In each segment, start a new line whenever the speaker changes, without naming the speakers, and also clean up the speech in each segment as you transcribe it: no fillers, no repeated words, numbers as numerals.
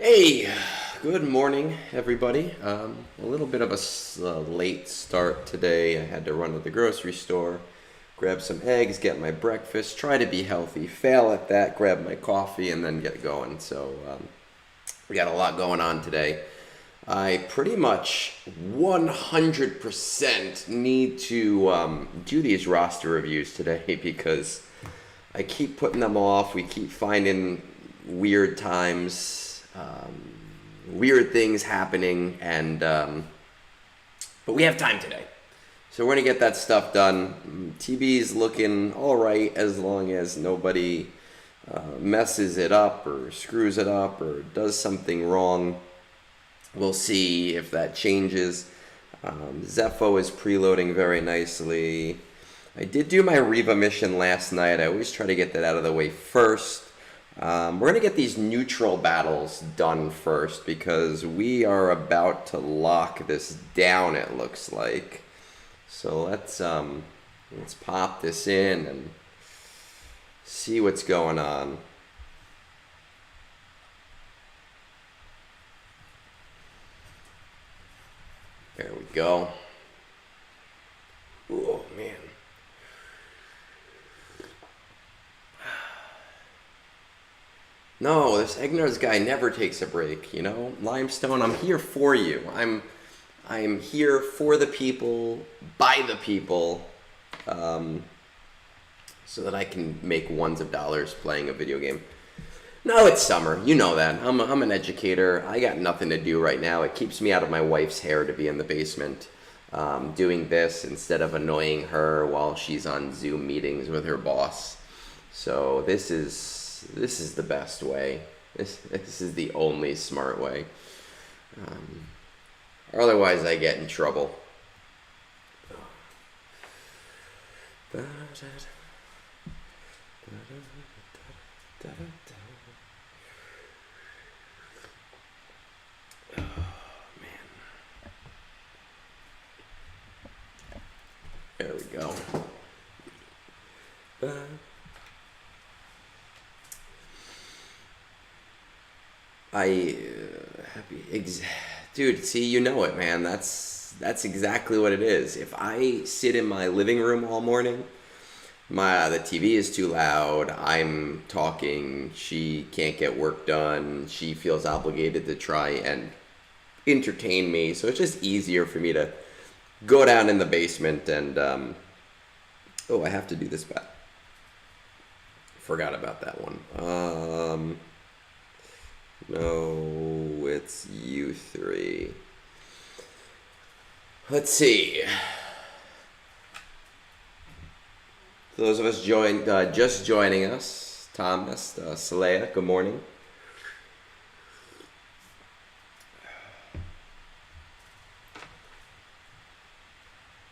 Hey, good morning, everybody. A little bit of a late start today. I had to run to the grocery store, grab some eggs, get my breakfast, try to be healthy, fail at that, grab my coffee, and then get going. So, we got a lot going on today. I pretty much 100% need to do these roster reviews today because I keep putting them off. We keep finding weird times, weird things happening, and but we have time today, so we're gonna get that stuff done. TB's looking all right as long as nobody messes it up or screws it up or does something wrong. We'll see if that changes. Zepho is preloading very nicely. I did do my Reva mission last night. I always try to get that out of the way first. We're going to get these neutral battles done first because we are about to lock this down, it looks like. So let's pop this in and see what's going on. There we go. Oh, man. No, this Egnards guy never takes a break, you know? Limestone, I'm here for you. I'm here for the people, by the people, so that I can make ones of dollars playing a video game. No, it's summer. You know that. I'm an educator. I got nothing to do right now. It keeps me out of my wife's hair to be in the basement doing this instead of annoying her while she's on Zoom meetings with her boss. So this is the best way. This is the only smart way. Otherwise, I get in trouble. There we go. Dude, see, you know it, man. That's exactly what it is. If I sit in my living room all morning, the TV is too loud. I'm talking. She can't get work done. She feels obligated to try and entertain me. So it's just easier for me to go down in the basement and oh, I have to do this back. Forgot about that one. No, it's U3. Let's see. For those of us just joining us, Thomas, Salea, good morning.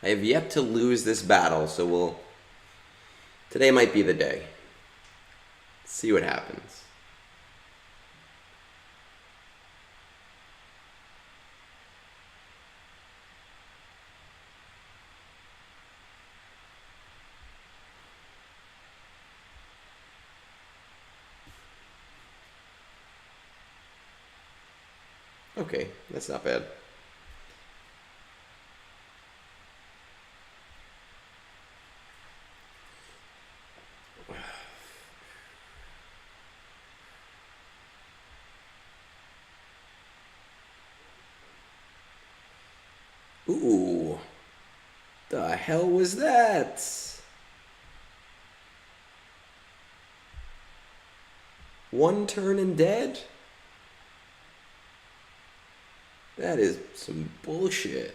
I have yet to lose this battle, so today might be the day. Let's see what happens. Okay, that's not bad. Ooh, the hell was that? One turn and dead? That is some bullshit.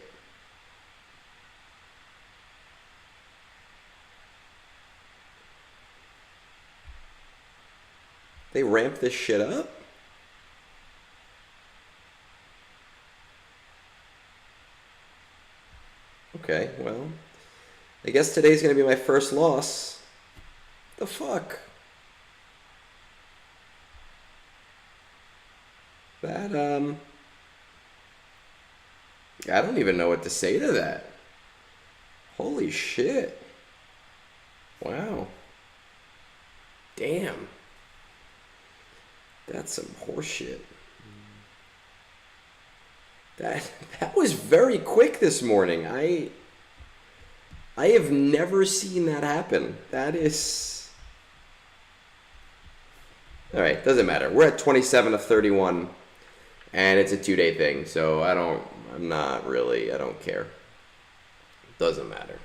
They ramp this shit up? Okay, well, I guess today's gonna be my first loss. The fuck? That, I don't even know what to say to that. Holy shit. Wow. Damn. That's some horseshit. That was very quick this morning. I have never seen that happen. That is... Alright, doesn't matter. We're at 27 of 31, and it's a 2-day thing, so I don't care. Doesn't matter.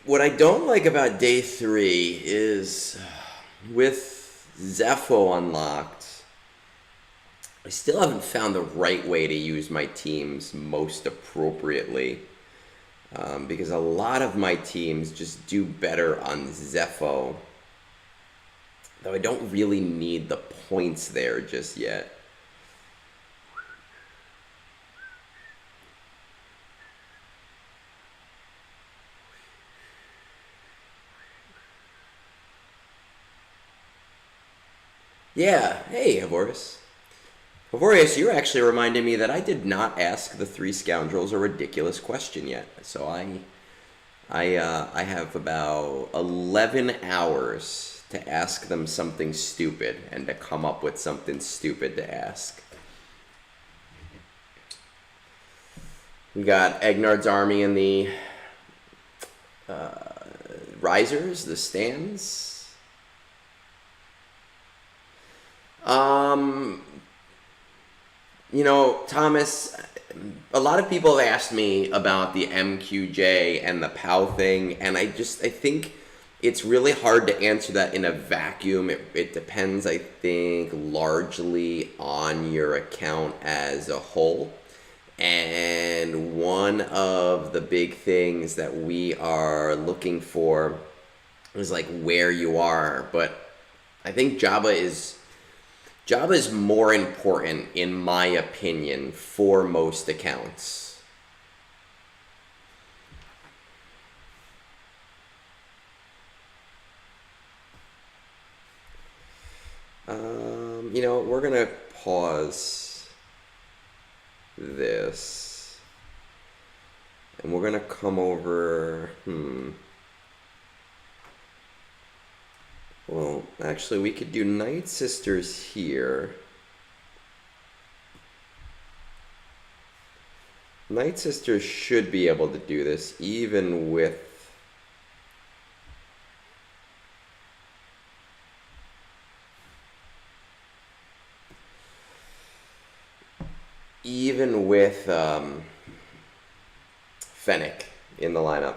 What I don't like about day 3 is with Zepho unlocked, I still haven't found the right way to use my teams most appropriately. Because a lot of my teams just do better on Zepho, though I don't really need the points there just yet. Yeah, hey, Havorius. Havorius, you're actually reminding me that I did not ask the 3 scoundrels a ridiculous question yet. So I have about 11 hours to ask them something stupid and to come up with something stupid to ask. We got Egnards' army in the risers, the stands. You know, Thomas, a lot of people have asked me about the MQJ and the POW thing, and I think it's really hard to answer that in a vacuum. It depends, I think, largely on your account as a whole. And one of the big things that we are looking for is like where you are, but I think Java is more important, in my opinion, for most accounts. You know, we're gonna pause this, and we're gonna come over, Well, actually, we could do Night Sisters here. Night Sisters should be able to do this, even with... Fennec in the lineup.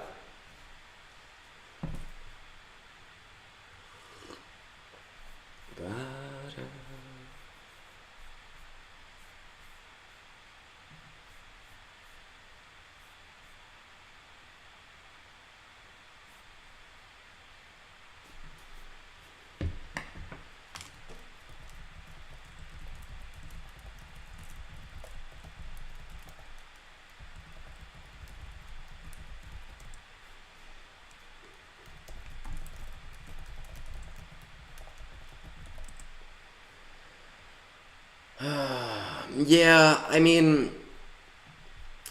Yeah, I mean,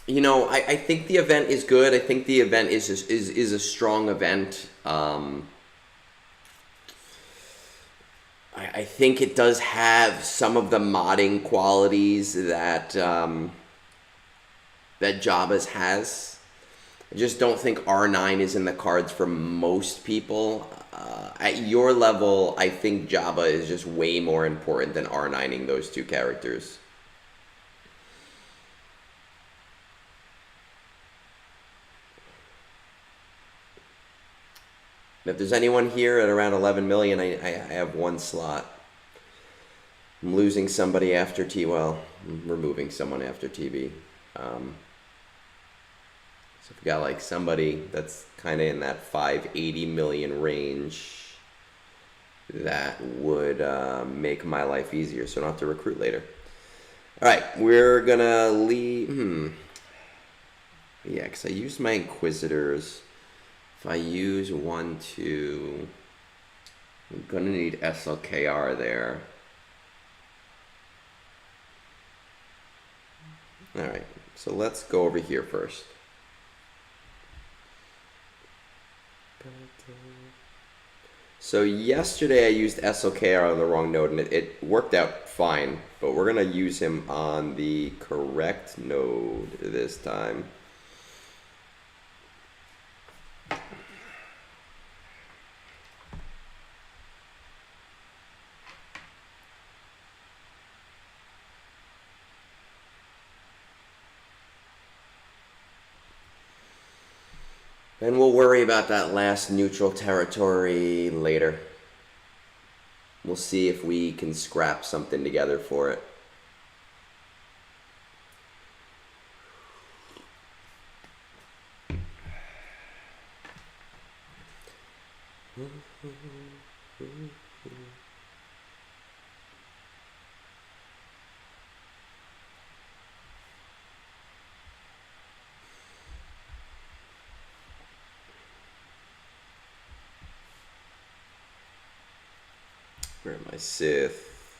you know, I think the event is good. I think the event is a strong event. I think it does have some of the modding qualities that that Java's has. I just don't think R9 is in the cards for most people. At your level, I think Java is just way more important than R9ing those 2 characters. If there's anyone here at around 11 million, I have one slot. I'm losing somebody after well, I'm removing someone after TB. So if we got like somebody that's kind of in that 580 million range, that would make my life easier, so I don't have to recruit later. All right, we're gonna leave. Yeah, because I used my Inquisitors. If I use 1, 2, I'm gonna need SLKR there. All right, so let's go over here first. So yesterday I used SLKR on the wrong node, and it worked out fine, but we're gonna use him on the correct node this time. And we'll worry about that last neutral territory later. We'll see if we can scrap something together for it. Where am I? Sith.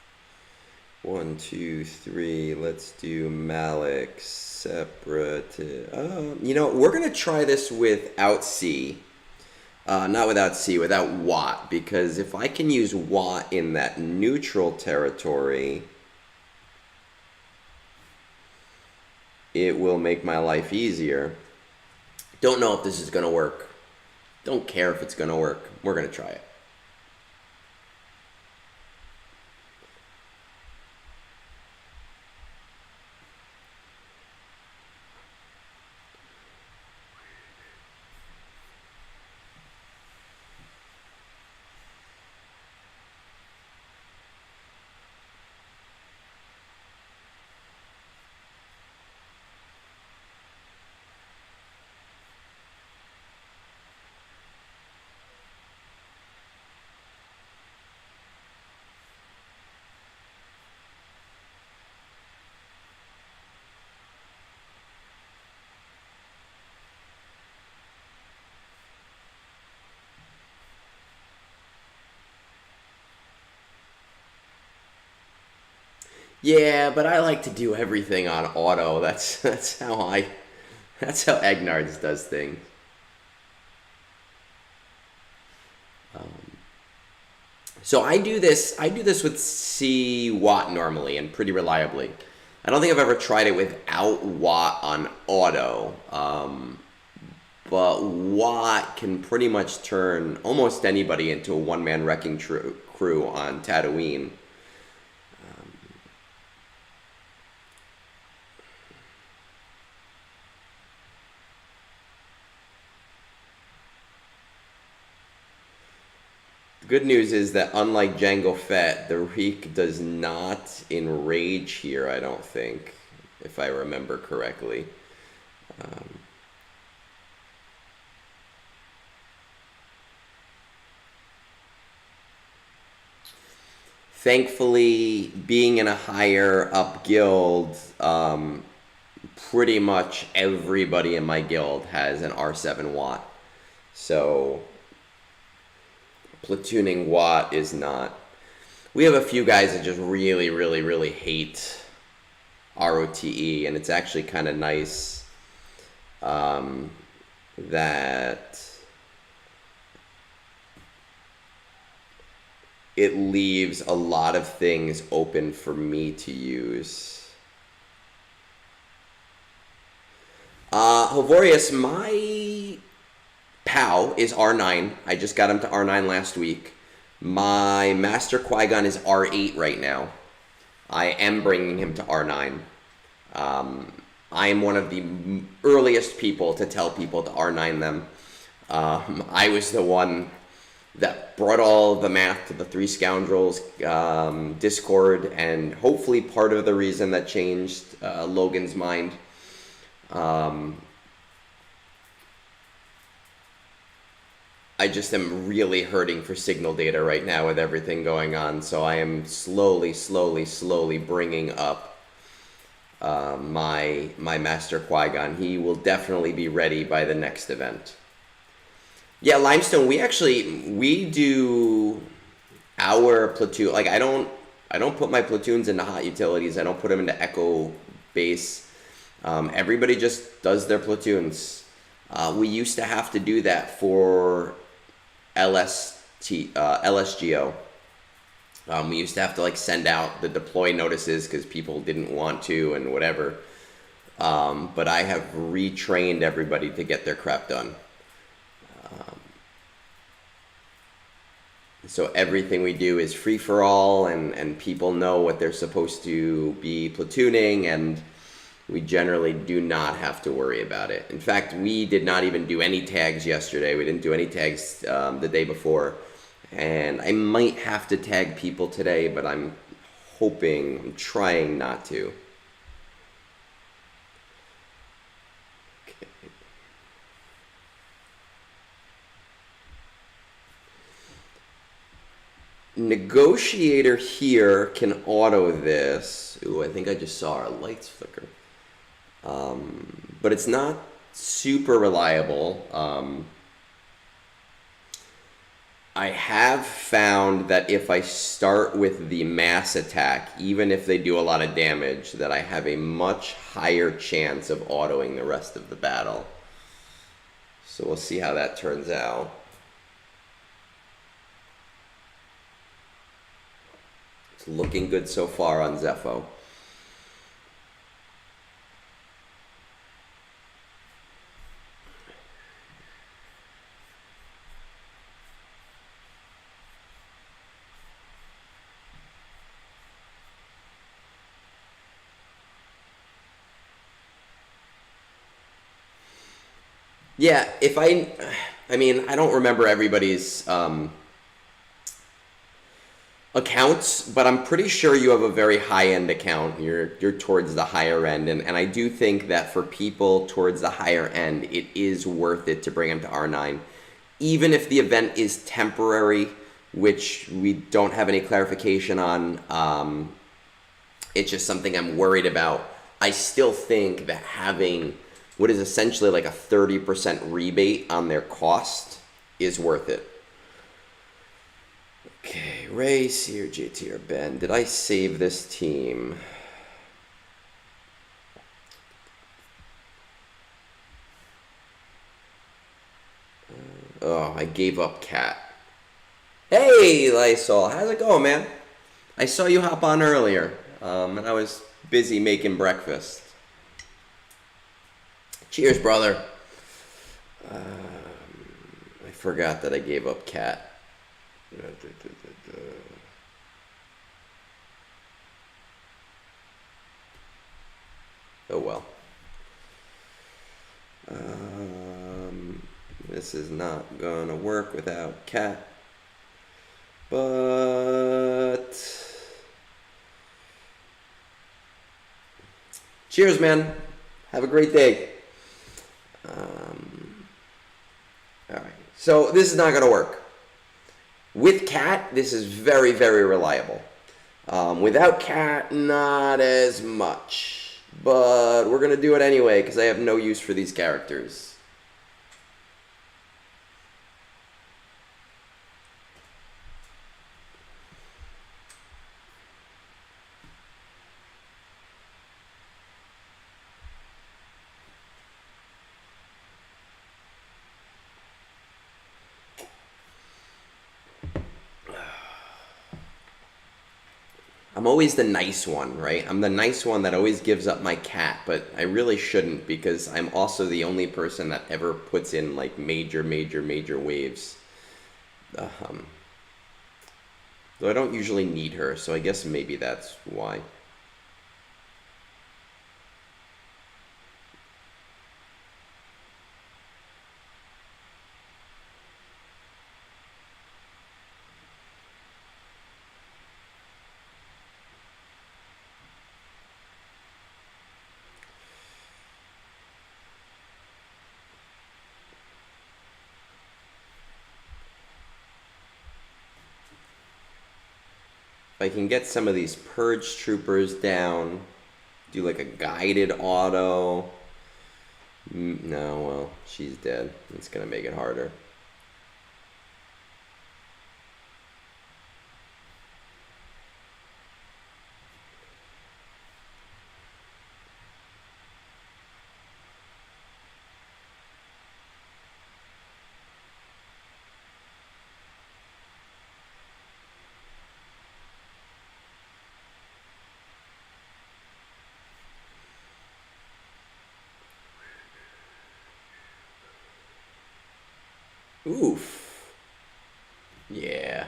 1, 2, 3. Let's do Malik. Separate. You know, we're gonna try this without C. Not without C, without Watt, because if I can use Watt in that neutral territory, it will make my life easier. Don't know if this is gonna work. Don't care if it's gonna work. We're gonna try it. Yeah, but I like to do everything on auto. That's how Egnards does things. So I do this with C Watt normally and pretty reliably. I don't think I've ever tried it without Watt on auto. But Watt can pretty much turn almost anybody into a one-man wrecking crew on Tatooine. The good news is that unlike Jango Fett, the Reek does not enrage here, I don't think, if I remember correctly. Thankfully, being in a higher up guild, pretty much everybody in my guild has an R7 Watt. So platooning Watt is not. We have a few guys that just really, really, really hate ROTE, and it's actually kind of nice that it leaves a lot of things open for me to use. Hovorius, my POW is R9. I just got him to R9 last week. My Master Qui-Gon is R8 right now. I am bringing him to R9. I am one of the earliest people to tell people to R9 them. I was the one that brought all of the math to the Three Scoundrels Discord, and hopefully part of the reason that changed Logan's mind. I just am really hurting for signal data right now with everything going on, so I am slowly bringing up my Master Qui-Gon. He will definitely be ready by the next event. Yeah, Limestone, we do our platoon, like I don't put my platoons into hot utilities. I don't put them into Echo base. Everybody just does their platoons. We used to have to do that for LSGO. We used to have to like send out the deploy notices because people didn't want to and whatever. But I have retrained everybody to get their crap done. So everything we do is free for all, and people know what they're supposed to be platooning, and we generally do not have to worry about it. In fact, we did not even do any tags yesterday. We didn't do any tags the day before. And I might have to tag people today, but I'm trying not to. Okay. Negotiator here can auto this. Ooh, I think I just saw our lights flicker. But it's not super reliable. I have found that if I start with the mass attack, even if they do a lot of damage, that I have a much higher chance of autoing the rest of the battle. So we'll see how that turns out. It's looking good so far on Zepho. Yeah, I mean, I don't remember everybody's accounts, but I'm pretty sure you have a very high-end account. You're towards the higher end, and I do think that for people towards the higher end, it is worth it to bring them to R9. Even if the event is temporary, which we don't have any clarification on, it's just something I'm worried about. I still think that having what is essentially like a 30% rebate on their cost is worth it. Okay, Ray, Seer, JT, or Ben. Did I save this team? Oh, I gave up Cat. Hey, Lysol, how's it going, man? I saw you hop on earlier, and I was busy making breakfast. Cheers, brother. I forgot that I gave up Cat. Oh well. This is not gonna work without Cat. But cheers, man. Have a great day. All right. So this is not gonna work. With Cat, this is very, very reliable. Without Cat, not as much. But we're going to do it anyway because I have no use for these characters. I'm always the nice one, right? I'm the nice one that always gives up my Cat, but I really shouldn't because I'm also the only person that ever puts in like major waves. Though I don't usually need her, so I guess maybe that's why. I can get some of these purge troopers down, do like a guided auto. No, well, she's dead. It's gonna make it harder. Oof. Yeah.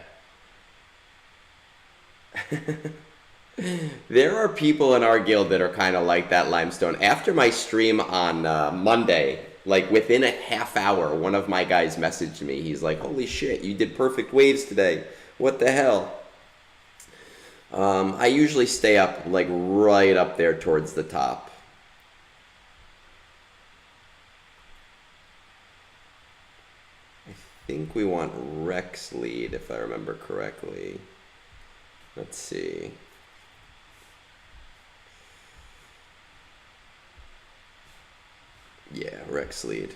There are people in our guild that are kind of like that, Limestone. After my stream on Monday, like within a half hour, one of my guys messaged me. He's like, holy shit, you did perfect waves today. What the hell? I usually stay up, like, right up there towards the top. I think we want Rex lead, if I remember correctly. Let's see. Yeah, Rex lead.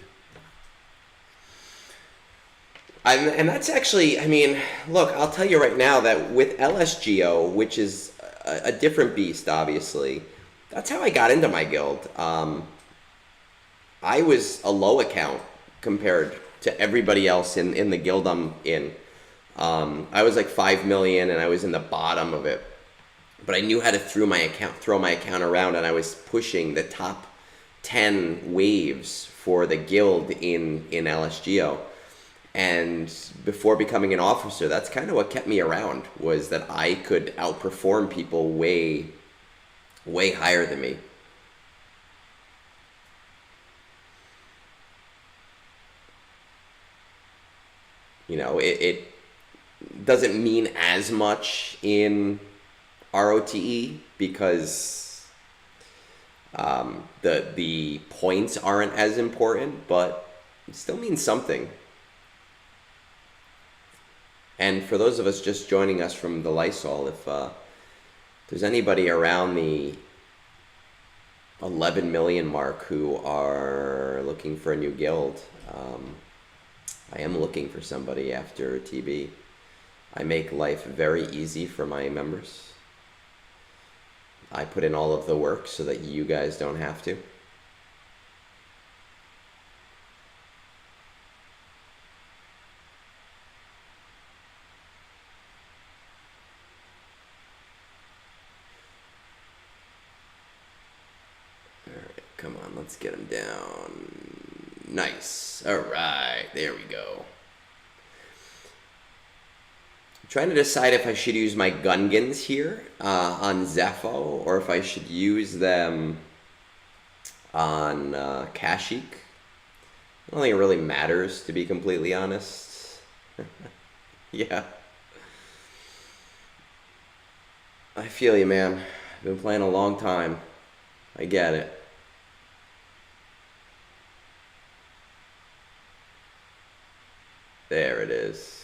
And that's actually, I mean, look, I'll tell you right now that with LSGO, which is a different beast, obviously, that's how I got into my guild. I was a low account compared to everybody else in the guild I'm in. I was like 5 million and I was in the bottom of it. But I knew how to throw my account around, and I was pushing the top 10 waves for the guild in LSGO. And before becoming an officer, that's kind of what kept me around, was that I could outperform people way higher than me. You know, it doesn't mean as much in ROTE because the points aren't as important, but it still means something. And for those of us just joining us from the Lysol, if there's anybody around the 11 million mark who are looking for a new guild, I am looking for somebody after TB. I make life very easy for my members. I put in all of the work so that you guys don't have to. Alright, come on, let's get him down. Nice. Alright, there we go. I'm trying to decide if I should use my Gungans here on Zepho, or if I should use them on Kashyyyk. I don't think it really matters, to be completely honest. Yeah. I feel you, man. I've been playing a long time. I get it. There it is.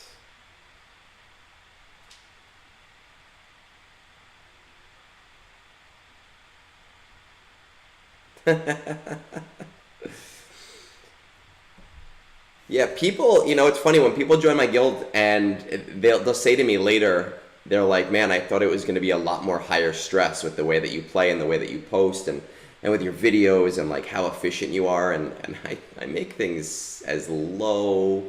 Yeah, people, you know, it's funny when people join my guild and they'll say to me later, they're like, man, I thought it was going to be a lot more higher stress with the way that you play and the way that you post and with your videos and like how efficient you are. And I make things as low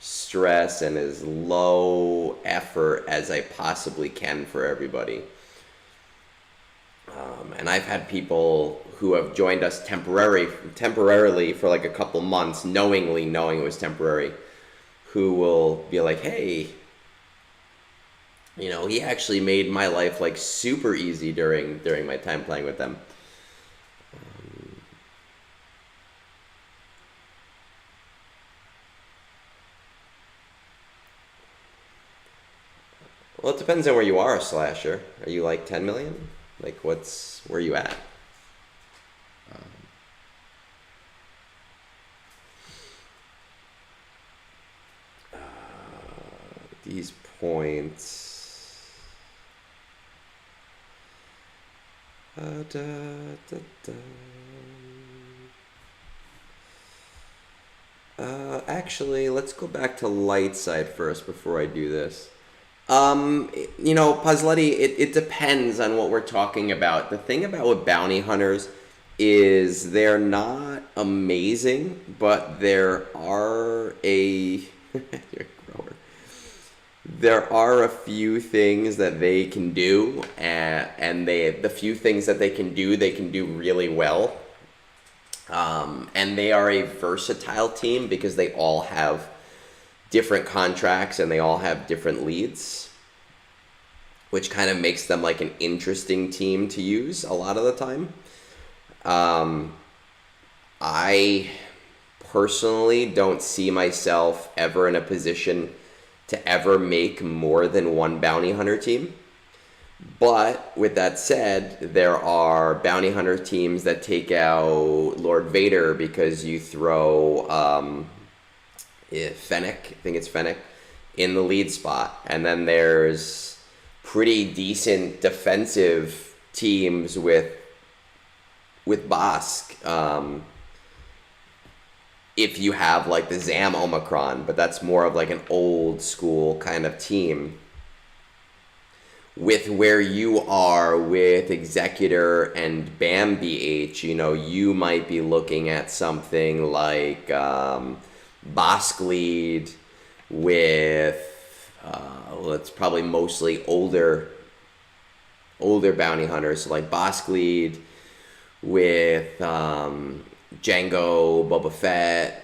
stress and as low effort as I possibly can for everybody. And I've had people who have joined us temporarily for like a couple months, knowing it was temporary, who will be like, hey, you know, he actually made my life like super easy during my time playing with them. Well, it depends on where you are, Solasher. Are you like 10 million? Like, where are you at? These points. Da, da, da. Actually, let's go back to light side first before I do this. Pazletti, it depends on what we're talking about. The thing about with bounty hunters is they're not amazing, but there are there are a few things that they can do, and the few things that they can do really well. And they are a versatile team because they all have different contracts and they all have different leads, which kind of makes them like an interesting team to use a lot of the time. I personally don't see myself ever in a position to ever make more than one bounty hunter team. But with that said, there are bounty hunter teams that take out Lord Vader because you throw Fennec, I think it's Fennec, in the lead spot. And then there's pretty decent defensive teams with Bosk. If you have like the Zam Omicron, but that's more of like an old school kind of team. With where you are with Executor and BAM BH, you might be looking at something like Bosk lead with, it's probably mostly older bounty hunters, so like Bosk lead with Django, Boba Fett,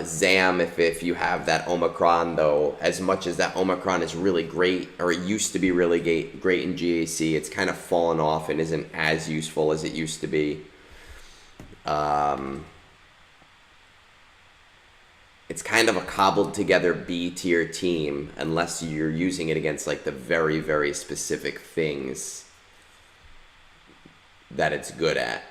Zam, if you have that Omicron, though, as much as that Omicron is really great, or it used to be really great in GAC, it's kind of fallen off and isn't as useful as it used to be. It's kind of a cobbled together B tier team unless you're using it against like the very, very specific things that it's good at.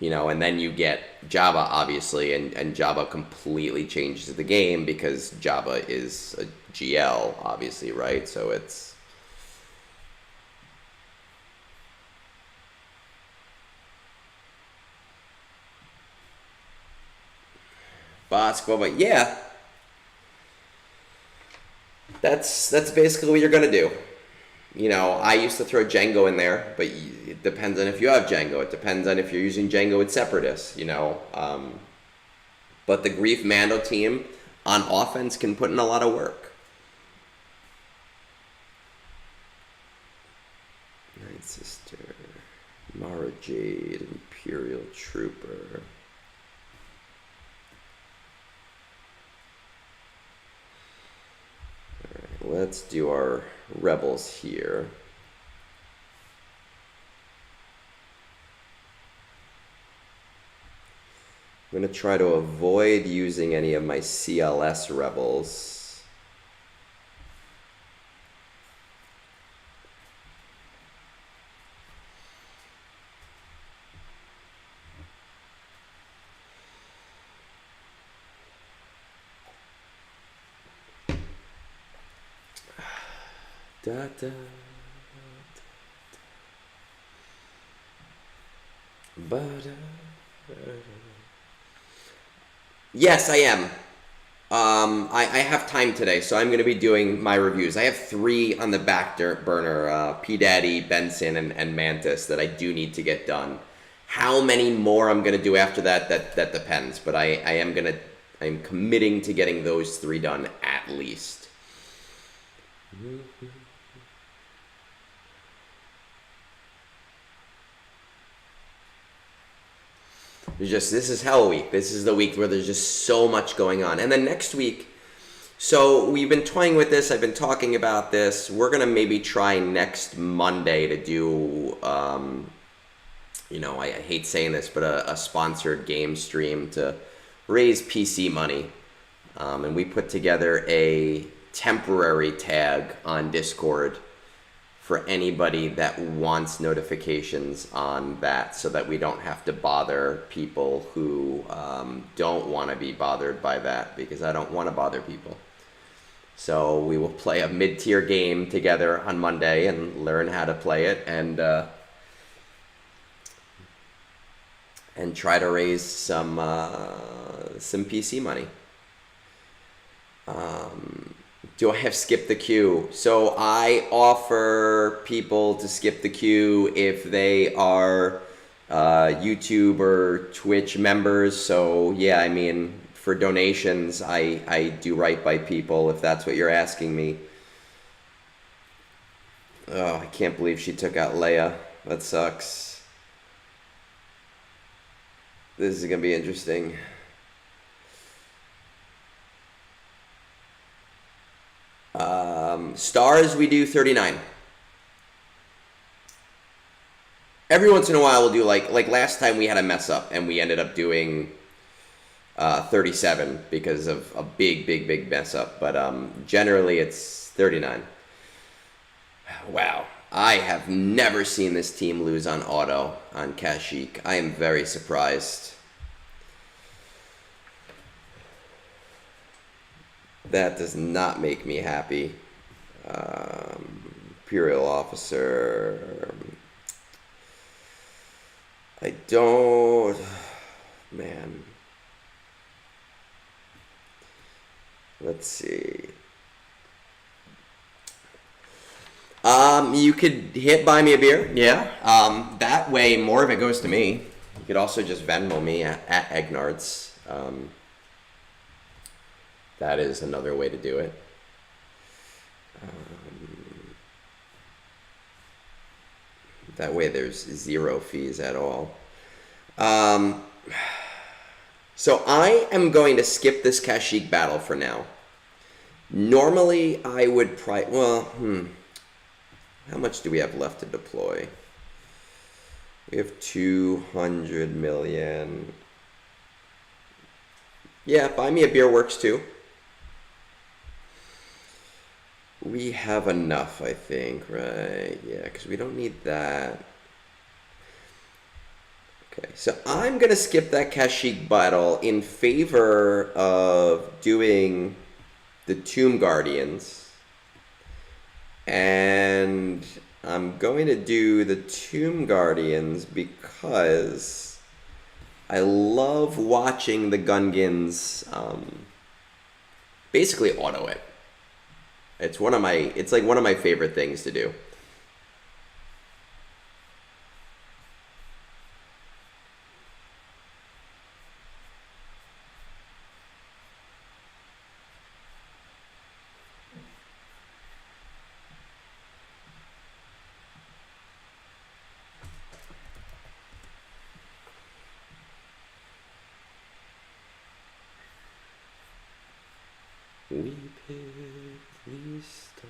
And then you get Jabba, obviously, and Jabba completely changes the game because Jabba is a GL, obviously, right? So it's... Bosk, Boba, yeah. That's basically what you're going to do. I used to throw Django in there, but it depends on if you have Django. It depends on if you're using Django with Separatists, But the Grief Mando team on offense can put in a lot of work. Night Sister, Mara Jade, Imperial Trooper. Let's do our rebels here. I'm going to try to avoid using any of my CLS rebels. Da, da, da, da, da. Yes, I am. I have time today, so I'm going to be doing my reviews. I have 3 on the back burner, Pdaddy, Benson, and Mantis that I do need to get done. How many more I'm going to do after that depends, but I'm committing to getting those 3 done at least. This is Hell Week. This is the week where there's just so much going on. And then next week, so we've been toying with this. I've been talking about this. We're going to maybe try next Monday to do, I hate saying this, but a sponsored game stream to raise PC money. And we put together a temporary tag on Discord for anybody that wants notifications on that so that we don't have to bother people who don't want to be bothered by that, because I don't want to bother people. So we will play a mid-tier game together on Monday and learn how to play it and try to raise some PC money. Do I have skip the queue? So I offer people to skip the queue if they are YouTube or Twitch members. So yeah, I mean, for donations, I do right by people if that's what you're asking me. Oh, I can't believe she took out Leia. That sucks. This is gonna be interesting. Stars, we do 39. Every once in a while we'll do like last time we had a mess up and we ended up doing 37 because of a big mess up. But generally it's 39. Wow. I have never seen this team lose on auto on Kashyyyk. I am very surprised. That does not make me happy. Imperial officer. I don't... Man. Let's see. You could hit buy me a beer, yeah. That way more of it goes to me. You could also just Venmo me at Egnards. That is another way to do it. That way there's 0 fees at all. So I am going to skip this Kashyyyk battle for now. Normally I would how much do we have left to deploy? We have 200 million. Yeah, buy me a beer works too. We have enough, I think, right? Yeah, because we don't need that. Okay, so I'm going to skip that Kashyyyk battle in favor of doing the Tomb Guardians. And I'm going to do the Tomb Guardians because I love watching the Gungans basically auto it. It's like one of my favorite things to do. We pick these stars.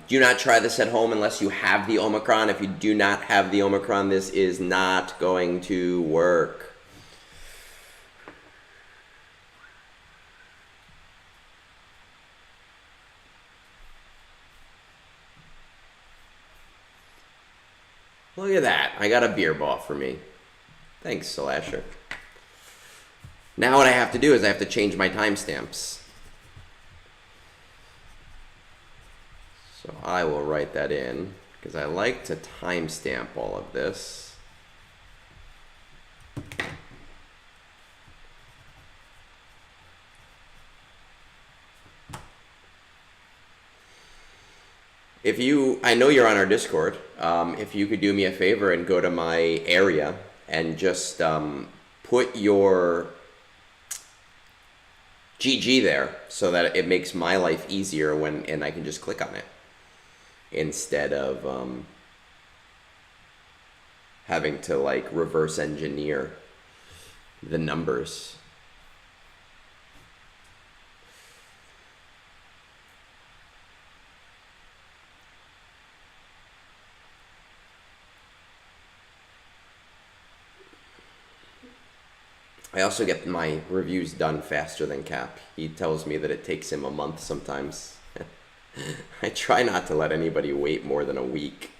Do not try this at home unless you have the Omicron. If you do not have the Omicron, this is not going to work. Look at that. I got a beer ball for me. Thanks, Solasher. Now what I have to do is I have to change my timestamps. So I will write that in because I like to timestamp all of this. I know you're on our Discord. If you could do me a favor and go to my area and just put your GG there so that it makes my life easier and I can just click on it instead of having to like reverse engineer the numbers. I also get my reviews done faster than Cap. He tells me that it takes him a month sometimes. I try not to let anybody wait more than a week.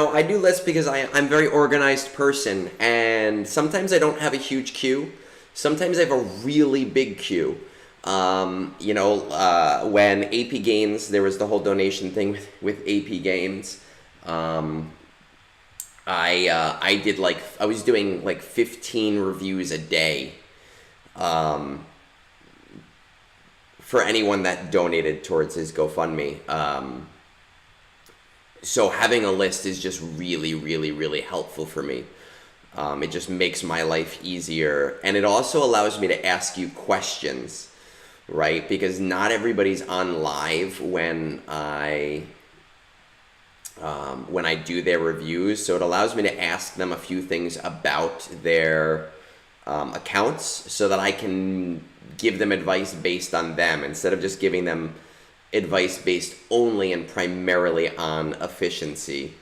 I do lists because I'm a very organized person, and sometimes I don't have a huge queue. Sometimes I have a really big queue. When AP Games, there was the whole donation thing with AP Games. I did I was doing like 15 reviews a day, for anyone that donated towards his GoFundMe. So having a list is just really, really, really helpful for me. It just makes my life easier, and it also allows me to ask you questions, right? Because not everybody's on live when I do their reviews, so it allows me to ask them a few things about their accounts, so that I can give them advice based on them instead of just giving them advice based only and primarily on efficiency.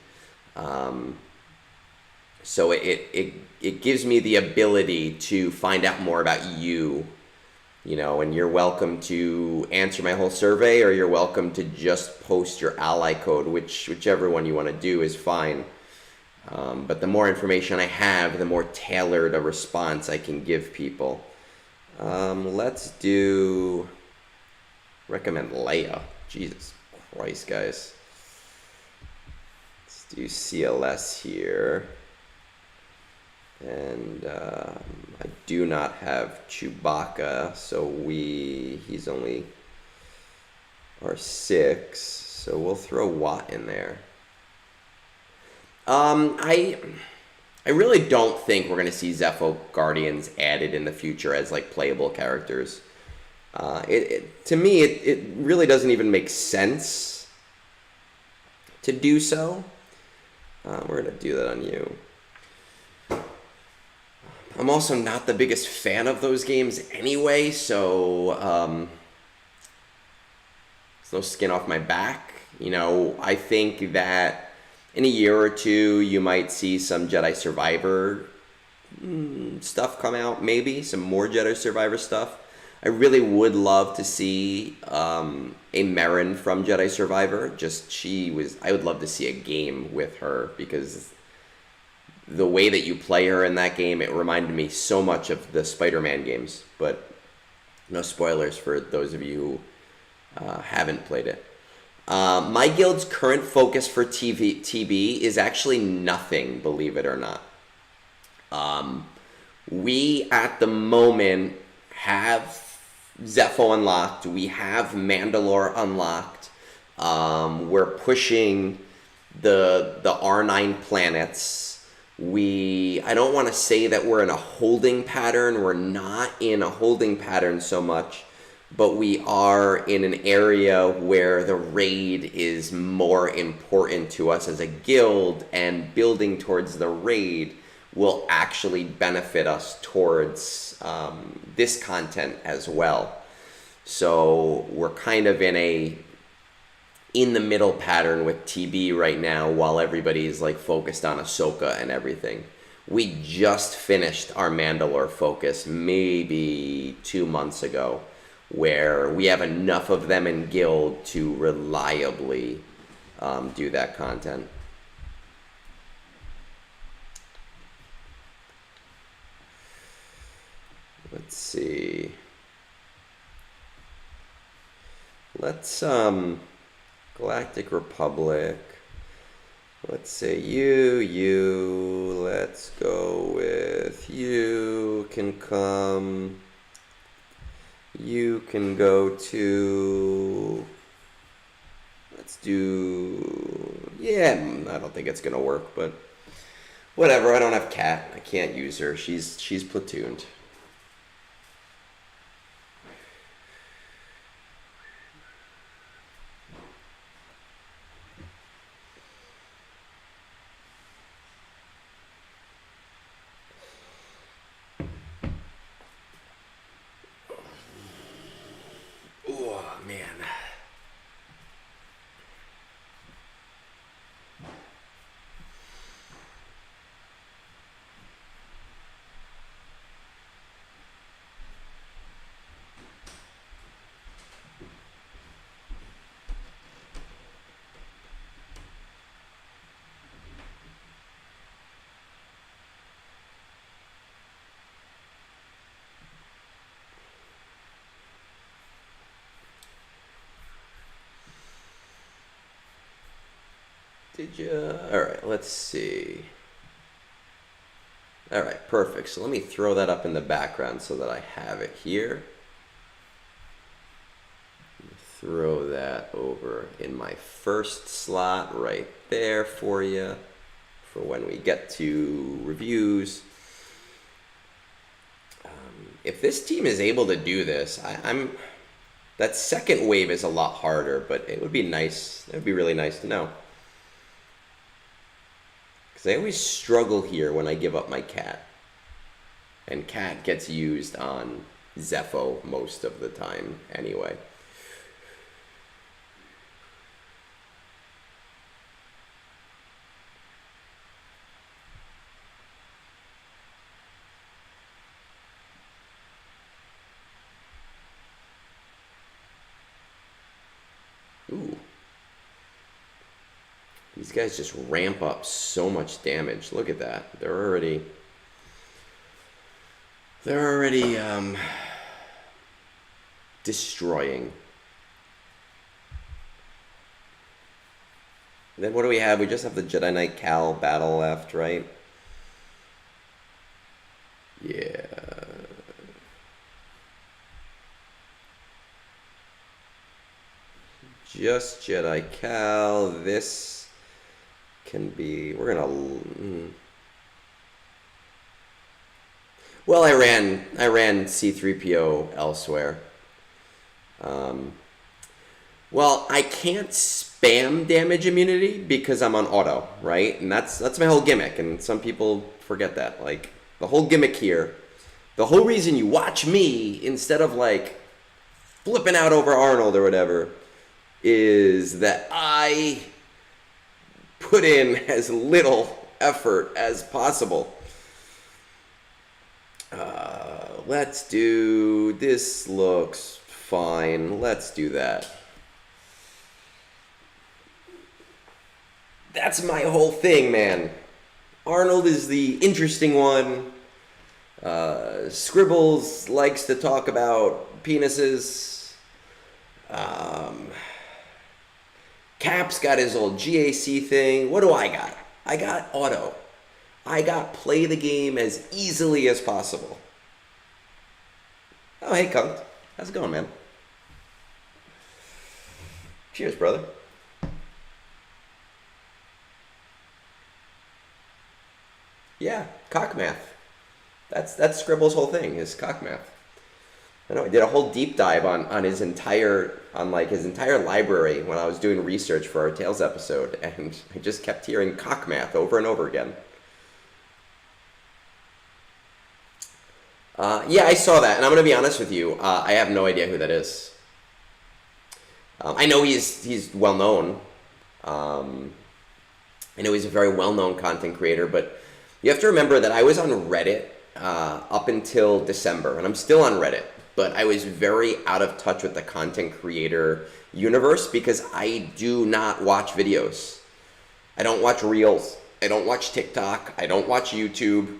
So it gives me the ability to find out more about you, and you're welcome to answer my whole survey, or you're welcome to just post your ally code, whichever one you want to do is fine. But the more information I have, the more tailored a response I can give people. Let's do... recommend Leia. Jesus Christ, guys. Let's do CLS here. And I do not have Chewbacca, so he's only our 6, so we'll throw Watt in there. I really don't think we're gonna see Zepho Guardians added in the future as playable characters. To me, it really doesn't even make sense to do so. We're gonna do that on you. I'm also not the biggest fan of those games anyway, so there's no skin off my back. I think that in a year or two, you might see some Jedi Survivor stuff come out, maybe some more Jedi Survivor stuff. I really would love to see a Merrin from Jedi Survivor. I would love to see a game with her, because the way that you play her in that game, it reminded me so much of the Spider-Man games. But no spoilers for those of you who haven't played it. My guild's current focus for TB is actually nothing, believe it or not. We, at the moment, have Zepho unlocked. We have Mandalore unlocked. We're pushing the R9 planets. I don't want to say that we're in a holding pattern. We're not in a holding pattern so much, but we are in an area where the raid is more important to us as a guild, and building towards the raid will actually benefit us towards this content as well. So we're kind of in the middle pattern with TB right now, while everybody's focused on Ahsoka and everything. We just finished our Mandalore focus maybe 2 months ago, where we have enough of them in guild to reliably do that content. Let's see. Let's Galactic Republic. Let's say you. Let's go with you. Can come. You can go to. Let's do. Yeah, I don't think it's gonna work, but whatever. I don't have Cat. I can't use her. She's platooned. Did you? All right, let's see. All right, perfect. So let me throw that up in the background so that I have it here. Throw that over in my first slot right there for you for when we get to reviews. If this team is able to do this, that second wave is a lot harder, but it would be nice. It would be really nice to know. Because I always struggle here when I give up my cat. And cat gets used on Zepho most of the time anyway. Ooh. These guys just ramp up so much damage. Look at that. They're already destroying. And then what do we have? We just have the Jedi Knight Cal battle left, right? Yeah. Just Jedi Cal. This can be... We're gonna... Well, I ran C-3PO elsewhere. Well, I can't spam damage immunity because I'm on auto, right? And that's my whole gimmick, and some people forget that. Like, the whole gimmick here, the whole reason you watch me instead of, like, flipping out over Arnold or whatever is that I put in as little effort as possible. Let's do... This looks fine. Let's do that. That's my whole thing, man. Arnold is the interesting one. Scribbles likes to talk about penises. Cap's got his old GAC thing. What do I got? I got auto. I got play the game as easily as possible. Oh, hey, Kunked. How's it going, man? Cheers, brother. Yeah, cock math. That's Scribble's whole thing, is cock math. I know, I did a whole deep dive on his entire library when I was doing research for our Tales episode, and I just kept hearing cock math over and over again. Yeah, I saw that, and I'm going to be honest with you. I have no idea who that is. I know he's well known. I know he's a very well-known content creator, but you have to remember that I was on Reddit up until December, and I'm still on Reddit, but I was very out of touch with the content creator universe because I do not watch videos. I don't watch Reels. I don't watch TikTok. I don't watch YouTube.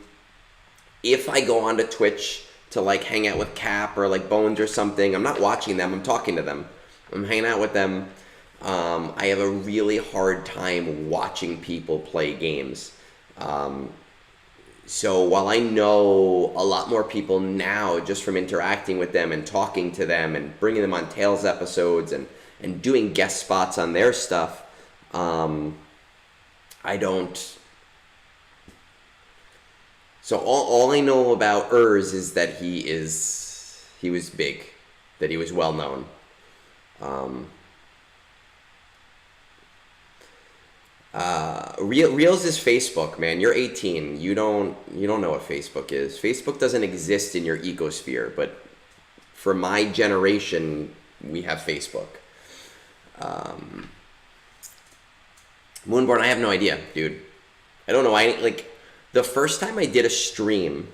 If I go onto Twitch to like hang out with Cap or like Bones or something, I'm not watching them, I'm talking to them. I'm hanging out with them. I have a really hard time watching people play games. So while I know a lot more people now just from interacting with them and talking to them and bringing them on Tales episodes and doing guest spots on their stuff, I don't... So all I know about Urs is that he was big, that he was well known. Reels is Facebook, man. You're 18. You don't know what Facebook is. Facebook doesn't exist in your ecosphere, but for my generation, we have Facebook. Moonborn, I have no idea, dude. I don't know. The first time I did a stream,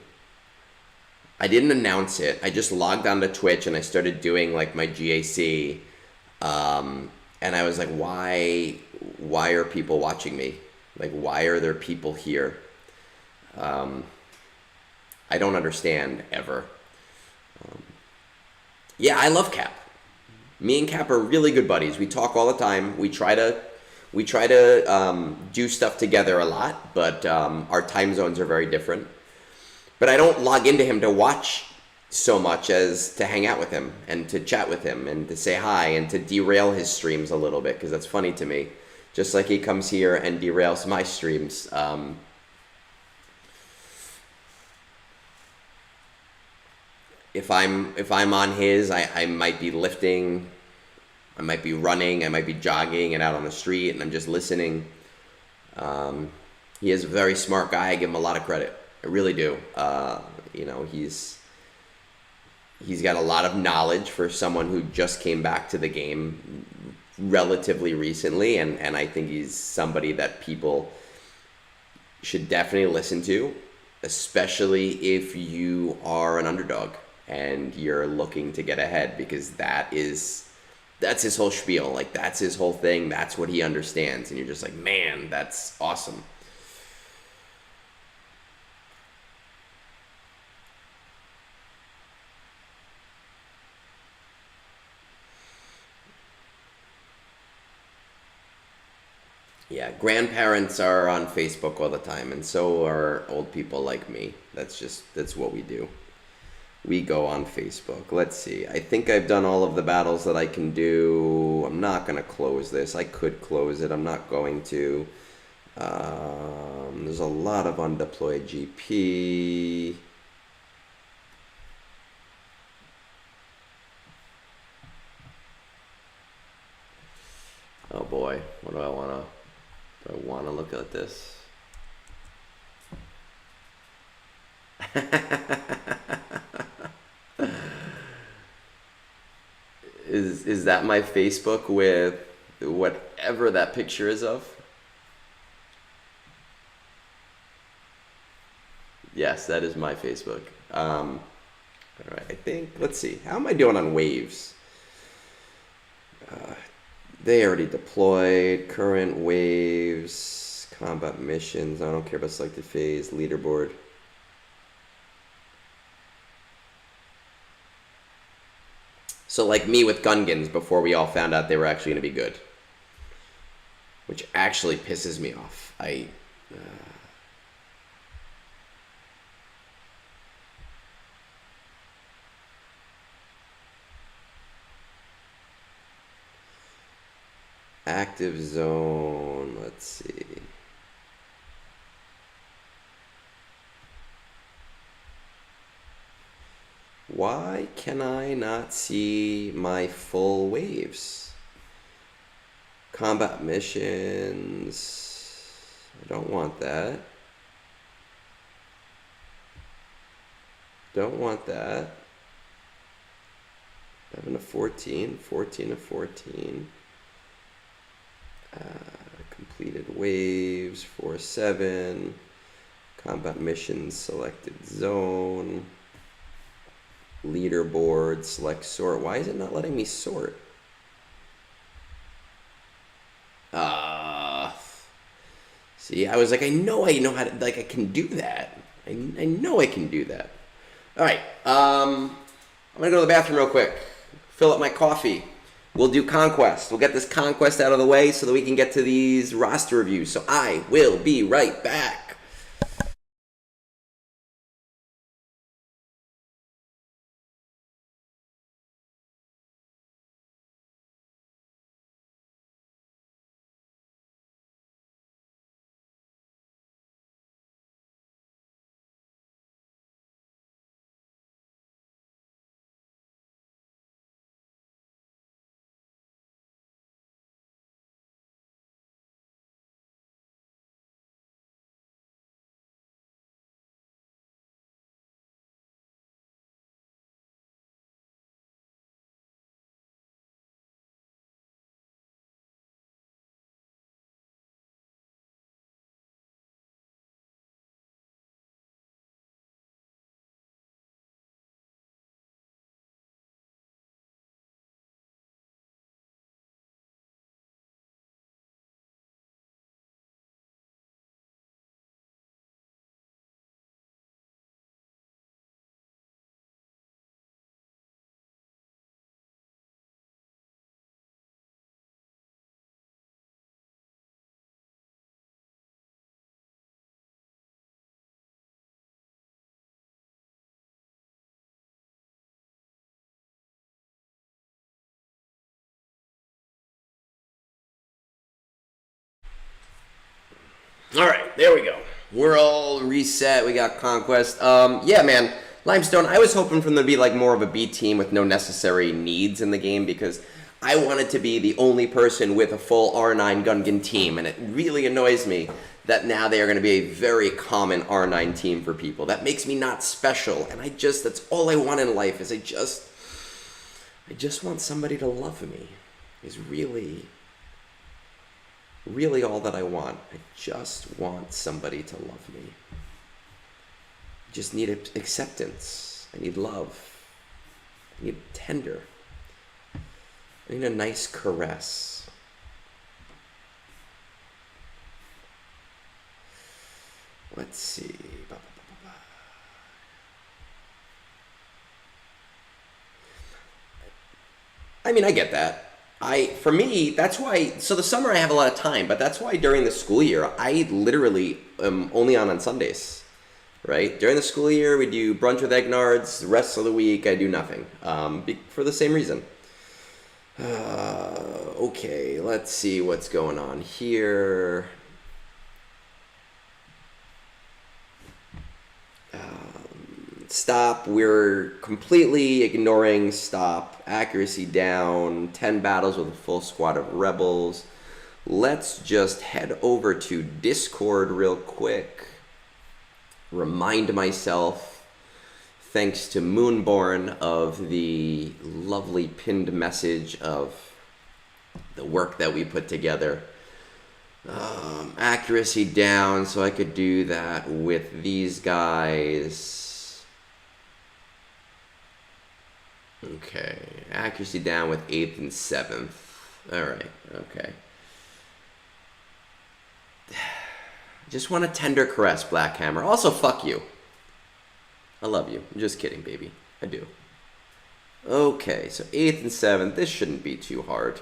I didn't announce it. I just logged onto Twitch and I started doing like my GAC. And I was like, why are people watching me? Like, why are there people here? I don't understand ever. Yeah, I love Cap. Me and Cap are really good buddies. We talk all the time. We try to We try to do stuff together a lot, but our time zones are very different. But I don't log into him to watch so much as to hang out with him and to chat with him and to say hi and to derail his streams a little bit because that's funny to me. Just like he comes here and derails my streams. If I'm on his, I might be lifting, I might be running, I might be jogging and out on the street, and I'm just listening. He is a very smart guy. I give him a lot of credit. I really do. You know, he's got a lot of knowledge for someone who just came back to the game relatively recently, and I think he's somebody that people should definitely listen to, especially if you are an underdog and you're looking to get ahead, because that's his whole spiel. Like, that's his whole thing. That's what he understands, and you're just like, man, that's awesome. Yeah, grandparents are on Facebook all the time, and so are old people like me. That's what we do. We go on Facebook. Let's see. I think I've done all of the battles that I can do. I'm not going to close this. I could close it. I'm not going to. There's a lot of undeployed GP. Oh boy, what do I want to... Do I want to look at this? Is that my Facebook with whatever that picture is of? Yes, that is my Facebook. All right, I think, let's see. How am I doing on waves? They already deployed. Current waves, combat missions. I don't care about selected phase, leaderboard. So like me with Gungans before we all found out they were actually going to be good. Which actually pisses me off. Active zone, let's see. Why can I not see my full waves? Combat missions. I don't want that. Don't want that. 11 to 14, 14 to 14. Completed waves, 4-7. Combat missions, selected zone. Leaderboard, select sort. Why is it not letting me sort? See, I was like, I know how to, like, I can do that. I know I can do that. All right, I'm gonna go to the bathroom real quick, fill up my coffee. We'll do Conquest. We'll get this Conquest out of the way so that we can get to these roster reviews. So I will be right back. All right, there we go. We're all reset. We got Conquest. Yeah, man. Limestone, I was hoping for them to be like more of a B team with no necessary needs in the game because I wanted to be the only person with a full R9 Gungan team, and it really annoys me that now they are going to be a very common R9 team for people. That makes me not special, and that's all I want in life is I just want somebody to love me. Is really all that I want. I just want somebody to love me. I just need acceptance. I need love. I need tender. I need a nice caress. Let's see. I mean, I get that. For me, that's why, so the summer I have a lot of time, but that's why during the school year, I literally am only on Sundays, right? During the school year, we do brunch with Egnards. The rest of the week, I do nothing, for the same reason. Okay, let's see what's going on here. Stop, we're completely ignoring stop. Accuracy down, 10 battles with a full squad of rebels. Let's just head over to Discord real quick. Remind myself, thanks to Moonborn, of the lovely pinned message of the work that we put together. Accuracy down, so I could do that with these guys. Okay, accuracy down with 8th and 7th. Alright, okay. Just want a tender caress, Black Hammer. Also, fuck you. I love you. I'm just kidding, baby. I do. Okay, so 8th and 7th. This shouldn't be too hard.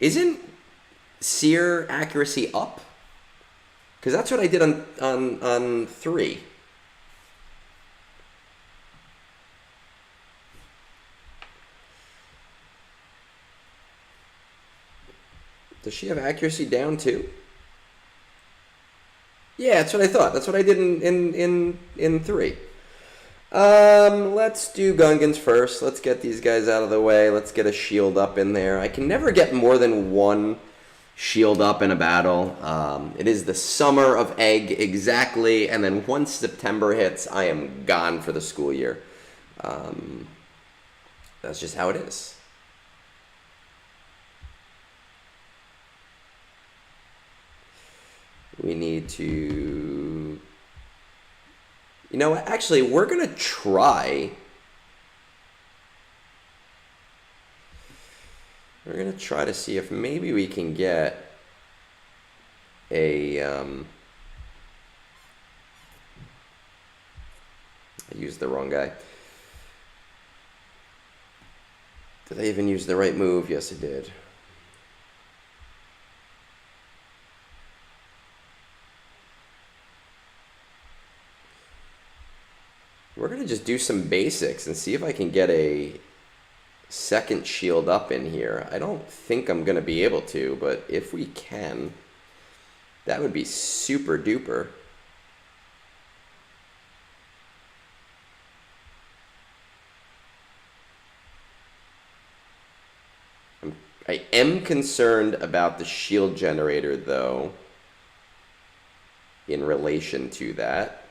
Isn't Seer accuracy up? Because that's what I did on 3. Does she have accuracy down too? Yeah, that's what I thought. That's what I did in 3. Let's do Gungans first. Let's get these guys out of the way. Let's get a shield up in there. I can never get more than one shield up in a battle. It is the summer of Egg, exactly. And then once September hits, I am gone for the school year. That's just how it is. We need to... You know what? Actually, we're going to try... We're going to try to see if maybe we can get a... I used the wrong guy. Did I even use the right move? Yes, I did. We're going to just do some basics and see if I can get a second shield up in here. I don't think I'm going to be able to, but if we can, that would be super duper. I am concerned about the shield generator, though, in relation to that.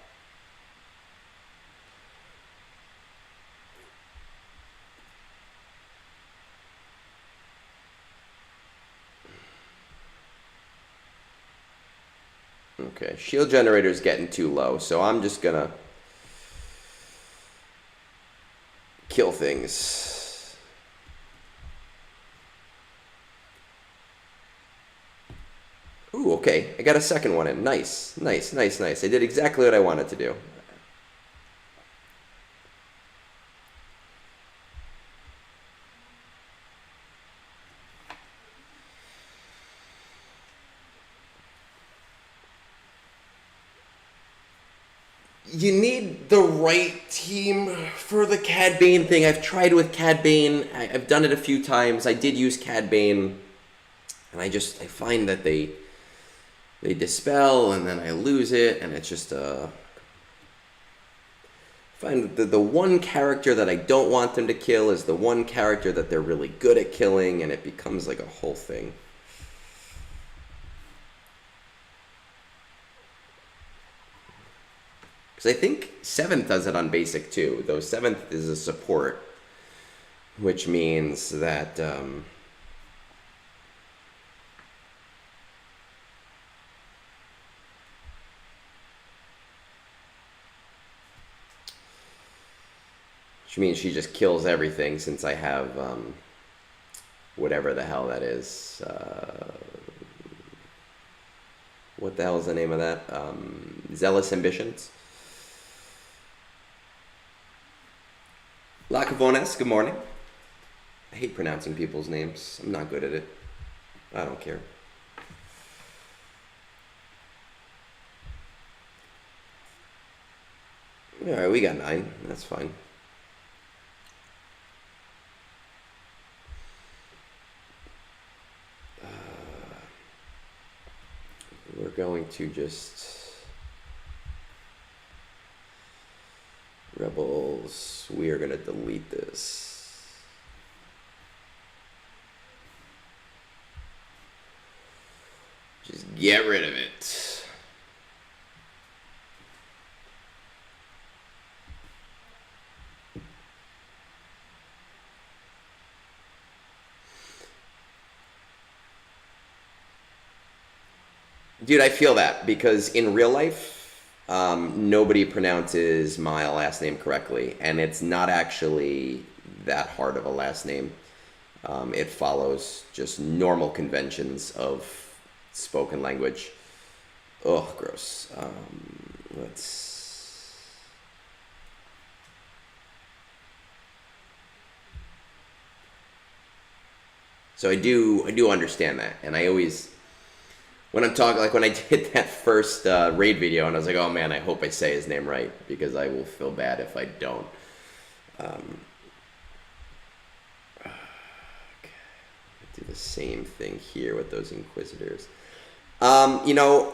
Okay, shield generator's getting too low, so I'm just gonna kill things. Ooh, okay, I got a second one in. Nice, nice, nice, nice. I did exactly what I wanted to do. You need the right team for the Cad Bane thing. I've tried with Cad Bane. I've done it a few times. I did use Cad Bane And I find that they dispel, and then I lose it, and it's just find the one character that I don't want them to kill is the one character that they're really good at killing, and it becomes like a whole thing. Because I think 7th does it on basic too, though 7th is a support, which means that which means she just kills everything, since I have whatever the hell that is. What the hell is the name of that? Zealous Ambitions. Lacavones, good morning. I hate pronouncing people's names. I'm not good at it. I don't care. Alright, we got 9. That's fine. We're going to just... Rebels, we are going to delete this. Just get rid of it. Dude, I feel that, because in real life, nobody pronounces my last name correctly, and it's not actually that hard of a last name. It follows just normal conventions of spoken language. Ugh, gross. Let's... So I do understand that, and I always... When I'm talking, like when I did that first raid video, and I was like, oh man, I hope I say his name right, because I will feel bad if I don't. Okay. Do the same thing here with those Inquisitors. You know,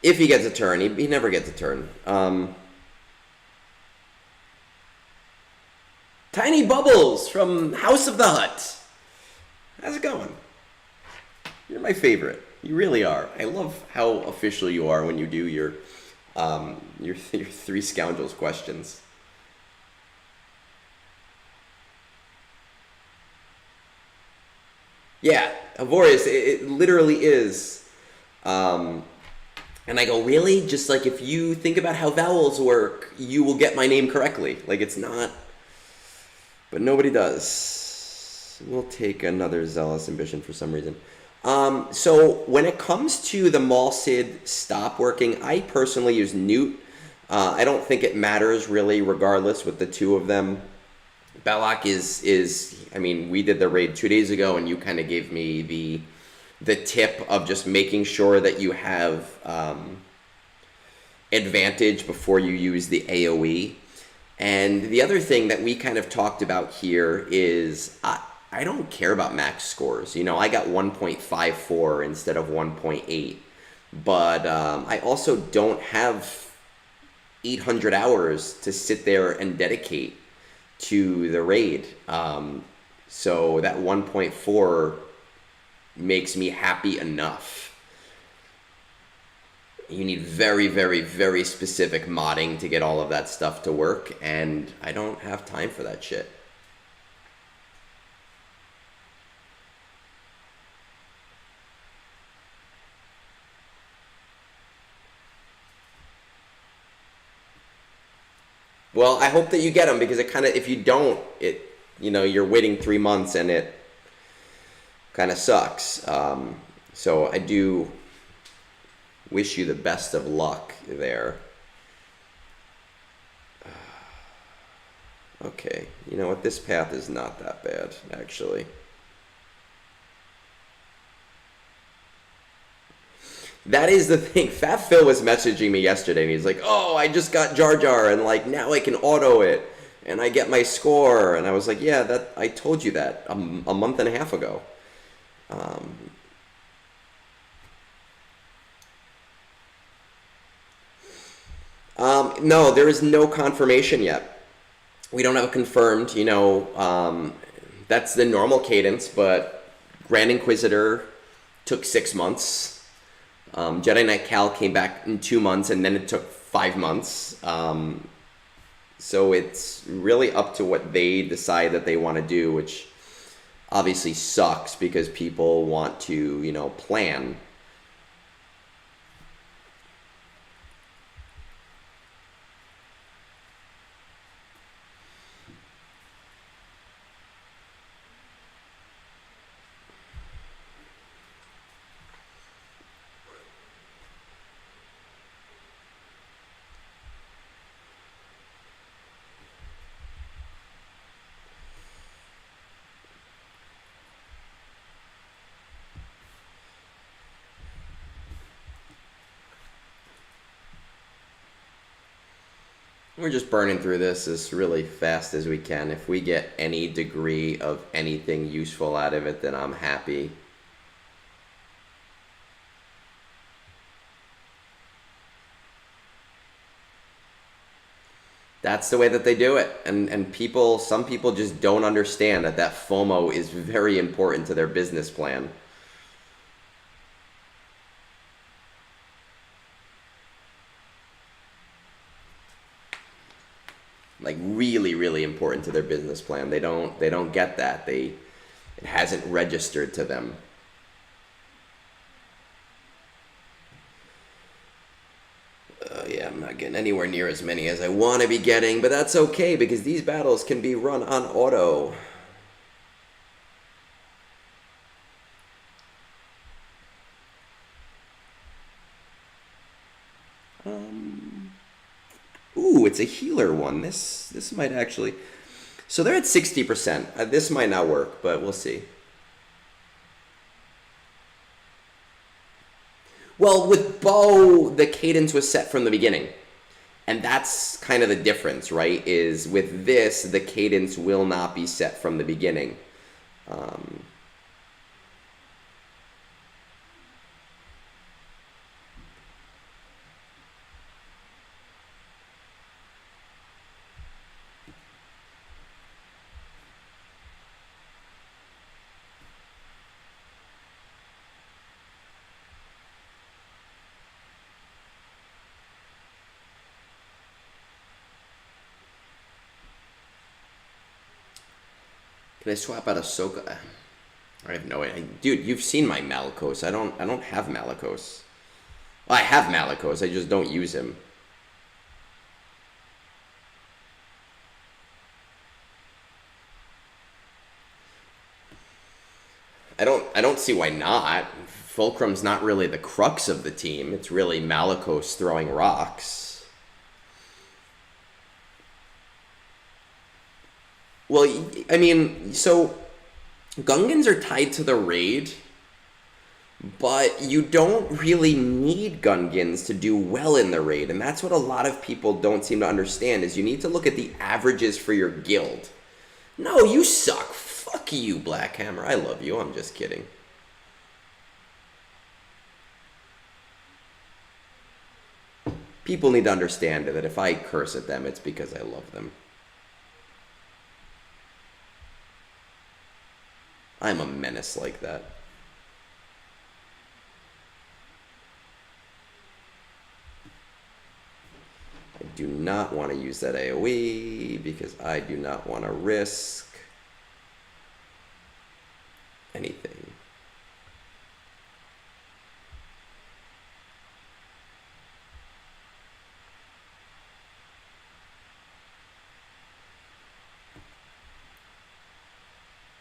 if he gets a turn, he never gets a turn. Tiny Bubbles from House of the Hut. How's it going? You're my favorite. You really are. I love how official you are when you do your 3 scoundrels questions. Yeah, Avorius, it literally is. And I go, really? Just like if you think about how vowels work, you will get my name correctly. Like it's not... But nobody does. We'll take another Zealous Ambition for some reason. So when it comes to the Malsid stop working, I personally use Newt. I don't think it matters really, regardless with the 2 of them. Belloc is I mean, we did the raid 2 days ago, and you kind of gave me the tip of just making sure that you have advantage before you use the AoE. And the other thing that we kind of talked about here is I don't care about max scores. You know, I got 1.54 instead of 1.8. But I also don't have 800 hours to sit there and dedicate to the raid. So that 1.4 makes me happy enough. You need very, very, very specific modding to get all of that stuff to work, and I don't have time for that shit. Well, I hope that you get them, because it kind of, if you don't, you're waiting 3 months and it kind of sucks. So I do wish you the best of luck there. Okay, you know what? This path is not that bad, actually. That is the thing. Fat Phil was messaging me yesterday, and he's like, oh, I just got Jar Jar, and like now I can auto it. and I get my score, and I was like, yeah, that I told you that a month and a half ago. No, there is no confirmation yet. We don't have it confirmed. That's the normal cadence, but Grand Inquisitor took 6 months. Jedi Knight Cal came back in 2 months, and then it took 5 months. So it's really up to what they decide that they want to do, which obviously sucks because people want to, plan. We're just burning through this as really fast as we can. If we get any degree of anything useful out of it, then I'm happy. That's the way that they do it. And some people just don't understand that FOMO is very important to their business plan. Like really, really important to their business plan. They don't get that. It hasn't registered to them. Yeah, I'm not getting anywhere near as many as I want to be getting, but that's okay because these battles can be run on auto. Ooh, it's a healer one. This might actually... So they're at 60%. This might not work, but we'll see. Well, with Bo, the cadence was set from the beginning. And that's kind of the difference, right? Is with this, the cadence will not be set from the beginning. Can I swap out Ahsoka? I have no idea. Dude, you've seen my Malicos. I don't have Malicos. Well, I have Malicos. I just don't use him. I don't see why not. Fulcrum's not really the crux of the team. It's really Malicos throwing rocks. Well, I mean, so Gungans are tied to the raid, but you don't really need Gungans to do well in the raid, and that's what a lot of people don't seem to understand, is you need to look at the averages for your guild. No, you suck. Fuck you, Blackhammer. I love you. I'm just kidding. People need to understand that if I curse at them, it's because I love them. I'm a menace like that. I do not want to use that AoE because I do not want to risk anything.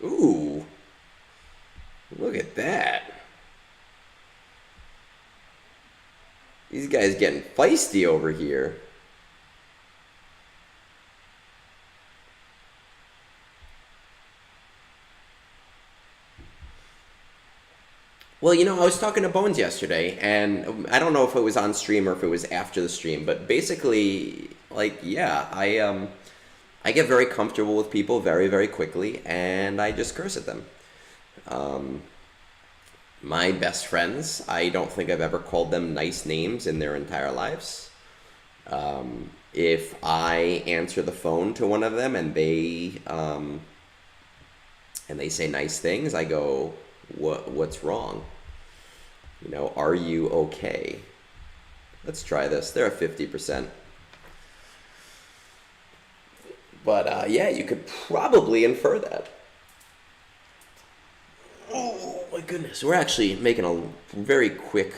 Ooh. Look at that. These guys getting feisty over here. Well, I was talking to Bones yesterday, and I don't know if it was on stream or if it was after the stream, but basically, like, yeah, I get very comfortable with people very, very quickly, and I just curse at them. My best friends, I don't think I've ever called them nice names in their entire lives. If I answer the phone to one of them and they say nice things, I go, what's wrong? You know, are you okay? Let's try this. They're at 50%. But yeah, you could probably infer that. Oh my goodness. We're actually making a very quick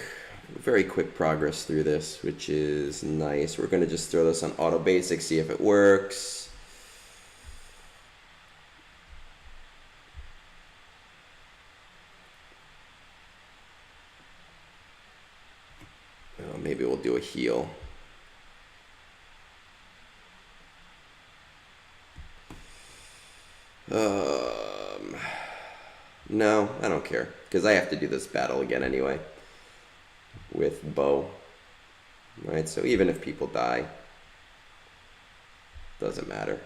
progress through this, which is nice. We're going to just throw this on auto basic, see if it works. Oh, maybe we'll do a heal. No, I don't care, because I have to do this battle again anyway with Bo. Right, so even if people die, doesn't matter.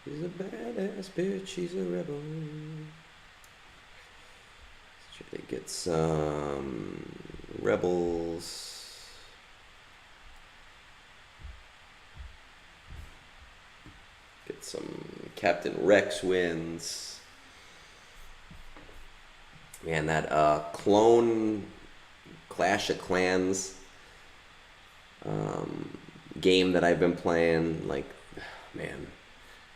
She's a badass bitch, she's a rebel. Let's try to get some rebels. Get some Captain Rex wins. Man, that clone Clash of Clans game that I've been playing, like, man,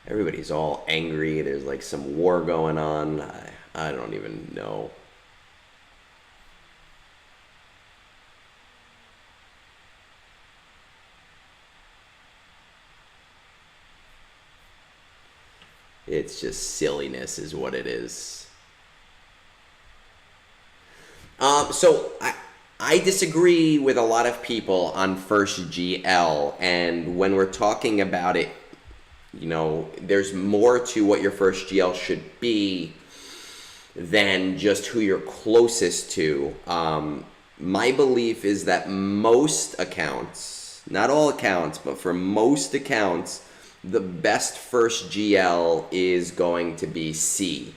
everybody's all angry. There's like some war going on. I don't even know. It's just silliness is what it is. So I disagree with a lot of people on first GL, and when we're talking about it, you know, there's more to what your first GL should be than just who you're closest to. My belief is that most accounts, not all accounts, but for most accounts, the best first GL is going to be C.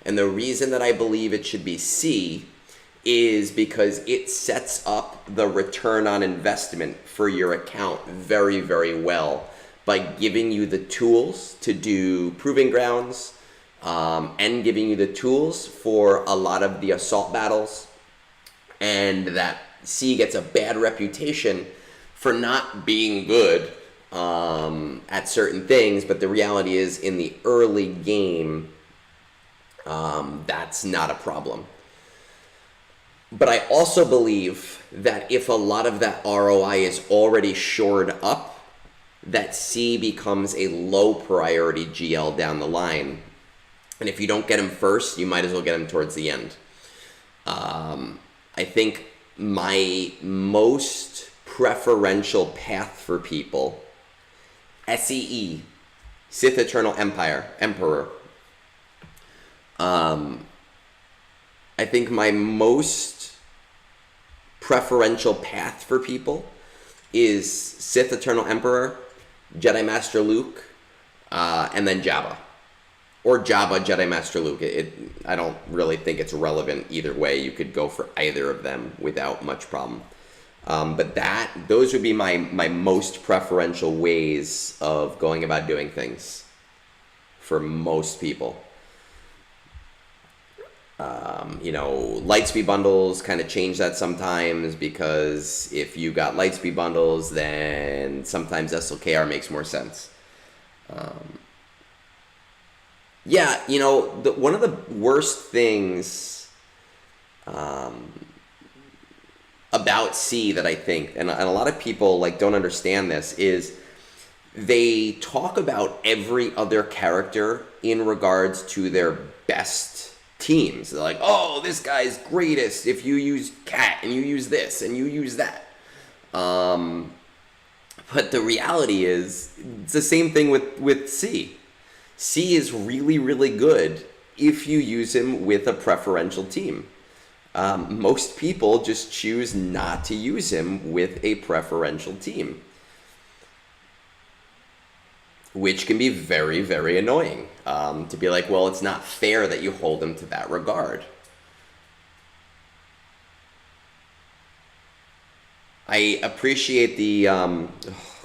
And the reason that I believe it should be C is because it sets up the return on investment for your account very, very well, by giving you the tools to do proving grounds, and giving you the tools for a lot of the assault battles. And that C gets a bad reputation for not being good at certain things, but the reality is in the early game, that's not a problem. But I also believe that if a lot of that ROI is already shored up, that C becomes a low priority GL down the line. And if you don't get him first, you might as well get him towards the end. I think my most preferential path for people, SEE, Sith Eternal Emperor. I think my most preferential path for people is Sith Eternal Emperor, Jedi Master Luke, and then Jabba. Or Jabba, Jedi Master Luke. I don't really think it's relevant either way. You could go for either of them without much problem. But those would be my most preferential ways of going about doing things for most people. You know, Lightspeed bundles kind of change that sometimes, because if you got Lightspeed bundles, then sometimes SLKR makes more sense. Yeah, you know, one of the worst things about C that I think, and a lot of people like don't understand this, is they talk about every other character in regards to their best teams. They're like, oh, this guy's greatest if you use cat and you use this and you use that. But the reality is, it's the same thing with C. C is really, really good if you use him with a preferential team. Most people just choose not to use him with a preferential team, which can be very, very annoying. To be like, well, it's not fair that you hold him to that regard. I appreciate the,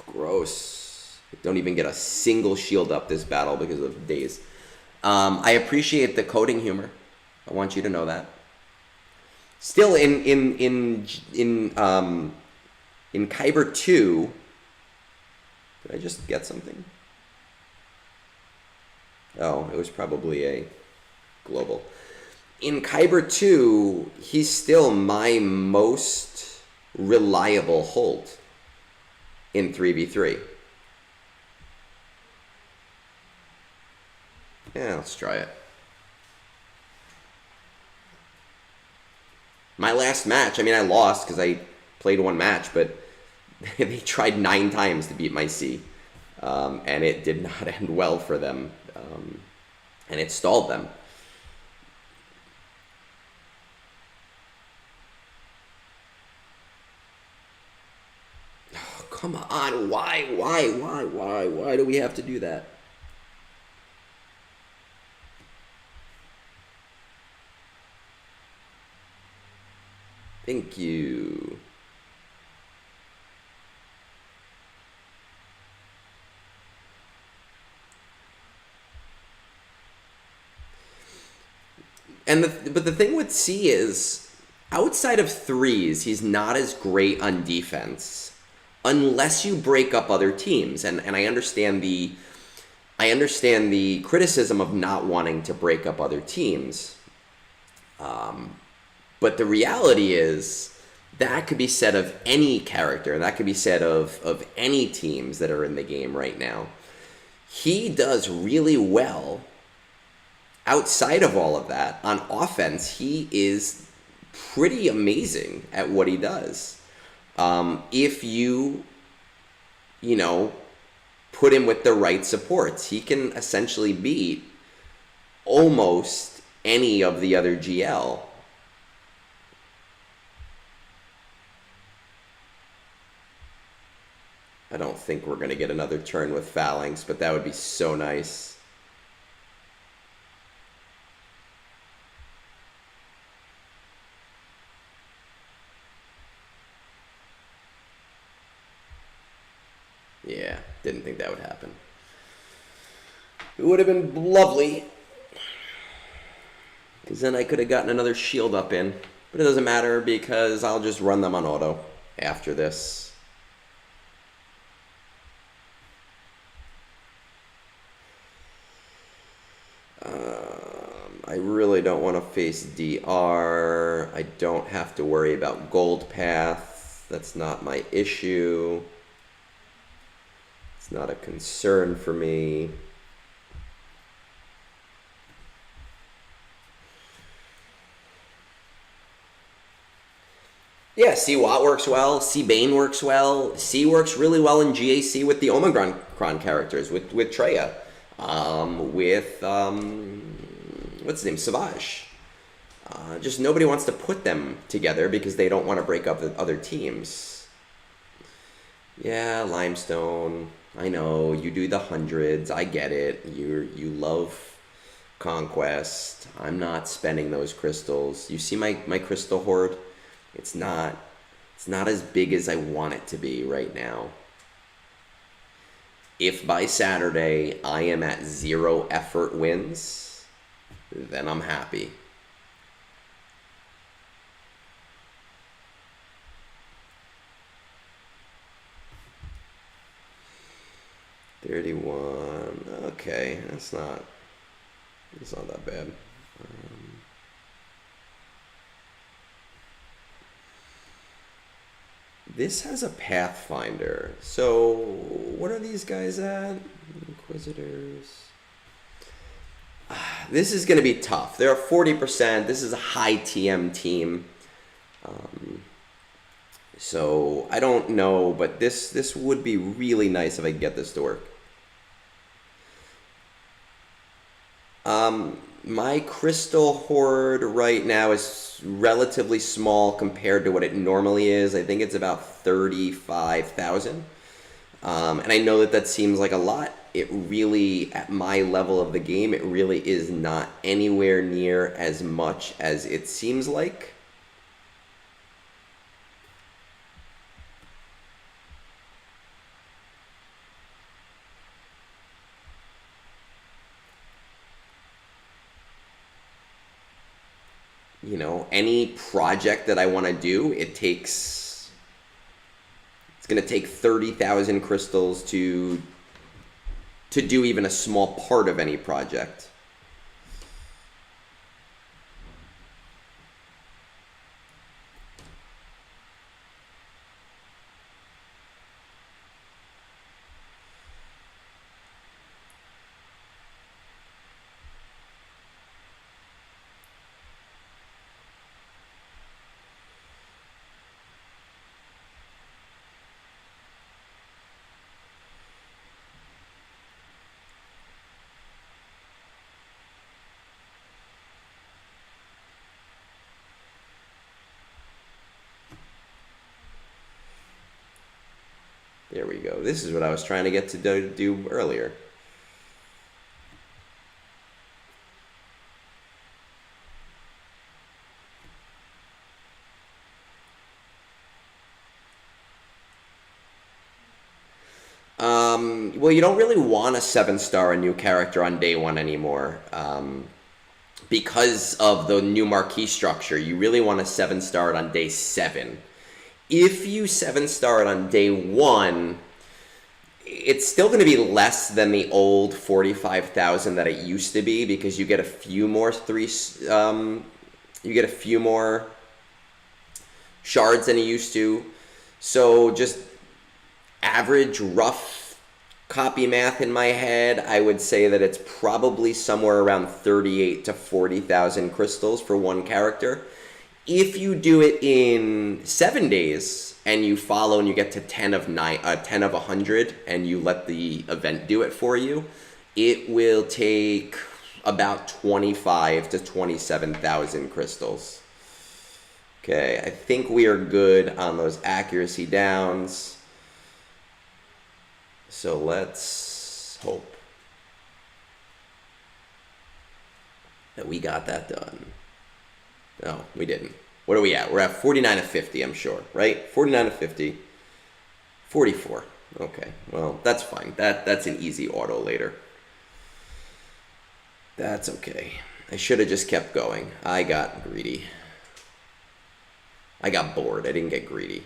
gross. I don't even get a single shield up this battle because of days. I appreciate the coding humor. I want you to know that. Still in Kyber 2, did I just get something? Oh, it was probably a global. In Kyber 2, he's still my most reliable hold in 3v3. Yeah, let's try it. My last match, I mean, I lost because I played one match, but they tried 9 times to beat my C. And it did not end well for them. And it stalled them. Oh, come on, why do we have to do that? Thank you. But the thing with C is, outside of threes, he's not as great on defense unless you break up other teams. And I understand the criticism of not wanting to break up other teams. But the reality is that could be said of any character. That could be said of any teams that are in the game right now. He does really well. Outside of all of that, on offense, he is pretty amazing at what he does. If you put him with the right supports, he can essentially beat almost any of the other GL. I don't think we're going to get another turn with Phalanx, but that would be so nice. Yeah, didn't think that would happen. It would have been lovely, because then I could have gotten another shield up in. But it doesn't matter, because I'll just run them on auto after this. I really don't want to face DR. I don't have to worry about gold path. That's not my issue. It's not a concern for me. Yeah, C Watt works well. C Bane works well. C works really well in GAC with the Omicron characters, with Treya, what's his name, Savage. Just nobody wants to put them together because they don't want to break up the other teams. Yeah, Limestone. I know, you do the hundreds. I get it. You love Conquest. I'm not spending those crystals. You see my crystal hoard? It's not as big as I want it to be right now. If by Saturday I am at 0 effort wins, then I'm happy. $31. Okay, that's not that bad. This has a Pathfinder. So, what are these guys at? Inquisitors. This is going to be tough. They're at 40%. This is a high TM team. So, I don't know, but this would be really nice if I could get this to work. My crystal hoard right now is relatively small compared to what it normally is. I think it's about 35,000. And I know that seems like a lot. It really, at my level of the game, it really is not anywhere near as much as it seems like. You know, any project that I want to do, it's going to take 30,000 crystals to do even a small part of any project. There we go. This is what I was trying to get to do earlier. Well, you don't really want a 7-star a new character on day 1 anymore. Because of the new marquee structure, you really want to 7-star it on day 7. If you 7-star it on day 1, it's still going to be less than the old 45,000 that it used to be, because you get a few more shards than you used to. So just average rough copy math in my head, I would say that it's probably somewhere around 38 to 40,000 crystals for one character. If you do it in 7 days and you follow and you get to 10 of 100 and you let the event do it for you, it will take about 25 to 27,000 crystals. Okay, I think we are good on those accuracy downs. So let's hope that we got that done. No, we didn't. What are we at? We're at 49 of 50, I'm sure, right? 49 of 50. 44. Okay, well, that's fine. That's an easy auto later. That's okay. I should have just kept going. I got greedy. I got bored. I didn't get greedy.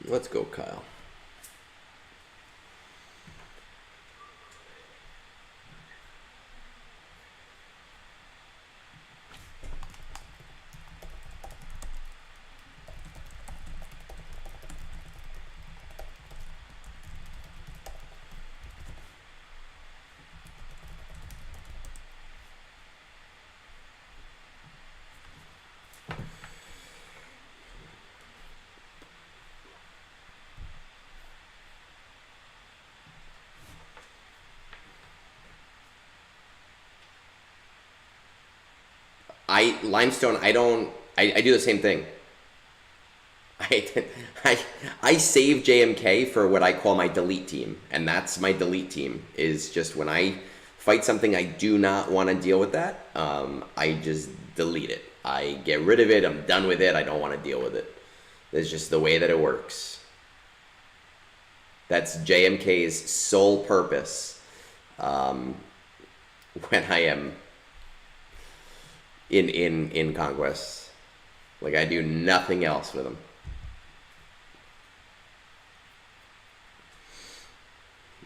Let's go, Kyle. Limestone, I do the same thing. I save JMK for what I call my delete team, and that's my delete team, is just when I fight something I do not want to deal with that, I just delete it. I get rid of it, I'm done with it, I don't want to deal with it. That's just the way that it works. That's JMK's sole purpose when I am in Conquest. Like, I do nothing else with him.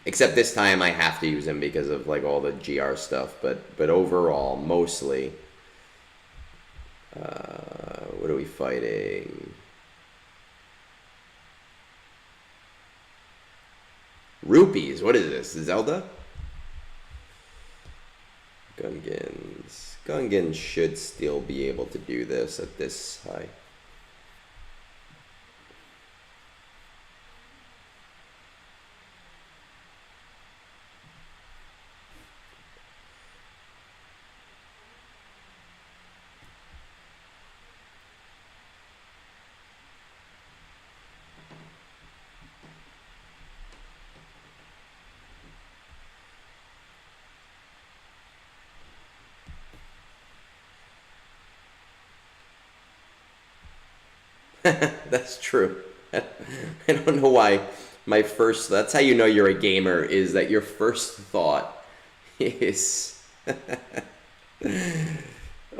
Except this time I have to use him because of like all the GR stuff, but overall, mostly, what are we fighting? Rupees. What is this? Zelda? Gungans. Gungans should still be able to do this at this high. That's true. I don't know why my first... That's how you know you're a gamer, is that your first thought is...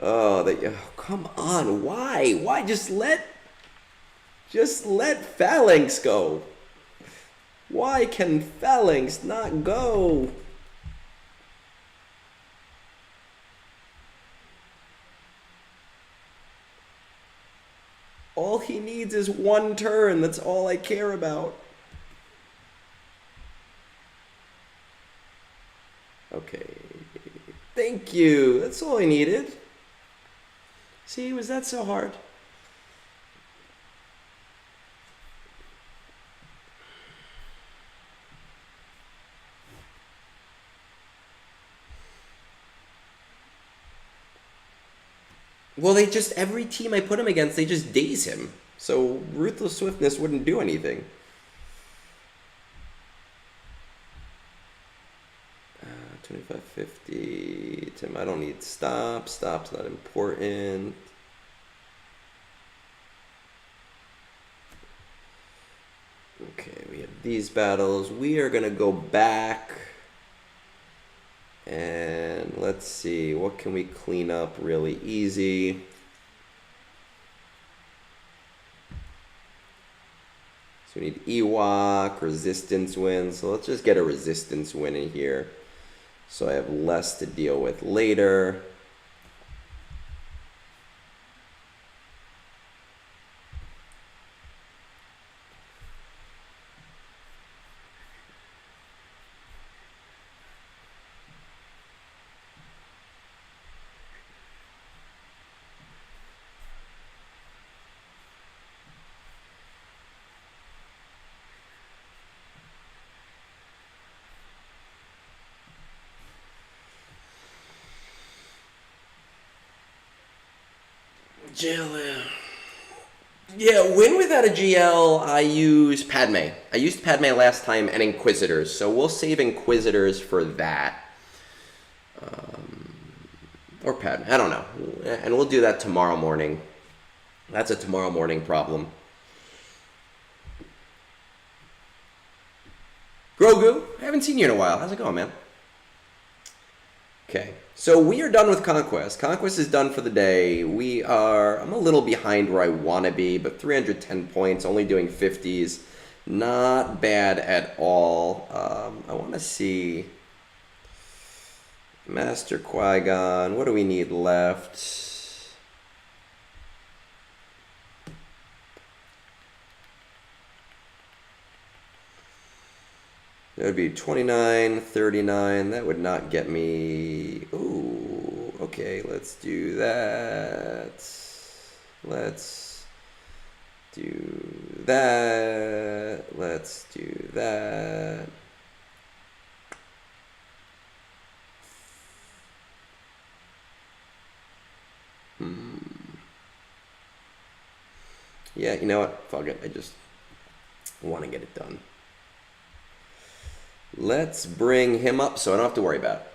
oh, come on. Why? Why? Just let Phalanx go. Why can Phalanx not go? All he needs is one turn. That's all I care about. Okay. Thank you. That's all I needed. See, was that so hard? Well, they just, every team I put him against, they just daze him. So Ruthless Swiftness wouldn't do anything. 2550. Tim, I don't need stop. Stop's not important. Okay, we have these battles. We are going to go back. And let's see, what can we clean up really easy? So we need Ewok, resistance win. So let's just get a resistance win in here, so I have less to deal with later. Yeah, win without a GL, I use Padme. I used Padme last time and Inquisitors, so we'll save Inquisitors for that. Or Padme, I don't know. And we'll do that tomorrow morning. That's a tomorrow morning problem. Grogu, I haven't seen you in a while. How's it going, man? Okay, so we are done with Conquest. Conquest is done for the day. I'm a little behind where I want to be, but 310 points, only doing 50s. Not bad at all. I want to see Master Qui-Gon. What do we need left? That would be 29, 39. That would not get me... Ooh, okay, let's do that. Let's do that. Let's do that. Yeah, you know what? Fuck it. I just want to get it done. Let's bring him up so I don't have to worry about it.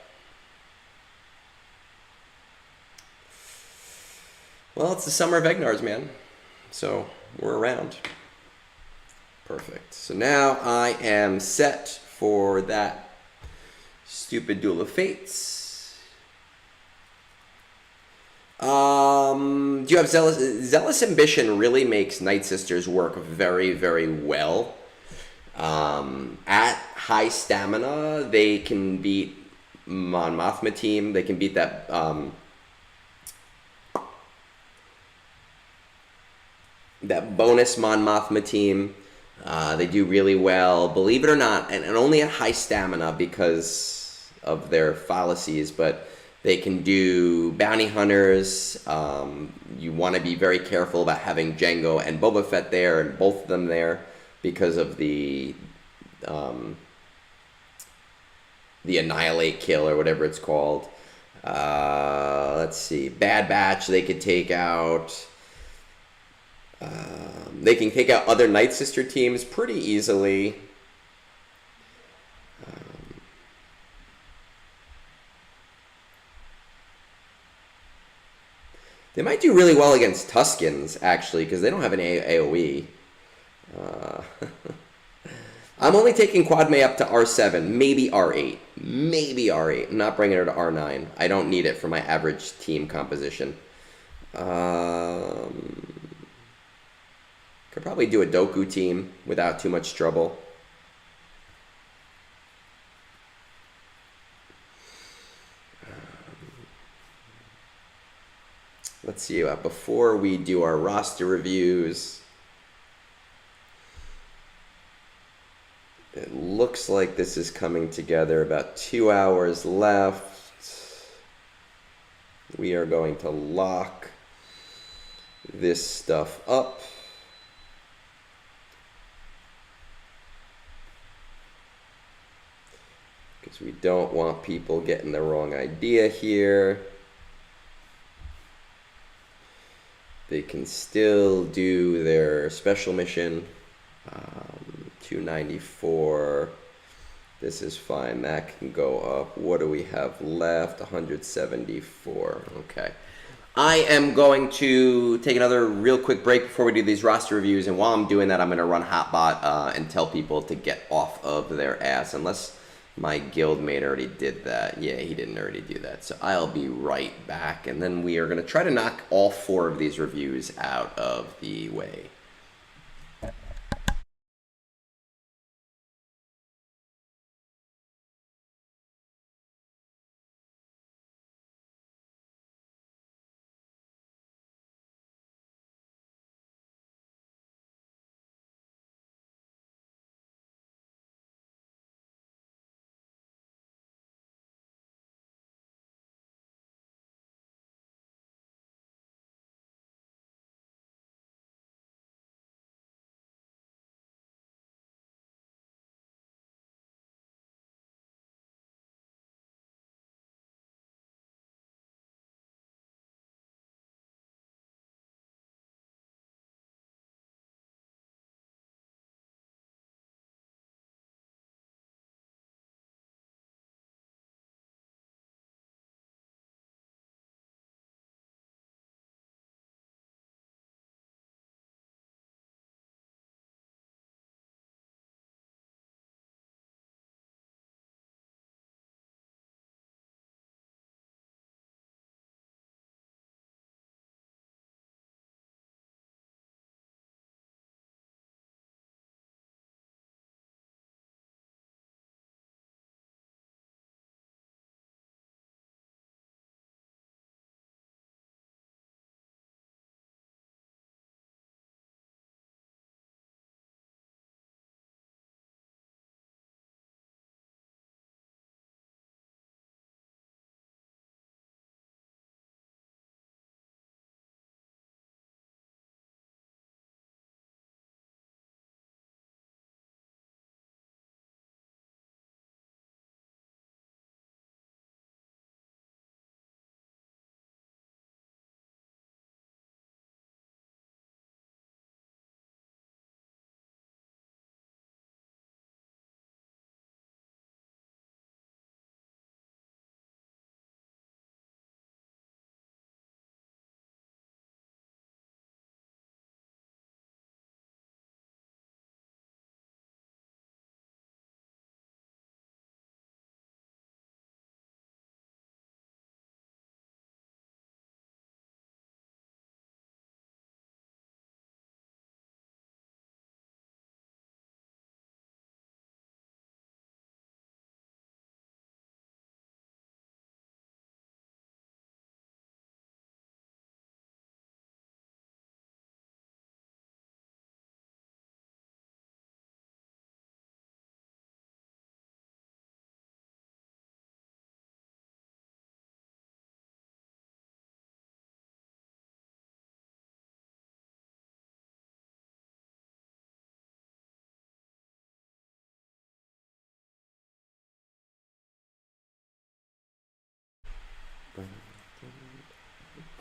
Well, it's the summer of Egnards, man. so we're around. Perfect. So now I am set for that stupid Duel of Fates. Do you have Zealous? Zealous Ambition really makes Night Sisters work very, very well. At high stamina, they can beat Mon Mothma team. They can beat that that bonus Mon Mothma team. They do really well, believe it or not, and only at high stamina because of their fallacies, but they can do bounty hunters. You want to be very careful about having Jango and Boba Fett there, and both of them there, because of the Annihilate kill or whatever it's called. Let's see, Bad Batch they could take out. They can take out other Night Sister teams pretty easily. They might do really well against Tuskens, actually, because they don't have an AoE. I'm only taking Quad May up to R7, maybe R8. Maybe R8. I'm not bringing her to R9. I don't need it for my average team composition. Could probably do a Dooku team without too much trouble. Let's see, before we do our roster reviews, it looks like this is coming together. About 2 hours left. We are going to lock this stuff up. Because we don't want people getting the wrong idea here. They can still do their special mission. 294. This is fine. That can go up. What do we have left? 174. Okay. I am going to take another real quick break before we do these roster reviews. And while I'm doing that, I'm going to run Hotbot and tell people to get off of their ass. Unless my guildmate already did that. Yeah, he didn't already do that. So I'll be right back. And then we are going to try to knock all 4 of these reviews out of the way.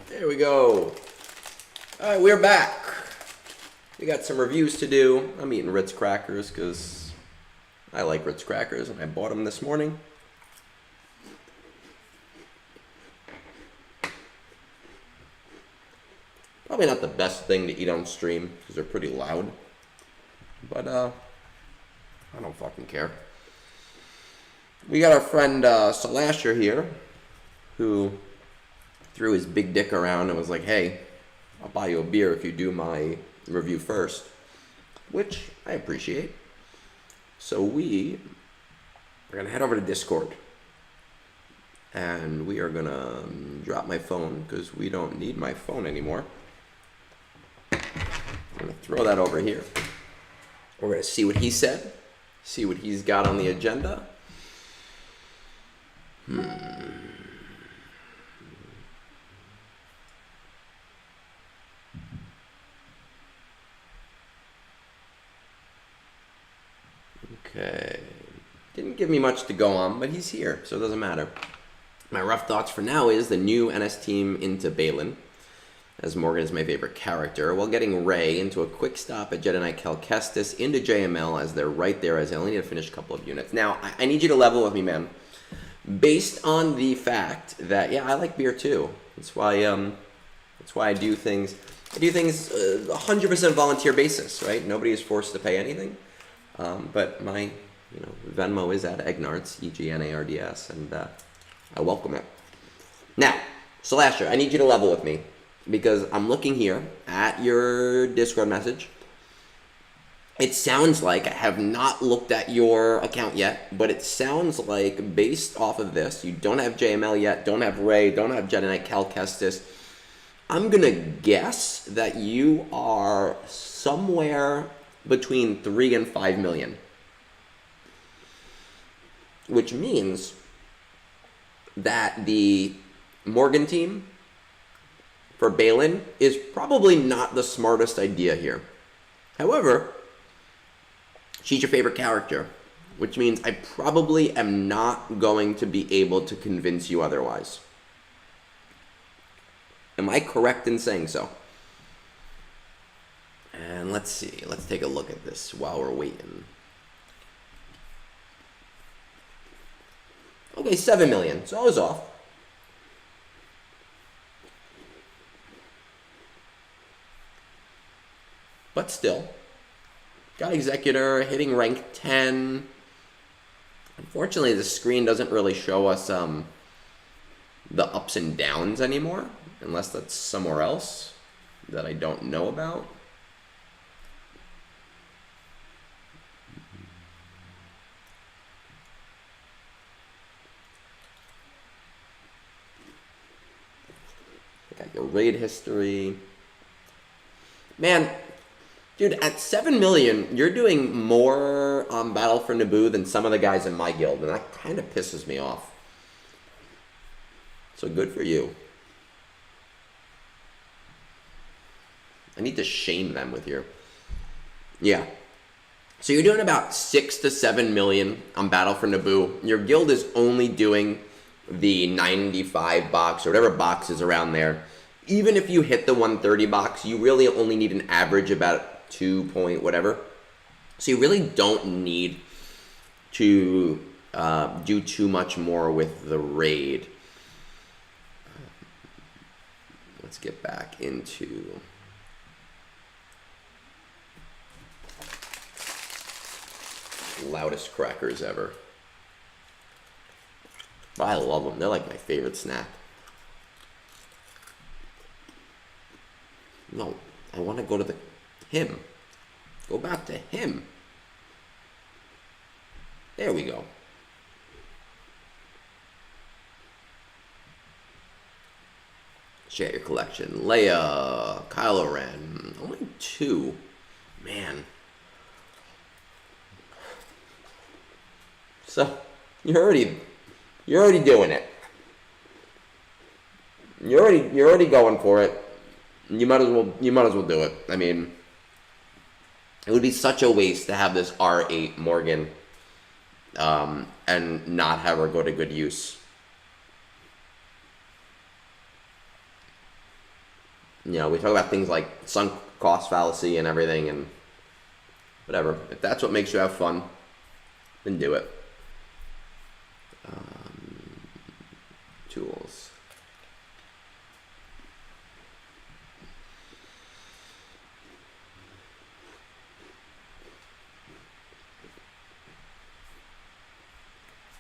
There we go. All right, we're back. We got some reviews to do. I'm eating Ritz crackers because I like Ritz crackers and I bought them this morning. Probably not the best thing to eat on stream because they're pretty loud. But I don't fucking care. We got our friend Solasher here, who threw his big dick around and was like, hey, I'll buy you a beer if you do my review first, which I appreciate. So we're going to head over to Discord, and we are going to drop my phone because we don't need my phone anymore. I'm going to throw that over here. We're going to see what he said, see what he's got on the agenda. Okay. Didn't give me much to go on, but he's here, so it doesn't matter. My rough thoughts for now is the new NS team into Balin, as Morgan is my favorite character, while getting Ray into a quick stop at Jedi Knight Calcestis into JML, as they're right there, as I only need to finish a couple of units. Now, I need you to level with me, man. Based on the fact that, yeah, I like beer too. That's why I do things. I do things 100% volunteer basis, right? Nobody is forced to pay anything. But my, Venmo is at Egnards, Egnards, and I welcome it. Now, Solasher, I need you to level with me because I'm looking here at your Discord message. It sounds like, I have not looked at your account yet, but it sounds like based off of this, you don't have JML yet, don't have Ray, don't have Jedi Knight Calcestis. I'm going to guess that you are somewhere between 3 and 5 million. Which means that the Morgan team for Balin is probably not the smartest idea here. However, she's your favorite character, which means I probably am not going to be able to convince you otherwise. Am I correct in saying so? And let's see. Let's take a look at this while we're waiting. Okay, 7 million. So I was off. But still. Got Executor, hitting rank 10. Unfortunately, the screen doesn't really show us the ups and downs anymore. Unless that's somewhere else that I don't know about. Got your raid history. Man, dude, at 7 million, you're doing more on Battle for Naboo than some of the guys in my guild, and that kind of pisses me off. So good for you. I need to shame them with your... Yeah. So you're doing about 6 to 7 million on Battle for Naboo. Your guild is only doing the 95 box or whatever box is around there. Even if you hit the 130 box, you really only need an average about 2 point whatever. So you really don't need to do too much more with the raid. Let's get back into... loudest crackers ever. But I love them. They're like my favorite snack. No, I want to go to him. Go back to him. There we go. Share your collection. Leia, Kylo Ren. Only 2. Man. So, you're already doing it. You're already going for it. You might as well do it. I mean, it would be such a waste to have this R8 Morgan and not have her go to good use. You know, we talk about things like sunk cost fallacy and everything and whatever. If that's what makes you have fun, then do it. Tools.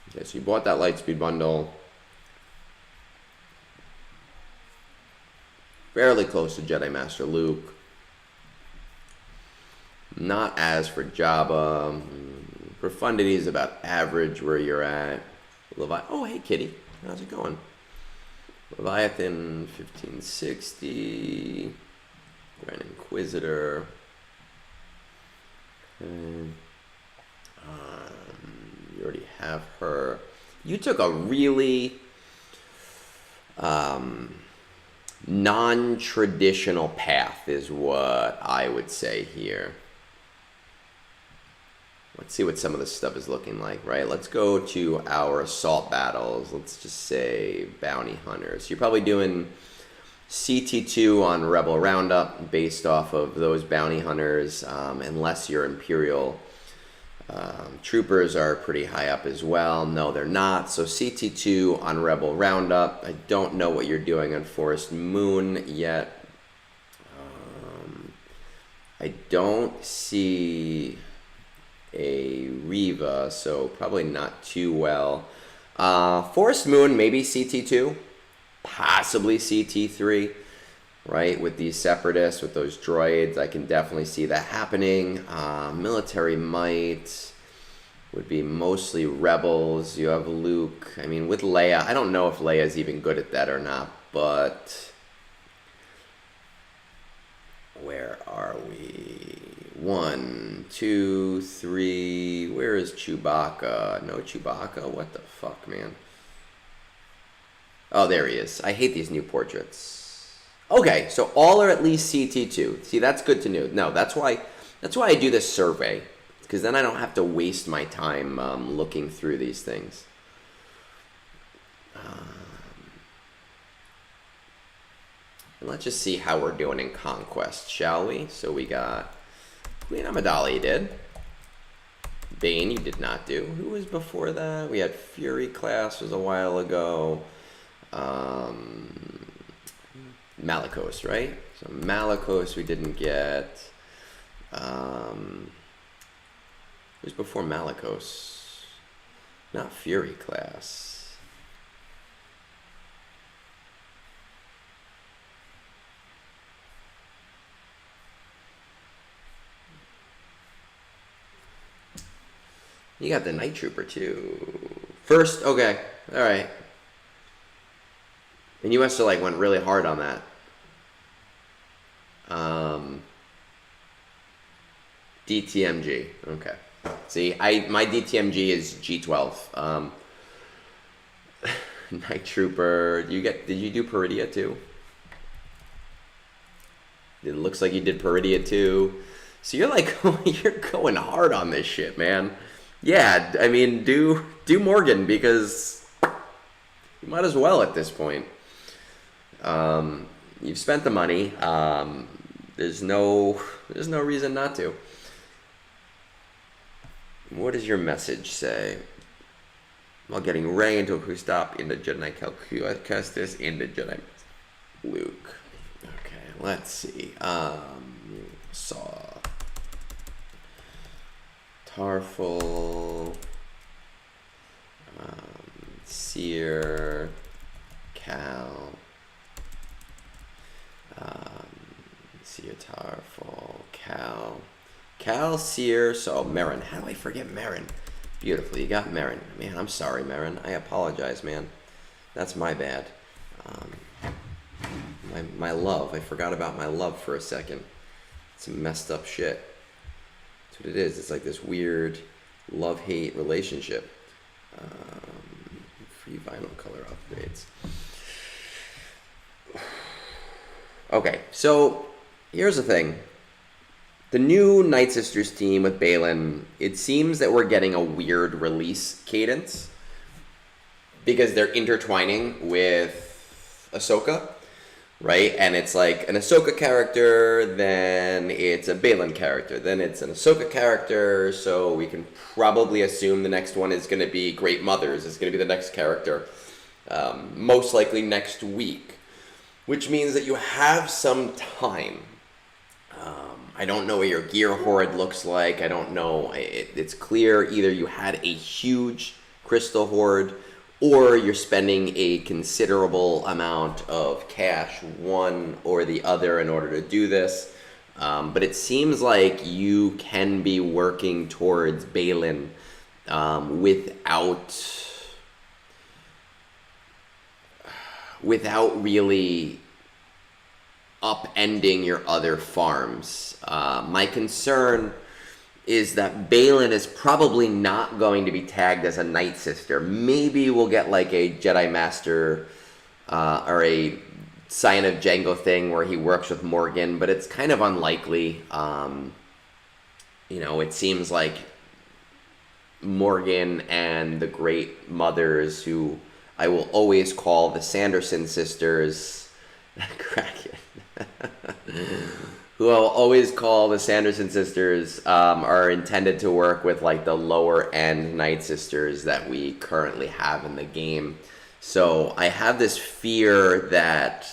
Okay, so you bought that Lightspeed bundle. Fairly close to Jedi Master Luke. Not as for Jabba. Profundity is about average where you're at. Oh, hey, kitty. How's it going? Leviathan, 1560. Grand Inquisitor. Okay. You already have her. You took a really non-traditional path is what I would say here. Let's see what some of this stuff is looking like, right? Let's go to our assault battles. Let's just say bounty hunters. You're probably doing CT2 on Rebel Roundup based off of those bounty hunters, unless your Imperial troopers are pretty high up as well. No, they're not. So CT2 on Rebel Roundup. I don't know what you're doing on Forest Moon yet. I don't see a Reva, so probably not too well. Forest Moon, maybe CT2, possibly CT3, right? With these separatists, with those droids, I can definitely see that happening. Military might would be mostly rebels. You have Luke. I mean, with Leia, I don't know if Leia's even good at that or not, but where are we? 1, 2, 3. Where is Chewbacca? No Chewbacca? What the fuck, man? Oh, there he is. I hate these new portraits. Okay, so all are at least CT2. See, that's good to know. No, that's why I do this survey, because then I don't have to waste my time looking through these things. And let's just see how we're doing in Conquest, shall we? So we got Queen Amidala, you did. Bane, you did not do. Who was before that? We had Fury class was a while ago. Malicos, right? So Malicos we didn't get. Who's before Malicos? Not Fury class. You got the Night Trooper too. First, okay, all right. And you must have like went really hard on that. DTMG, okay. See, my DTMG is G12. Night Trooper. Did you do Peridia too? It looks like you did Peridia too. So you're like you're going hard on this shit, man. Yeah, I mean, do Morgan, because you might as well at this point. You've spent the money. There's no reason not to. What does your message say? While getting Rey into a crew stop in the Jedi Kestis in the Jedi Luke. Okay, let's see. Saw Tarful, Seer, Cal, Seer, Tarful, Cal, Seer, so Merrin. How do I forget Merrin? Beautiful, you got Merrin. Man, I'm sorry, Merrin. I apologize, man. That's my bad. My love. I forgot about my love for a second. Some messed up shit. That's what it is. It's like this weird love-hate relationship. Free vinyl color upgrades. Okay, so here's the thing. The new Night Sisters team with Baylan, it seems that we're getting a weird release cadence because they're intertwining with Ahsoka. right? And it's like an Ahsoka character, then it's a Balin character, then it's an Ahsoka character, so we can probably assume the next one is going to be Great Mothers, is going to be the next character, most likely next week, which means that you have some time. I don't know what your gear hoard looks like. I don't know. It's clear either you had a huge crystal hoard or you're spending a considerable amount of cash, one or the other, in order to do this. But it seems like you can be working towards Balin without really upending your other farms. My concern is that Balin is probably not going to be tagged as a Night Sister. Maybe we'll get like a Jedi Master or a Scion of Django thing where he works with Morgan, but it's kind of unlikely. It seems like Morgan and the Great Mothers, who I will always call the Sanderson sisters, Kraken, who I'll always call the Sanderson sisters, are intended to work with like the lower end Night Sisters that we currently have in the game. So I have this fear that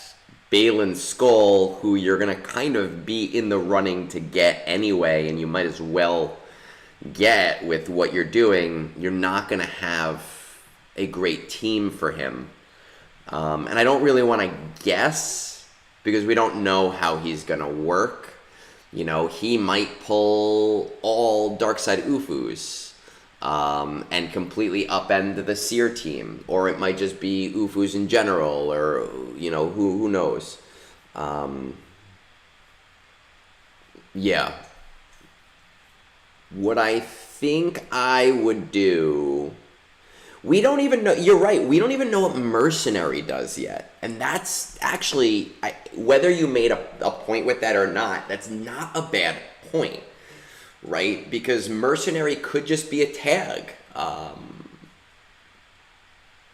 Balin Skull, who you're going to kind of be in the running to get anyway, and you might as well get with what you're doing, you're not going to have a great team for him. And I don't really want to guess, because we don't know how he's going to work. He might pull all Darkside Ufus and completely upend the Seer team. Or it might just be Ufus in general, or, who knows. Yeah. What I think I would do... We don't even know, you're right, we don't even know what Mercenary does yet. And that's actually, whether you made a point with that or not, that's not a bad point, right? Because Mercenary could just be a tag.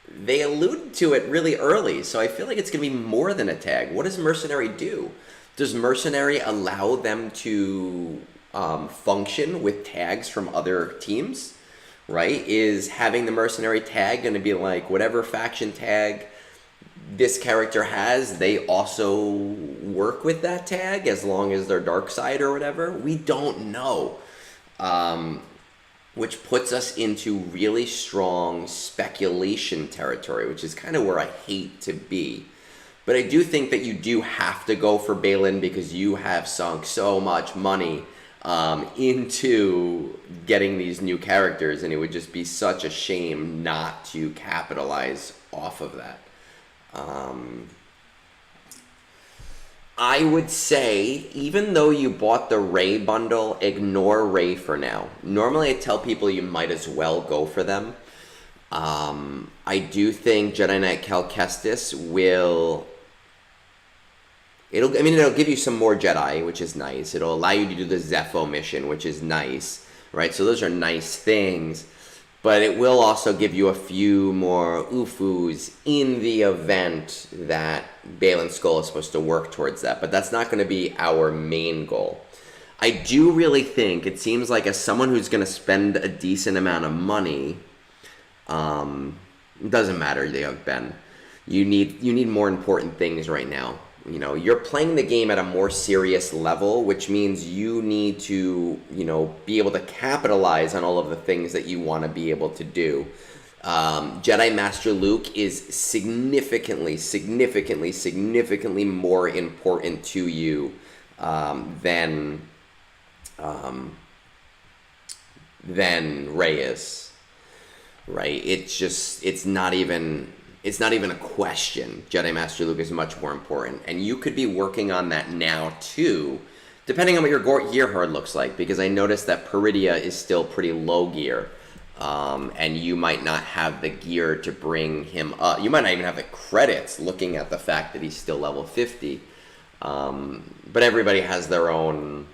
They alluded to it really early, so I feel like it's going to be more than a tag. What does Mercenary do? Does Mercenary allow them to function with tags from other teams? Right? Is having the Mercenary tag going to be like whatever faction tag this character has, they also work with that tag as long as they're dark side or whatever? We don't know. Which puts us into really strong speculation territory, which is kind of where I hate to be. But I do think that you do have to go for Balin because you have sunk so much money into getting these new characters, and it would just be such a shame not to capitalize off of that. I would say, even though you bought the Rey bundle, ignore Rey for now. Normally I tell people you might as well go for them. I do think Jedi Knight Cal Kestis will... It'll give you some more Jedi, which is nice. It'll allow you to do the Zepho mission, which is nice, right? So those are nice things. But it will also give you a few more Ufus in the event that Balin Skull is supposed to work towards that. But that's not going to be our main goal. I do really think, it seems like as someone who's going to spend a decent amount of money, it doesn't matter, Ben. You need more important things right now. You're playing the game at a more serious level, which means you need to, be able to capitalize on all of the things that you want to be able to do. Jedi Master Luke is significantly more important to you than Rey is, right? It's not even a question. Jedi Master Luke is much more important. And you could be working on that now, too, depending on what your gear hoard looks like, because I noticed that Peridia is still pretty low gear, and you might not have the gear to bring him up. You might not even have the credits, looking at the fact that he's still level 50. But everybody has their own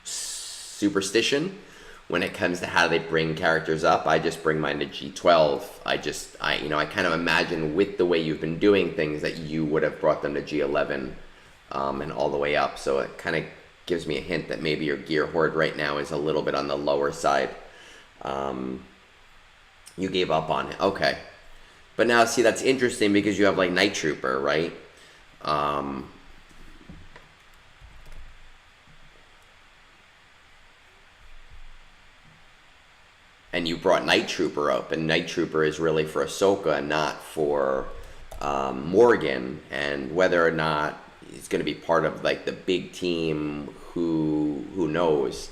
superstition when it comes to how they bring characters up, I just bring mine to G12. I kind of imagine with the way you've been doing things that you would have brought them to G11 and all the way up. So it kind of gives me a hint that maybe your gear horde right now is a little bit on the lower side. You gave up on it. Okay. But now, see, that's interesting because you have, like, Night Trooper, right? And you brought Night Trooper up, and Night Trooper is really for Ahsoka, not for Morgan. And whether or not he's going to be part of, like, the big team, who knows?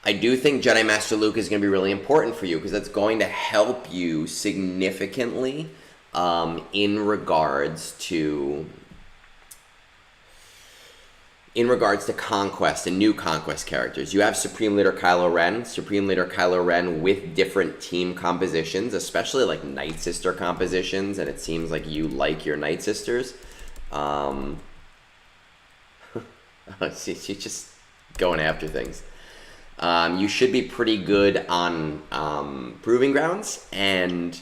I do think Jedi Master Luke is going to be really important for you because that's going to help you significantly in regards to Conquest and new Conquest characters. You have Supreme Leader Kylo Ren with different team compositions, especially like Night Sister compositions, and it seems like you like your Night Sisters. She's just going after things. You should be pretty good on Proving Grounds, and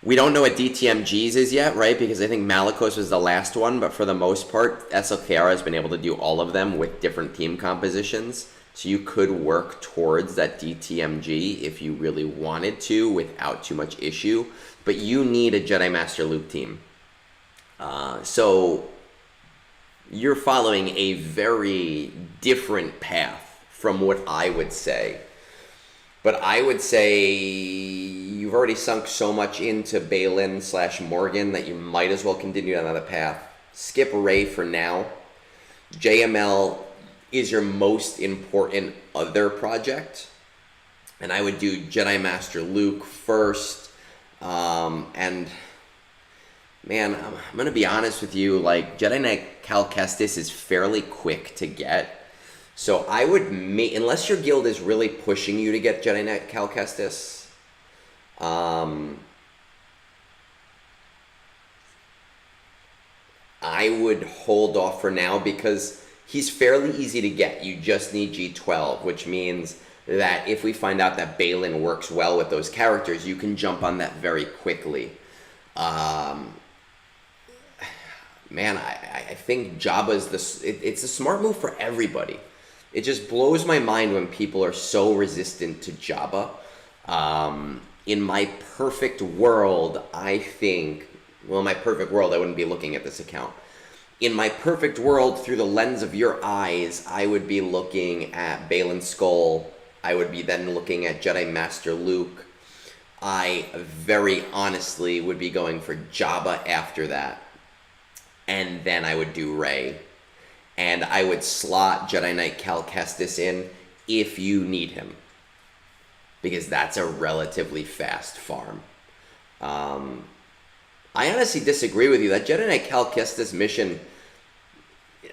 we don't know what DTMGs is yet, right? Because I think Malicos was the last one, but for the most part, SLKR has been able to do all of them with different team compositions. So you could work towards that DTMG if you really wanted to without too much issue. But you need a Jedi Master Luke team. So you're following a very different path from what I would say. But I would say you've already sunk so much into Balin/Morgan that you might as well continue down that path. Skip Rey for now. JML is your most important other project. And I would do Jedi Master Luke first. And man, I'm going to be honest with you. Like, Jedi Knight Cal Kestis is fairly quick to get. So I would unless your guild is really pushing you to get Jedi Knight Cal Kestis, I would hold off for now because he's fairly easy to get. You just need G12, which means that if we find out that Balin works well with those characters, you can jump on that very quickly. Man, I think Jabba's it's a smart move for everybody. It just blows my mind when people are so resistant to Jabba. In my perfect world, I think... Well, in my perfect world, I wouldn't be looking at this account. In my perfect world, through the lens of your eyes, I would be looking at Balin Skull. I would be then looking at Jedi Master Luke. I very honestly would be going for Jabba after that. And then I would do Rey. And I would slot Jedi Knight Cal Kestis in if you need him. Because that's a relatively fast farm. I honestly disagree with you. That Jedi Knight Cal Kestis mission...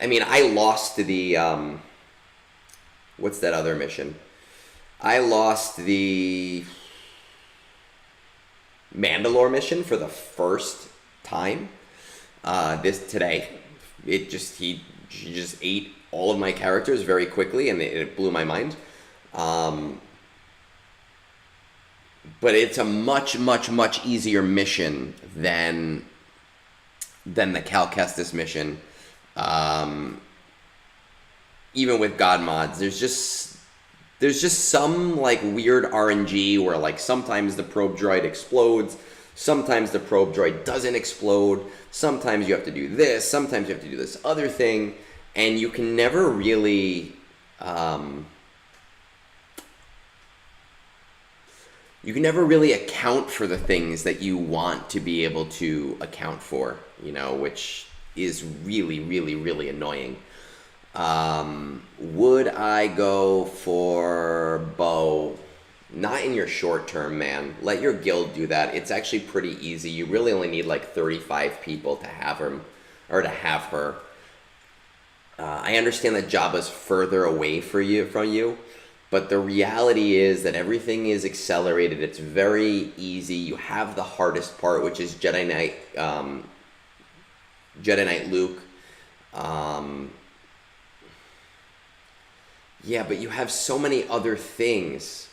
I mean, I lost the... what's that other mission? I lost the Mandalore mission for the first time today. She just ate all of my characters very quickly, and it blew my mind. But it's a much, much, much easier mission than the Cal Kestis mission. Even with God mods, there's just some like weird RNG where like sometimes the probe droid explodes, sometimes the probe droid doesn't explode, sometimes you have to do this, sometimes you have to do this other thing, and you can never really account for the things that you want to be able to account for, which is really, really, really annoying. Would I go for Bo? Not in your short term, man. Let your guild do that. It's actually pretty easy. You really only need like 35 people to have him, or to have her. I understand that Jabba's further away from you, but the reality is that everything is accelerated. It's very easy. You have the hardest part, which is Jedi Knight Luke. Yeah, but you have so many other things.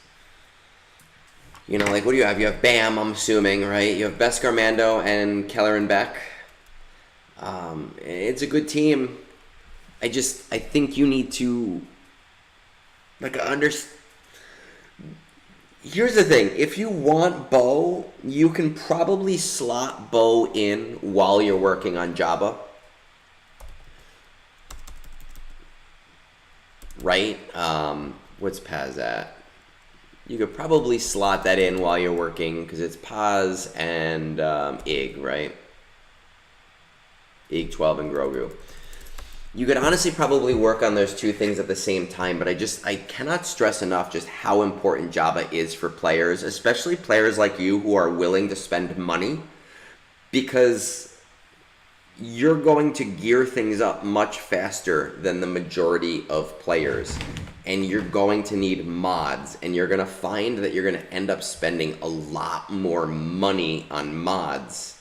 You know, like, what do you have? You have Bam, I'm assuming, right? You have Beskar Mando and Keller and Beck. It's a good team. I think you need to, like, Here's the thing. If you want Bo, you can probably slot Bo in while you're working on Jabba. Right? What's Paz at? You could probably slot that in while you're working, because it's Paz and Ig, right? Ig 12 and Grogu. You could honestly probably work on those two things at the same time, but I cannot stress enough just how important Jabba is for players, especially players like you who are willing to spend money, because you're going to gear things up much faster than the majority of players, and you're going to need mods, and you're going to find that you're going to end up spending a lot more money on mods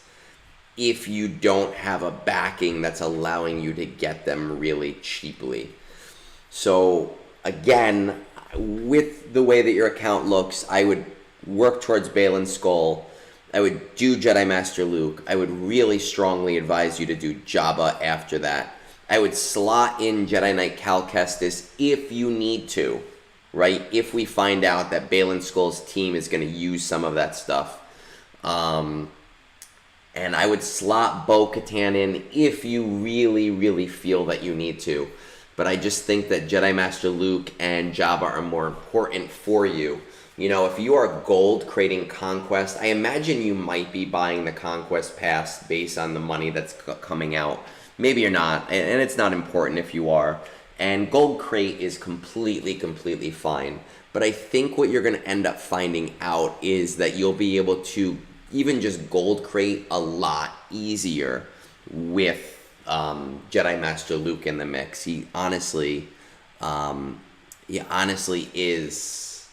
if you don't have a backing that's allowing you to get them really cheaply. So again, with the way that your account looks, I would work towards Baylan Skoll. I would do Jedi Master Luke. I would really strongly advise you to do Jabba after that. I would slot in Jedi Knight Cal Kestis if you need to, right? If we find out that Baylan Skoll's team is going to use some of that stuff. And I would slot Bo-Katan in if you really, really feel that you need to. But I just think that Jedi Master Luke and Jabba are more important for you. You know, if you are gold creating Conquest, I imagine you might be buying the Conquest Pass based on the money that's coming out. Maybe you're not, and it's not important if you are. And gold crate is completely fine. But I think what you're going to end up finding out is that you'll be able to even just gold crate a lot easier with Jedi Master Luke in the mix. He honestly is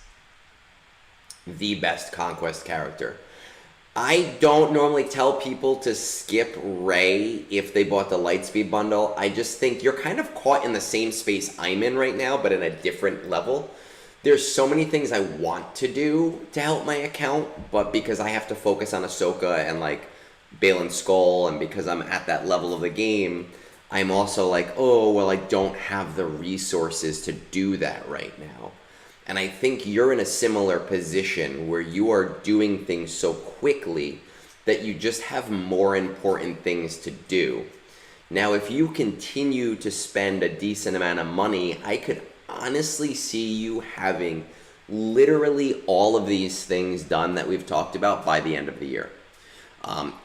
the best Conquest character. I don't normally tell people to skip Rey if they bought the Lightspeed bundle. I just think you're kind of caught in the same space I'm in right now, but in a different level. There's so many things I want to do to help my account, but because I have to focus on Ahsoka and like Baylan Skoll, and because I'm at that level of the game, I'm also like, oh, well, I don't have the resources to do that right now. And I think you're in a similar position where you are doing things so quickly that you just have more important things to do. Now, if you continue to spend a decent amount of money, I could honestly see you having literally all of these things done that we've talked about by the end of the year.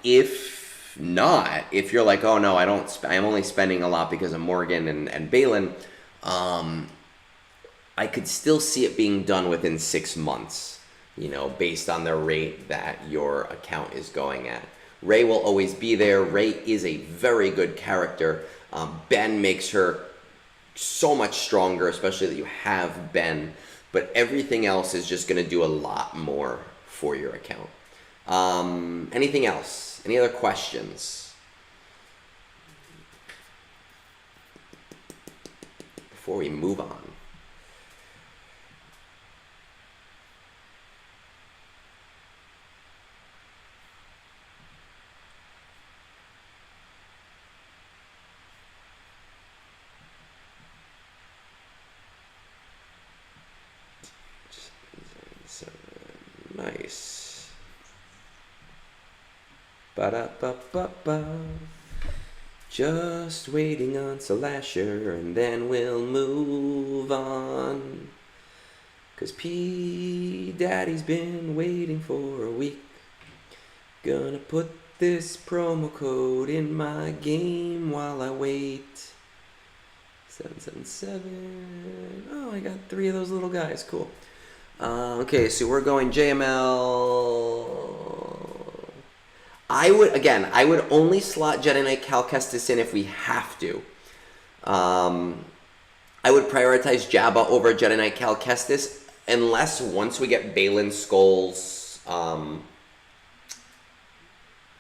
If not, if you're like, oh no, I'm only spending a lot because of Morgan and Baylan, I could still see it being done within 6 months, you know, based on the rate that your account is going at. Rey will always be there. Rey is a very good character. Ben makes her so much stronger, especially that you have Ben, but everything else is just going to do a lot more for your account. Anything else? Any other questions before we move on? Nice. Ba-da-ba-ba-ba. Just waiting on Solasher, and then we'll move on. 'Cause Pdaddy's been waiting for a week. Gonna put this promo code in my game while I wait. 777. Oh, I got 3 of those little guys. Cool. Okay, so we're going JML. I would only slot Jedi Knight Cal Kestis in if we have to. I would prioritize Jabba over Jedi Knight Cal Kestis, unless once we get Baylan Skoll's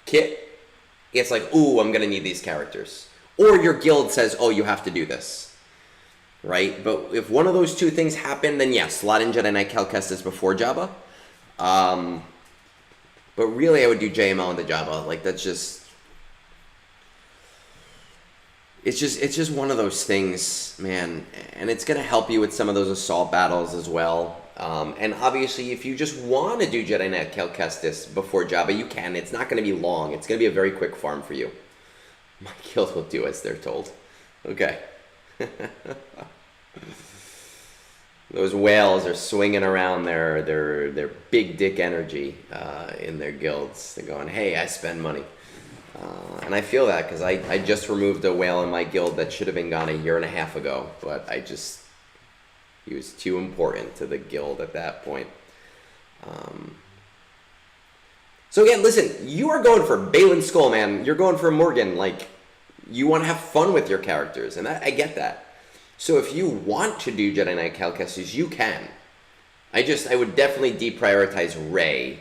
kit, it's like, ooh, I'm gonna need these characters. Or your guild says, oh, you have to do this. right? But if one of those two things happen, then yes, slot in Jedi Knight Cal Kestis before Jabba. But really, I would do JML into Jabba. Like, that's just... It's just one of those things, man. And it's going to help you with some of those assault battles as well. And obviously, if you just want to do Jedi Knight Cal Kestis before Jabba, you can. It's not going to be long. It's going to be a very quick farm for you. My guild will do as they're told. Okay. Those whales are swinging around their big dick energy in their guilds. They're going, hey, I spend money. And I feel that because I just removed a whale in my guild that should have been gone 1.5 years ago. But he was too important to the guild at that point. So again, listen, you are going for Balin Skull, man. You're going for Morgan. Like, you want to have fun with your characters, and I get that. So if you want to do Jedi Knight Cal Kestis, you can. I would definitely deprioritize Rey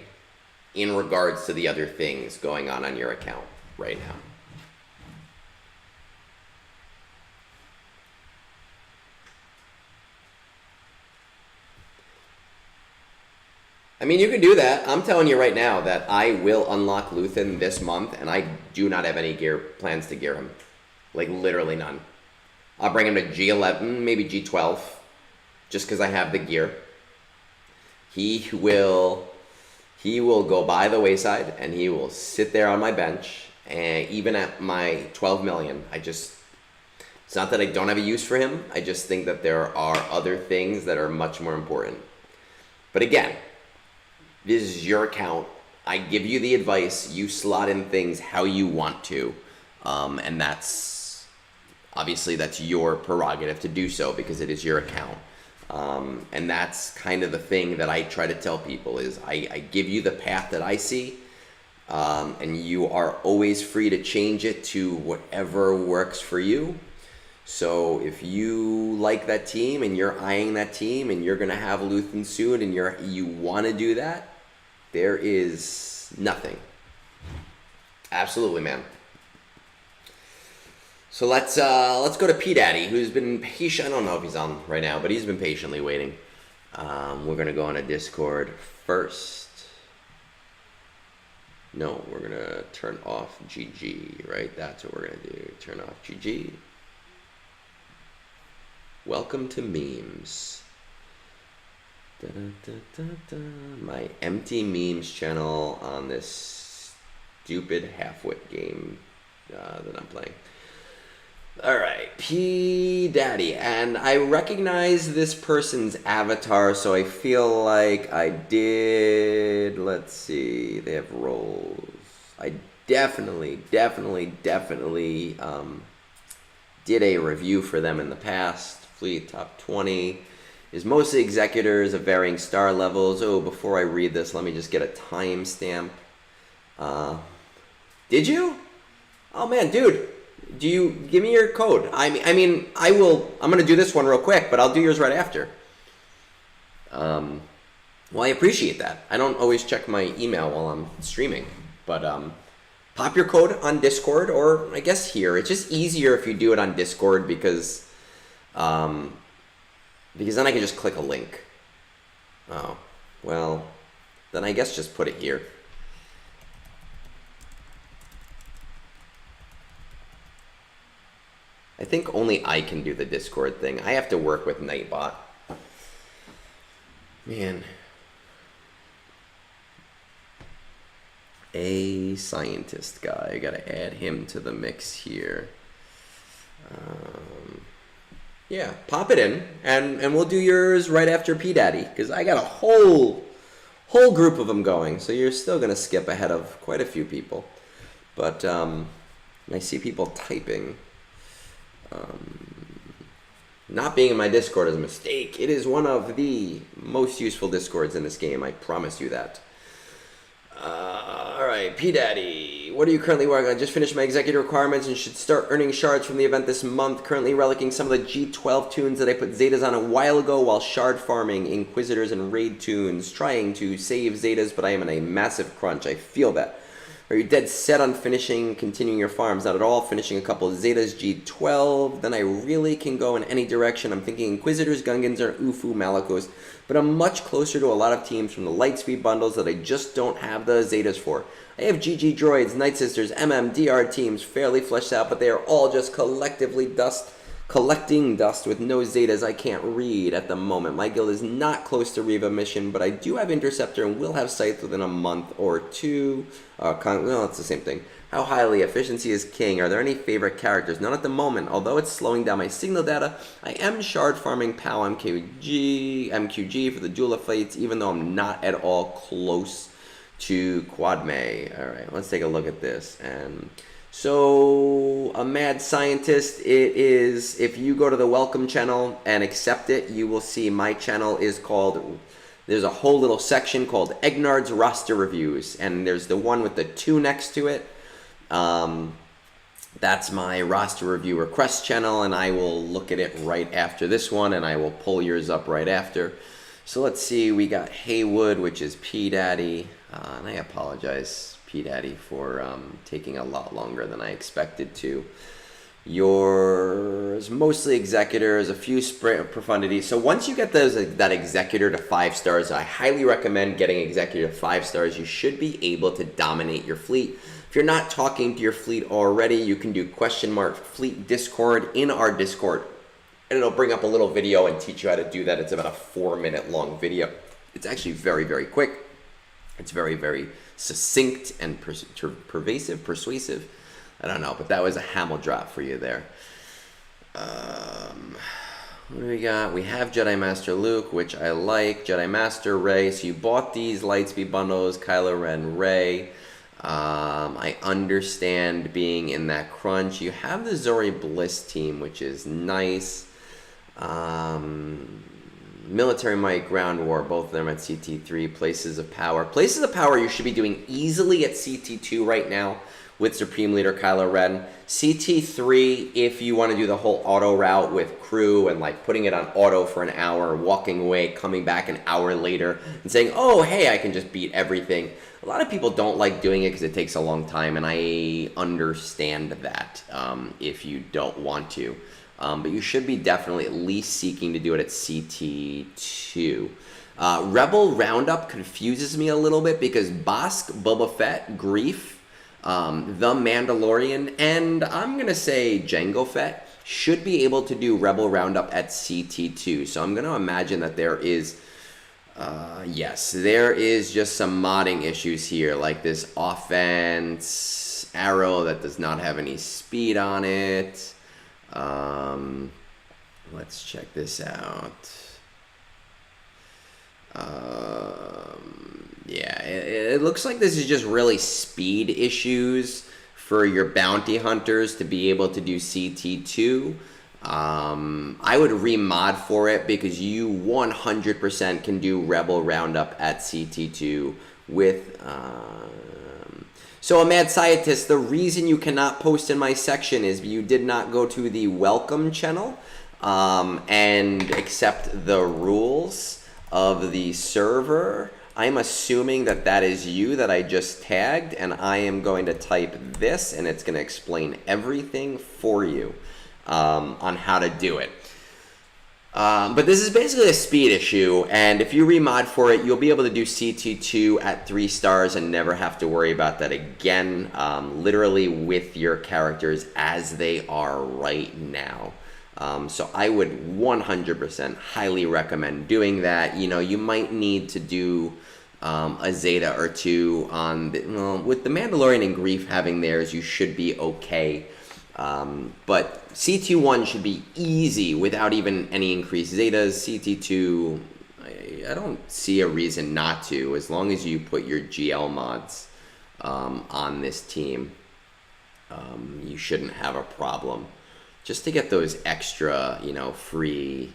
in regards to the other things going on your account right now. I mean, you can do that. I'm telling you right now that I will unlock Luthen this month, and I do not have any plans to gear him. Like, literally none. I'll bring him to G11, maybe G12, just because I have the gear. He will go by the wayside, and he will sit there on my bench, and even at my 12 million, it's not that I don't have a use for him, I just think that there are other things that are much more important. But again, this is your account. I give you the advice. You slot in things how you want to. And that's your prerogative to do so because it is your account. And that's kind of the thing that I try to tell people is I give you the path that I see. And you are always free to change it to whatever works for you. So if you like that team and you're eyeing that team and you're going to have Luthen soon and you want to do that, there is nothing. Absolutely, man. So let's go to Pdaddy, who's been patient. I don't know if he's on right now, but he's been patiently waiting. We're going to go on a Discord first. No, we're going to turn off GG, right? That's what we're going to do. Turn off GG. Welcome to memes. Da, da, da, da. My empty memes channel on this stupid half-wit game that I'm playing. Alright, Pdaddy. And I recognize this person's avatar, so I feel like I did... Let's see, they have roles. I definitely did a review for them in the past. Fleet Top 20 is mostly executors of varying star levels. Oh, before I read this, let me just get a timestamp. Did you? Oh man, dude, do you give me your code? I mean, I'm gonna do this one real quick, but I'll do yours right after. Well, I appreciate that. I don't always check my email while I'm streaming, but pop your code on Discord, or I guess here. It's just easier if you do it on Discord because then I can just click a link. Oh, well, then I guess just put it here. I think only I can do the Discord thing. I have to work with Nightbot. Man. A scientist guy. I gotta add him to the mix here. Yeah, pop it in, and we'll do yours right after Pdaddy, because I got a whole group of them going, so you're still going to skip ahead of quite a few people. But I see people typing. Not being in my Discord is a mistake. It is one of the most useful Discords in this game, I promise you that. Alright, Pdaddy, what are you currently working on? Just finished my executive requirements and should start earning shards from the event this month. Currently relicking some of the G12 tunes that I put Zetas on a while ago while shard farming Inquisitors and raid tunes. Trying to save Zetas, but I am in a massive crunch. I feel that. Are you dead set on continuing your farms? Not at all. Finishing a couple of Zetas, G12. Then I really can go in any direction. I'm thinking Inquisitors, Gungans, or Ufu Malakos. But I'm much closer to a lot of teams from the Lightspeed bundles that I just don't have the Zetas for. I have GG Droids, Night Sisters, DR teams fairly fleshed out, but they are all just collecting dust with no Zetas I can't read at the moment. My guild is not close to Reva mission, but I do have Interceptor and will have Scythe within a month or two. Well, it's the same thing. How highly? Efficiency is king. Are there any favorite characters? None at the moment. Although it's slowing down my signal data, I am shard farming POW MQG for the dual fights, even though I'm not at all close to Quad May. Alright, let's take a look at this. And so, a mad scientist, it is, if you go to the welcome channel and accept it, you will see my channel is called, there's a whole little section called Egnards roster reviews, and there's the one with the 2 next to it. That's my roster review request channel, and I will look at it right after this one, and I will pull yours up right after. So let's see, we got Haywood, which is Pdaddy, and I apologize, Pdaddy, for taking a lot longer than I expected to. Yours, mostly Executors, a few profundities. So once you get that Executor to 5 stars, I highly recommend getting Executor to 5 stars. You should be able to dominate your fleet. If you're not talking to your fleet already, you can do !fleet Discord in our Discord. And it'll bring up a little video and teach you how to do that. It's about a 4-minute long video. It's actually very, very quick. It's very, very succinct and persuasive. I don't know, but that was a Hamel drop for you there. What do we got? We have Jedi Master Luke, which I like. Jedi Master Rey. So you bought these Lightspeed bundles, Kylo Ren, Rey. I understand being in that crunch. You have the Zori Bliss team, which is nice. Military Might, Ground War, both of them at CT3. Places of Power. Places of Power you should be doing easily at CT2 right now with Supreme Leader Kylo Ren. CT3, if you want to do the whole auto route with crew and like putting it on auto for an hour, walking away, coming back an hour later and saying, oh, hey, I can just beat everything. A lot of people don't like doing it because it takes a long time, and I understand that if you don't want to. But you should be definitely at least seeking to do it at CT2. Rebel Roundup confuses me a little bit because Bossk, Boba Fett, Grief, The Mandalorian, and I'm going to say Jango Fett should be able to do Rebel Roundup at CT2. So I'm going to imagine that there is, yes, there is just some modding issues here, like this offense arrow that does not have any speed on it. Let's check this out. Yeah, it looks like this is just really speed issues for your bounty hunters to be able to do CT2. I would remod for it because you 100% can do Rebel Roundup at CT2 with... So a mad scientist, the reason you cannot post in my section is you did not go to the welcome channel and accept the rules of the server. I'm assuming that that is you that I just tagged, and I am going to type this, and it's going to explain everything for you on how to do it. But this is basically a speed issue, and if you remod for it, you'll be able to do CT2 at 3 stars and never have to worry about that again, literally with your characters as they are right now. So I would 100% highly recommend doing that. You know, you might need to do a Zeta or 2 on, with the Mandalorian and Grief having theirs, you should be okay. But CT1 should be easy without even any increased Zetas. CT2, I don't see a reason not to, as long as you put your GL mods on this team. You shouldn't have a problem. Just to get those extra, you know, free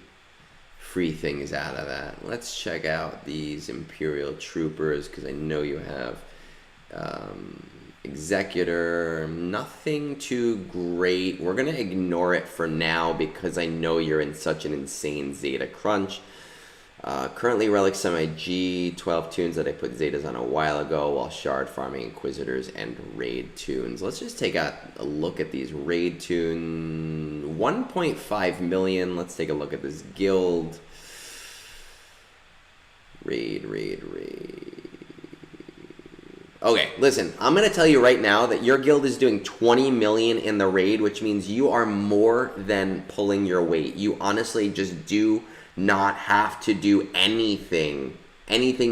things out of that. Let's check out these Imperial Troopers, because I know you have Executor, nothing too great. We're going to ignore it for now because I know you're in such an insane Zeta crunch. Currently relic some of my G12 tunes that I put Zetas on a while ago while shard farming Inquisitors and raid tunes. Let's just take a look at these raid tune. 1.5 million. Let's take a look at this guild. Raid. Okay, listen, I'm going to tell you right now that your guild is doing 20 million in the raid, which means you are more than pulling your weight. You honestly just do not have to do anything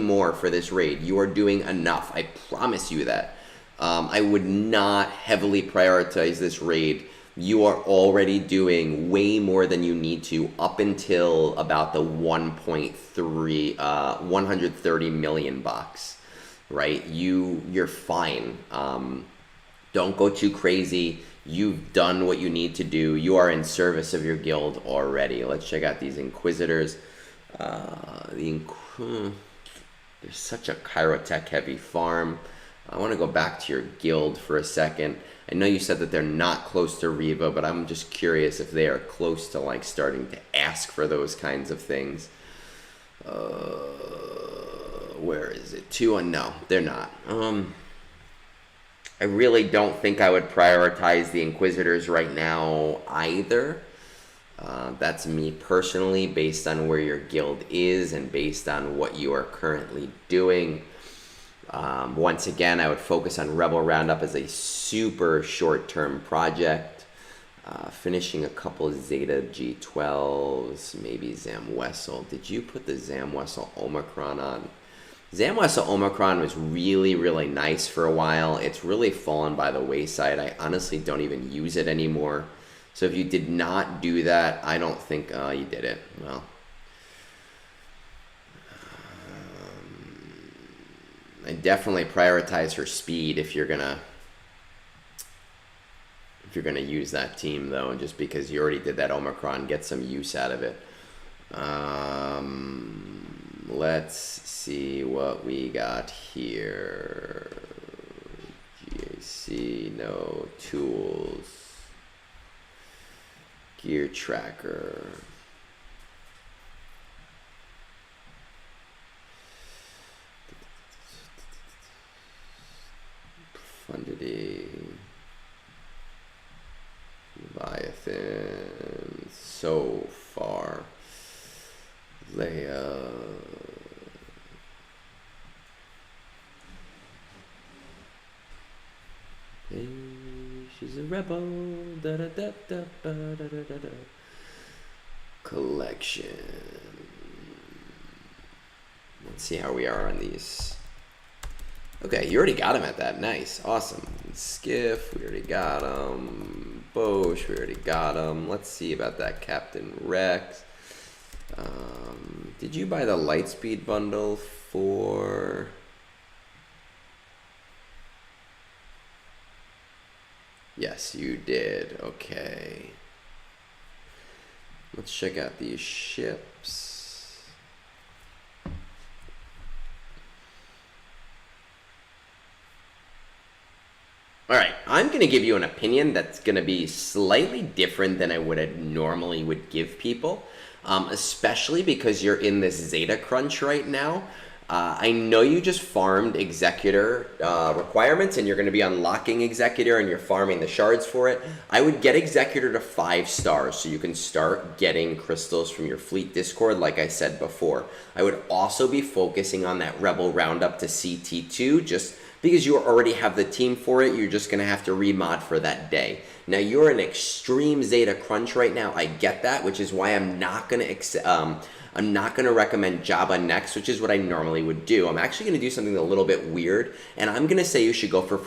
more for this raid. You are doing enough. I promise you that. I would not heavily prioritize this raid. You are already doing way more than you need to up until about the 130 million box, right? You're fine. Don't go too crazy. You've done what you need to do. You are in service of your guild already. Let's check out these Inquisitors. There's such a Chirotech heavy farm. I want to go back to your guild for a second. I know you said that they're not close to Reva, but I'm just curious if they are close to like starting to ask for those kinds of things. Where is it? No, they're not. I really don't think I would prioritize the Inquisitors right now either. That's me personally, based on where your guild is and based on what you are currently doing. Once again, I would focus on Rebel Roundup as a super short-term project. Finishing a couple of Zeta G12s, maybe Zamwessel. Did you put the Zamwessel Omicron on? Zamwessel Omicron was really, really nice for a while. It's really fallen by the wayside. I honestly don't even use it anymore. So if you did not do that, I don't think you did it. Well, I definitely prioritize her speed if you're gonna use that team, though, just because you already did that Omicron, get some use out of it. Let's see what we got here. GAC, no tools. Gear tracker. Profundity. Leviathan. So far. Leia. Hey, she's a rebel. Da, da, da, da, da, da, da, da. Collection. Let's see how we are on these. Okay, you already got him at that. Nice. Awesome. Skiff, we already got him. Bosch, we already got him. Let's see about that Captain Rex. Did you buy the Lightspeed bundle for... Yes, you did. Okay. Let's check out these ships. All right, I'm going to give you an opinion that's going to be slightly different than I normally would give people, especially because you're in this Zeta crunch right now. I know you just farmed Executor requirements and you're going to be unlocking Executor and you're farming the shards for it. I would get Executor to 5 stars so you can start getting crystals from your fleet Discord like I said before. I would also be focusing on that Rebel Roundup to CT2 just because you already have the team for it. You're just going to have to remod for that day. Now you're in extreme Zeta crunch right now. I get that, which is why I'm not going to recommend Jabba next, which is what I normally would do. I'm actually going to do something a little bit weird, and I'm going to say you should go for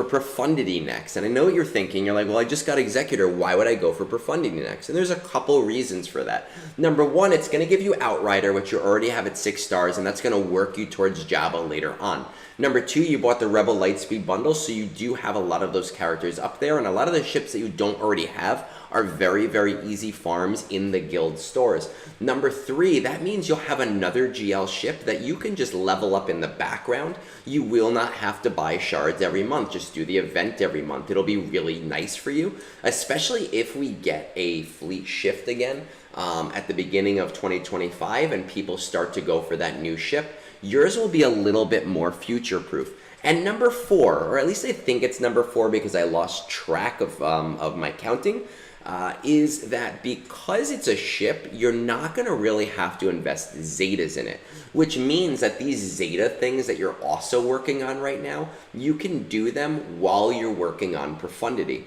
Profundity next. And I know what you're thinking. You're like, well, I just got Executor. Why would I go for Profundity next? And there's a couple reasons for that. Number one, it's going to give you Outrider, which you already have at 6 stars, and that's going to work you towards Jabba later on. Number two, you bought the Rebel Lightspeed bundle, so you do have a lot of those characters up there, and a lot of the ships that you don't already have are very, very easy farms in the guild stores. Number three, that means you'll have another GL ship that you can just level up in the background. You will not have to buy shards every month. Just do the event every month. It'll be really nice for you, especially if we get a fleet shift again. at the beginning of 2025 and people start to go for that new ship, yours will be a little bit more future-proof. And number 4, or at least I think it's number 4 because I lost track of my counting, is that because it's a ship, you're not going to really have to invest zetas in it, which means that these zeta things that you're also working on right now, you can do them while you're working on profundity.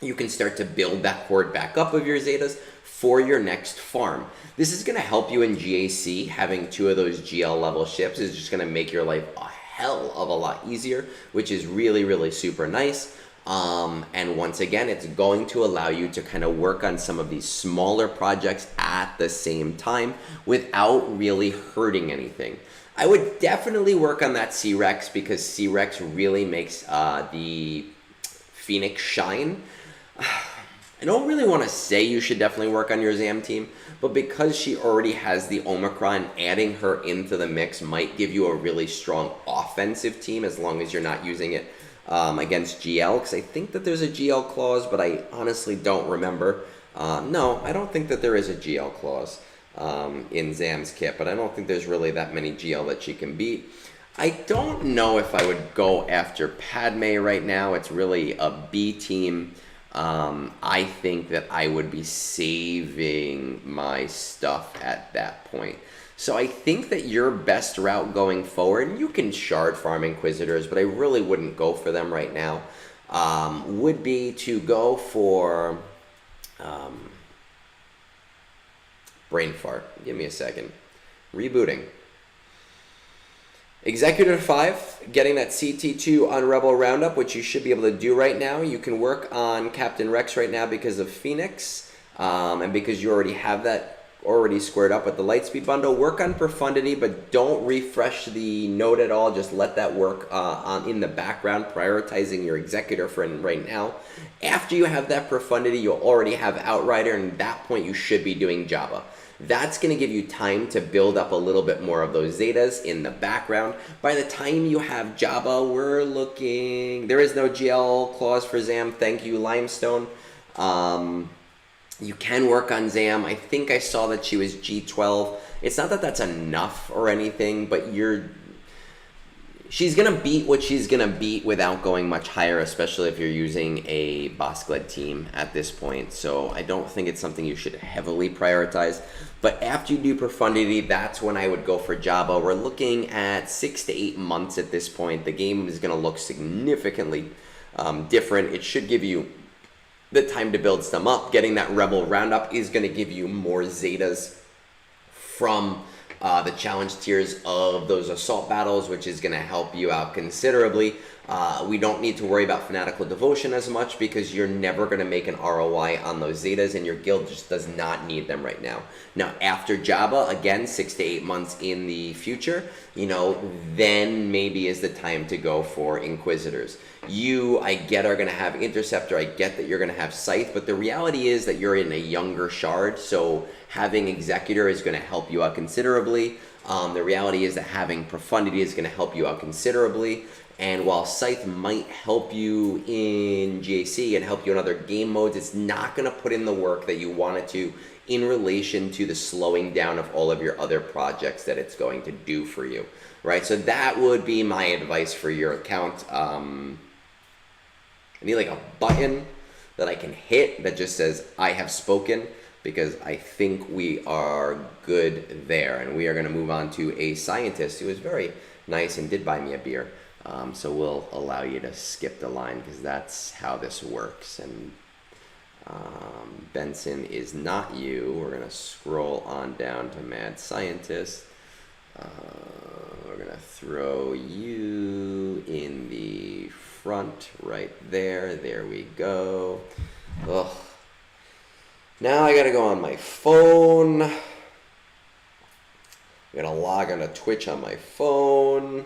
You can start to build that horde back up of your zetas for your next farm. This is going to help you in GAC. Having 2 of those GL level ships is just going to make your life a hell of a lot easier, which is really, really super nice. And once again, it's going to allow you to kind of work on some of these smaller projects at the same time without really hurting anything. I would definitely work on that C-Rex because C-Rex really makes the Phoenix shine. I don't really want to say you should definitely work on your ZAM team, but because she already has the Omicron, adding her into the mix might give you a really strong offensive team as long as you're not using it against GL, because I think that there's a GL clause, but I honestly don't remember. No, I don't think that there is a GL clause in Zam's kit, but I don't think there's really that many GL that she can beat. I don't know if I would go after Padme right now. It's really a B team. I think that I would be saving my stuff at that point. So I think that your best route going forward, and you can shard farm Inquisitors, but I really wouldn't go for them right now, would be to go for brain fart. Give me a second. Rebooting. Executor 5, getting that CT2 on Rebel Roundup, which you should be able to do right now. You can work on Captain Rex right now because of Phoenix, and because you already have that already squared up with the Lightspeed bundle. Work on Profundity, but don't refresh the node at all. Just let that work in the background, prioritizing your Executor for right now. After you have that Profundity, you'll already have Outrider, and at that point you should be doing Jabba. That's going to give you time to build up a little bit more of those Zetas in the background. By the time you have Jabba, we're looking... There is no GL clause for Zam. Thank you, Limestone. You can work on Zam. I think I saw that she was G12. It's not that that's enough or anything, but she's going to beat what she's going to beat without going much higher, especially if you're using a Boskled team at this point. So I don't think it's something you should heavily prioritize. But after you do Profundity, that's when I would go for Jabba. We're looking at 6 to 8 months at this point. The game is going to look significantly different. It should give you the time to build some up. Getting that Rebel Roundup is going to give you more Zetas from the challenge tiers of those assault battles, which is going to help you out considerably. We don't need to worry about Fanatical Devotion as much because you're never going to make an ROI on those Zetas, and your guild just does not need them right now. Now, after Jabba, again, 6 to 8 months in the future, then maybe is the time to go for Inquisitors. You, I get, are going to have Interceptor. I get that you're going to have Scythe, but the reality is that you're in a younger shard, so having Executor is going to help you out considerably. The reality is that having Profundity is going to help you out considerably. And while Scythe might help you in GAC and help you in other game modes, it's not going to put in the work that you want it to in relation to the slowing down of all of your other projects that it's going to do for you, right? So that would be my advice for your account. I need like a button that I can hit that just says, I have spoken, because I think we are good there. And we are going to move on to a Scientist who is very nice and did buy me a beer. So we'll allow you to skip the line because that's how this works. And Benson is not you. We're going to scroll on down to Mad Scientist. We're going to throw you in the front right there. There we go. Ugh. Now I got to go on my phone. I'm going to log on to Twitch on my phone.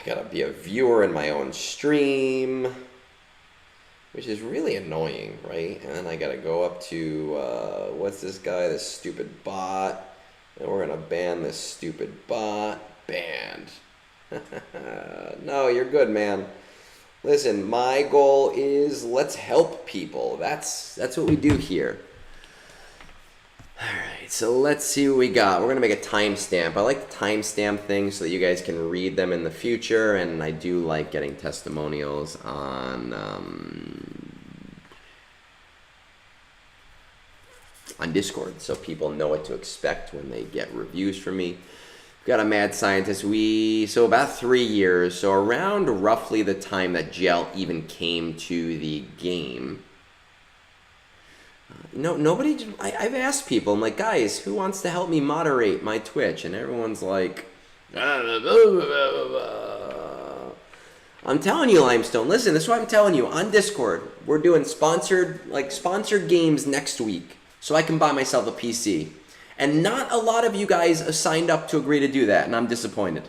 Gotta be a viewer in my own stream, which is really annoying, right? And then I gotta go up to, what's this guy, this stupid bot, and we're gonna ban this stupid bot. Banned. No, you're good, man. Listen, my goal is let's help people. That's what we do here. All right, so let's see what we got. We're gonna make a timestamp. I like the timestamp thing so that you guys can read them in the future, and I do like getting testimonials on Discord, so people know what to expect when they get reviews from me. We've got a mad scientist. So about 3 years, so around roughly the time that Gel even came to the game. Nobody. I've asked people. I'm like, guys, who wants to help me moderate my Twitch? And everyone's like, I'm telling you, Limestone. Listen, this is what I'm telling you. On Discord, we're doing sponsored games next week, so I can buy myself a PC. And not a lot of you guys signed up to agree to do that, and I'm disappointed.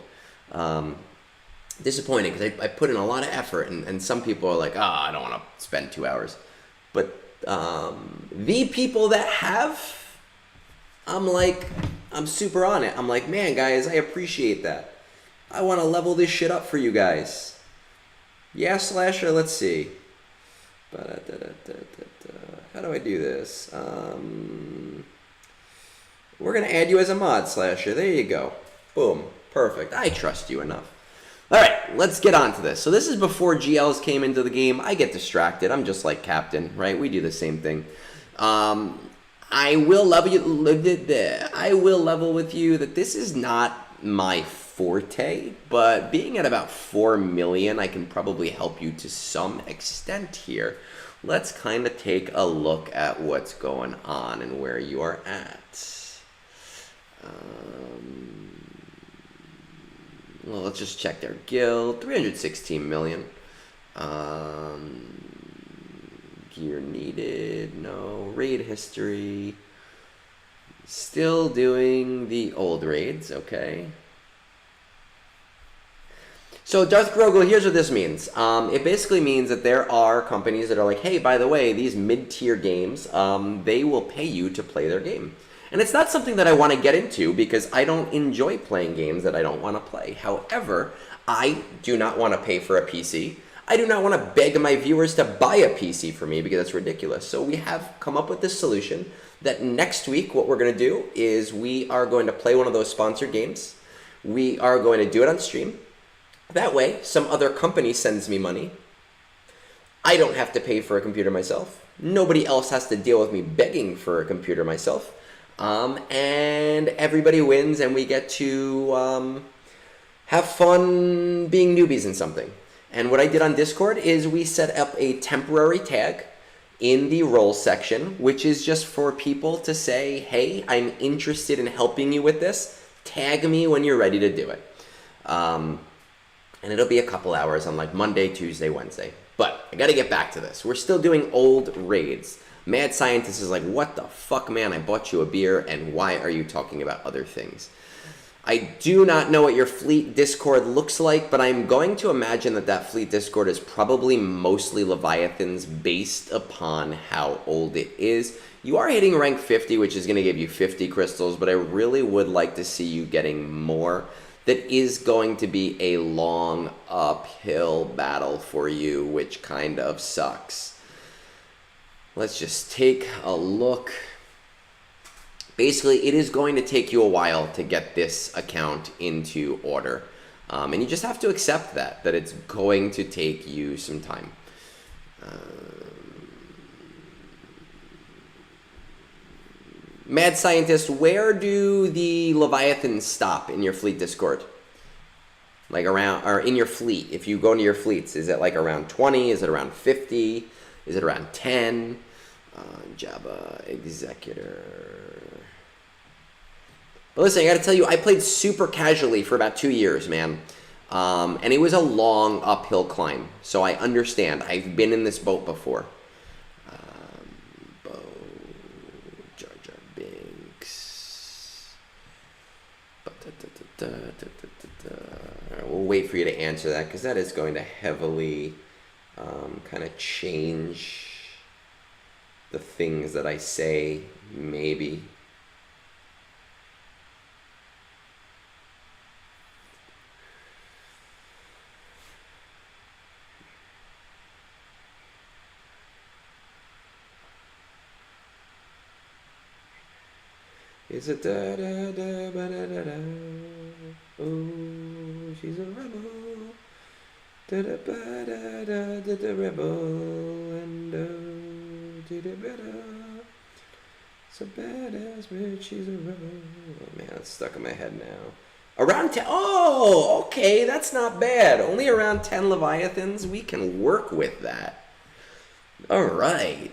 Disappointed because I put in a lot of effort, and some people are like, I don't want to spend 2 hours. But the people that have, I'm super on it. I'm like, man, guys, I appreciate that. I want to level this shit up for you guys. Yeah, Solasher, let's see. How do I do this? We're going to add you as a mod, Solasher. There you go. Boom. Perfect. I trust you enough. All right, let's get on to this. So this is before GLs came into the game. I get distracted. I'm just like Captain, right? We do the same thing. I will level with you that this is not my forte, but being at about 4 million, I can probably help you to some extent here. Let's kind of take a look at what's going on and where you are at. Well, let's just check their guild. 316 million. Gear needed. No. Raid history. Still doing the old raids. Okay. So Darth Grogu, here's what this means. It basically means that there are companies that are like, hey, by the way, these mid-tier games, they will pay you to play their game. And it's not something that I want to get into because I don't enjoy playing games that I don't want to play. However, I do not want to pay for a PC. I do not want to beg my viewers to buy a PC for me because that's ridiculous. So we have come up with this solution that next week what we're going to do is we are going to play one of those sponsored games. We are going to do it on stream. That way, some other company sends me money. I don't have to pay for a computer myself. Nobody else has to deal with me begging for a computer myself. And everybody wins, and we get to have fun being newbies in something. And what I did on Discord is we set up a temporary tag in the role section, which is just for people to say, hey, I'm interested in helping you with this. Tag me when you're ready to do it. And it'll be a couple hours on like Monday, Tuesday, Wednesday. But I got to get back to this. We're still doing old raids. Mad Scientist is like, what the fuck, man? I bought you a beer, and why are you talking about other things? I do not know what your fleet Discord looks like, but I'm going to imagine that that fleet Discord is probably mostly Leviathans based upon how old it is. You are hitting rank 50, which is going to give you 50 crystals, but I really would like to see you getting more. That is going to be a long uphill battle for you, which kind of sucks. Let's just take a look. Basically, it is going to take you a while to get this account into order. And you just have to accept that it's going to take you some time. Mad Scientist, where do the Leviathans stop in your fleet Discord? Like around, or in your fleet, if you go into your fleets, is it like around 20? Is it around 50? Is it around 10? Jabba Executor. But listen, I gotta tell you, I played super casually for about 2 years, man. And it was a long uphill climb. So I understand. I've been in this boat before. Jar Jar Binks. We'll wait for you to answer that, because that is going to heavily kind of change the things that I say, maybe. Is it da da da ba da da da? Oh, she's a rebel. Da da ba da da da da rebel and da da ba da. It's a badass bitch. She's a rebel. Oh man, it's stuck in my head now. Around 10. Oh, okay, that's not bad. Only around 10 Leviathans. We can work with that. All right,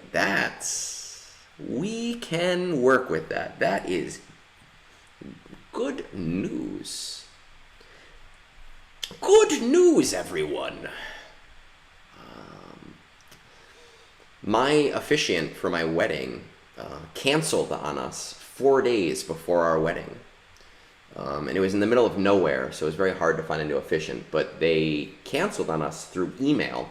we can work with that. That is good news. Good news, everyone. My officiant for my wedding canceled on us 4 days before our wedding. And it was in the middle of nowhere, so it was very hard to find a new officiant. But they canceled on us through email.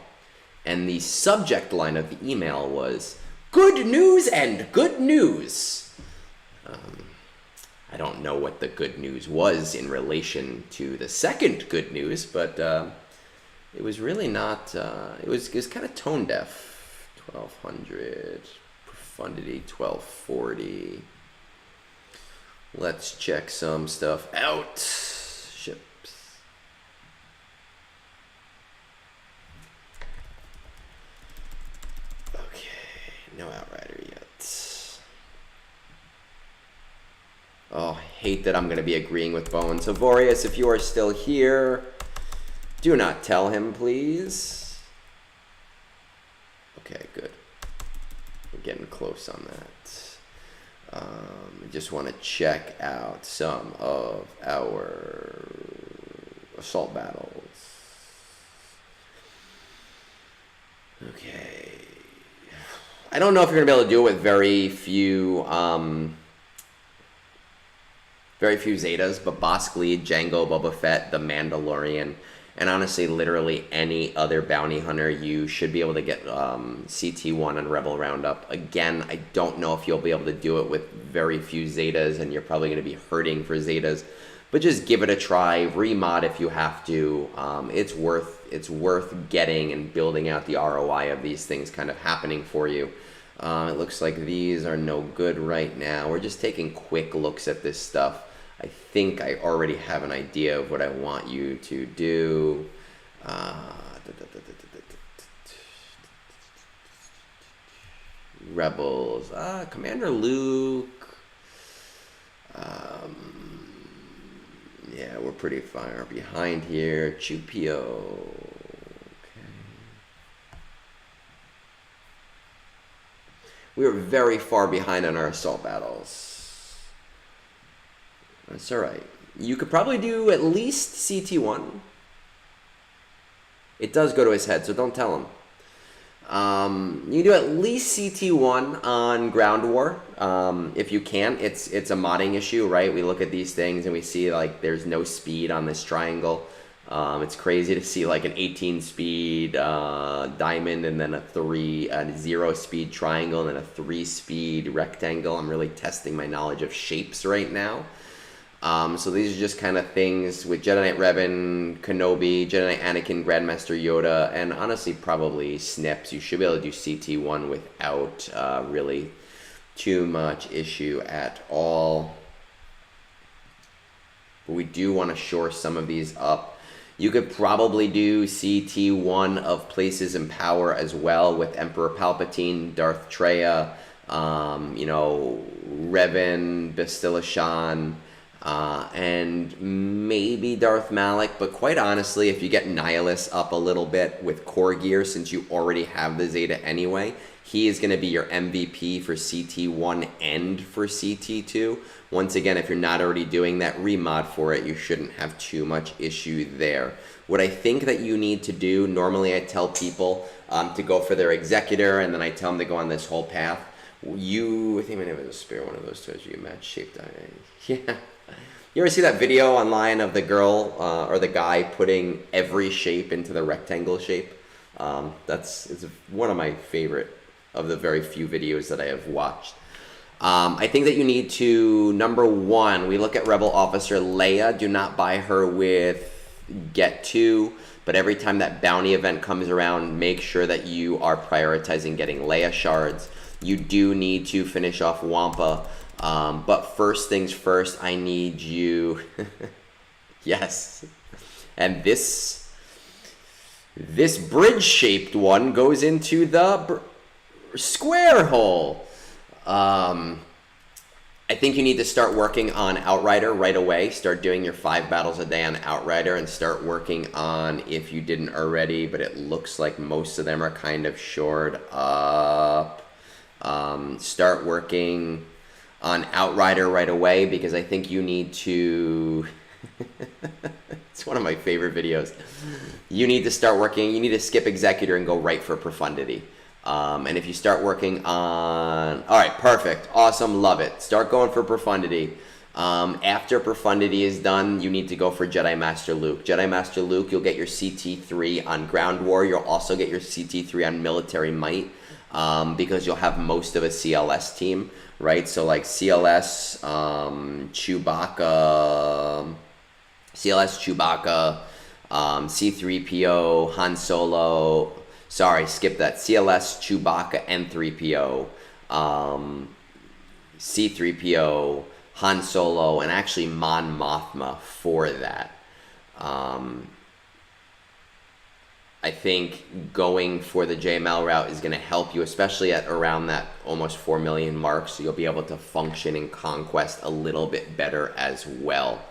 And the subject line of the email was, "Good news and good news." I don't know what the good news was in relation to the second good news, but it was really not, it was kind of tone deaf. 1200, profundity 1240. Let's check some stuff out. Ships. No Outrider yet. Oh, I hate that I'm going to be agreeing with Bones. Avorius, if you are still here, do not tell him, please. Okay, good. We're getting close on that. I just want to check out some of our assault battles. Okay. I don't know if you're going to be able to do it with very few Zetas, but Bosk Lead, Django, Boba Fett, the Mandalorian, and honestly, literally any other bounty hunter, you should be able to get CT1 on Rebel Roundup. Again, I don't know if you'll be able to do it with very few Zetas, and you're probably going to be hurting for Zetas, but just give it a try. Remod if you have to. It's worth getting and building out the ROI of these things kind of happening for you. It looks like these are no good right now. We're just taking quick looks at this stuff. I think I already have an idea of what I want you to do. Rebels. Commander Luke. Yeah, we're pretty far behind here. Chupio. We were very far behind on our assault battles. That's alright. You could probably do at least CT1. It does go to his head, so don't tell him. You can do at least CT1 on Ground War, if you can. It's a modding issue, right? We look at these things and we see like there's no speed on this triangle. It's crazy to see like an 18 speed diamond and then a 0 speed triangle and then a 3 speed rectangle. I'm really testing my knowledge of shapes right now. So these are just kind of things with Jedi Knight Revan, Kenobi, Jedi Knight Anakin, Grandmaster Yoda, and honestly probably Snips. You should be able to do CT1 without really too much issue at all. But we do want to shore some of these up. You could probably do CT1 of Places in Power as well with Emperor Palpatine, Darth Treya, Revan, Bastila Shan, and maybe Darth Malak. But quite honestly, if you get Nihilus up a little bit with core gear, since you already have the Zeta anyway, he is going to be your MVP for CT1 and for CT2. Once again, if you're not already doing that, remod for it. You shouldn't have too much issue there. What I think that you need to do, normally I tell people to go for their Executor, and then I tell them to go on this whole path. I think my name is a spare one of those toys. You match shaped eye. Yeah. You ever see that video online of the girl or the guy putting every shape into the rectangle shape? It's one of my favorite of the very few videos that I have watched. I think that you need to, number one, we look at Rebel Officer Leia. Do not buy her with Get 2, but every time that bounty event comes around, make sure that you are prioritizing getting Leia shards. You do need to finish off Wampa. But first things first, I need you. Yes. And this bridge-shaped one goes into the square hole. I think you need to start working on Outrider right away. Start doing your 5 battles a day on Outrider and start working on, if you didn't already, but it looks like most of them are kind of shored up. Start working on Outrider right away, because I think you need to... It's one of my favorite videos. You need to start working, you need to skip Executor and go right for Profundity. And if you start working on... All right, perfect. Awesome, love it. Start going for Profundity. After Profundity is done, you need to go for Jedi Master Luke. Jedi Master Luke, you'll get your CT3 on Ground War. You'll also get your CT3 on Military Might, because you'll have most of a CLS team, right? So like CLS, Chewbacca, C-3PO, Han Solo... Sorry, skip that. CLS, Chewbacca, N-3PO, C-3PO, Han Solo, and actually Mon Mothma for that. I think going for the JML route is going to help you, especially at around that almost 4 million mark, so you'll be able to function in Conquest a little bit better as well.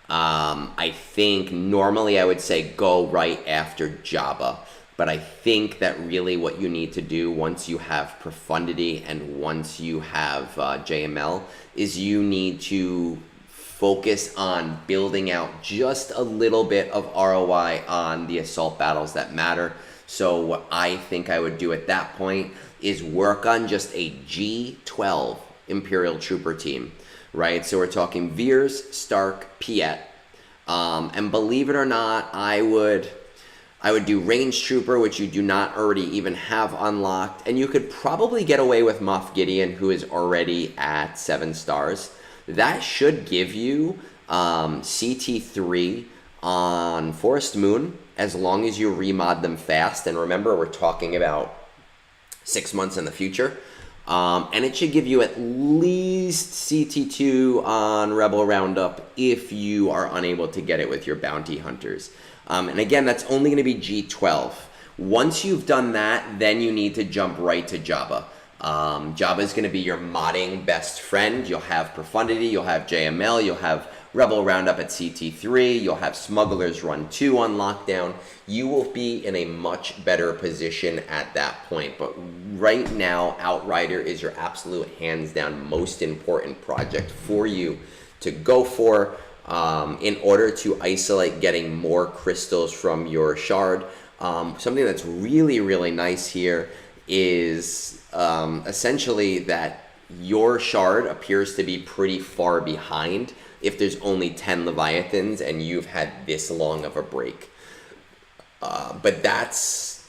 I think normally I would say go right after Jabba. But I think that really what you need to do once you have Profundity and once you have JML is you need to focus on building out just a little bit of ROI on the assault battles that matter. So what I think I would do at that point is work on just a G12 Imperial Trooper team, right? So we're talking Veers, Stark, Piet. And believe it or not, I would do Range Trooper, which you do not already even have unlocked. And you could probably get away with Moff Gideon, who is already at 7 stars. That should give you CT3 on Forest Moon, as long as you remod them fast. And remember, we're talking about 6 months in the future. And it should give you at least CT2 on Rebel Roundup if you are unable to get it with your bounty hunters. And again, that's only going to be G12. Once you've done that, then you need to jump right to Jabba. Jabba is going to be your modding best friend. You'll have Profundity, you'll have JML, you'll have Rebel Roundup at CT3, you'll have Smuggler's Run 2 on lockdown. You will be in a much better position at that point. But right now, Outrider is your absolute hands-down most important project for you to go for. In order to isolate getting more crystals from your shard. Something that's really, really nice here is essentially that your shard appears to be pretty far behind if there's only 10 Leviathans and you've had this long of a break. But that's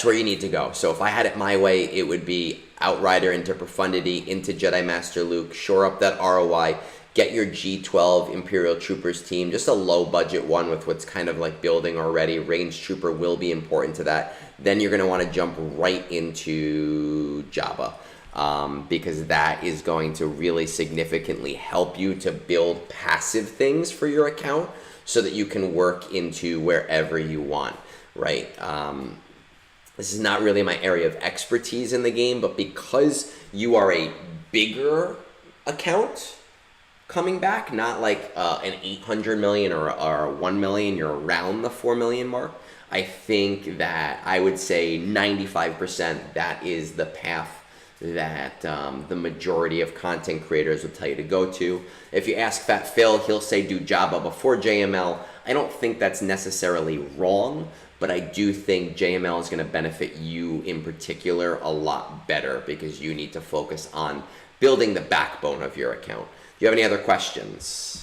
where you need to go. So if I had it my way, it would be Outrider into Profundity, into Jedi Master Luke, shore up that ROI, get your G12 Imperial Troopers team, just a low budget one with what's kind of like building already. Range Trooper will be important to that. Then you're going to want to jump right into Jabba, because that is going to really significantly help you to build passive things for your account so that you can work into wherever you want, right? This is not really my area of expertise in the game, but because you are a bigger account coming back, not like an 800 million or 1 million, you're around the 4 million mark, I think that I would say 95% that is the path that the majority of content creators will tell you to go to. If you ask Fat Phil, he'll say do Jabba before JML. I don't think that's necessarily wrong, but I do think JML is going to benefit you in particular a lot better because you need to focus on building the backbone of your account. Do you have any other questions?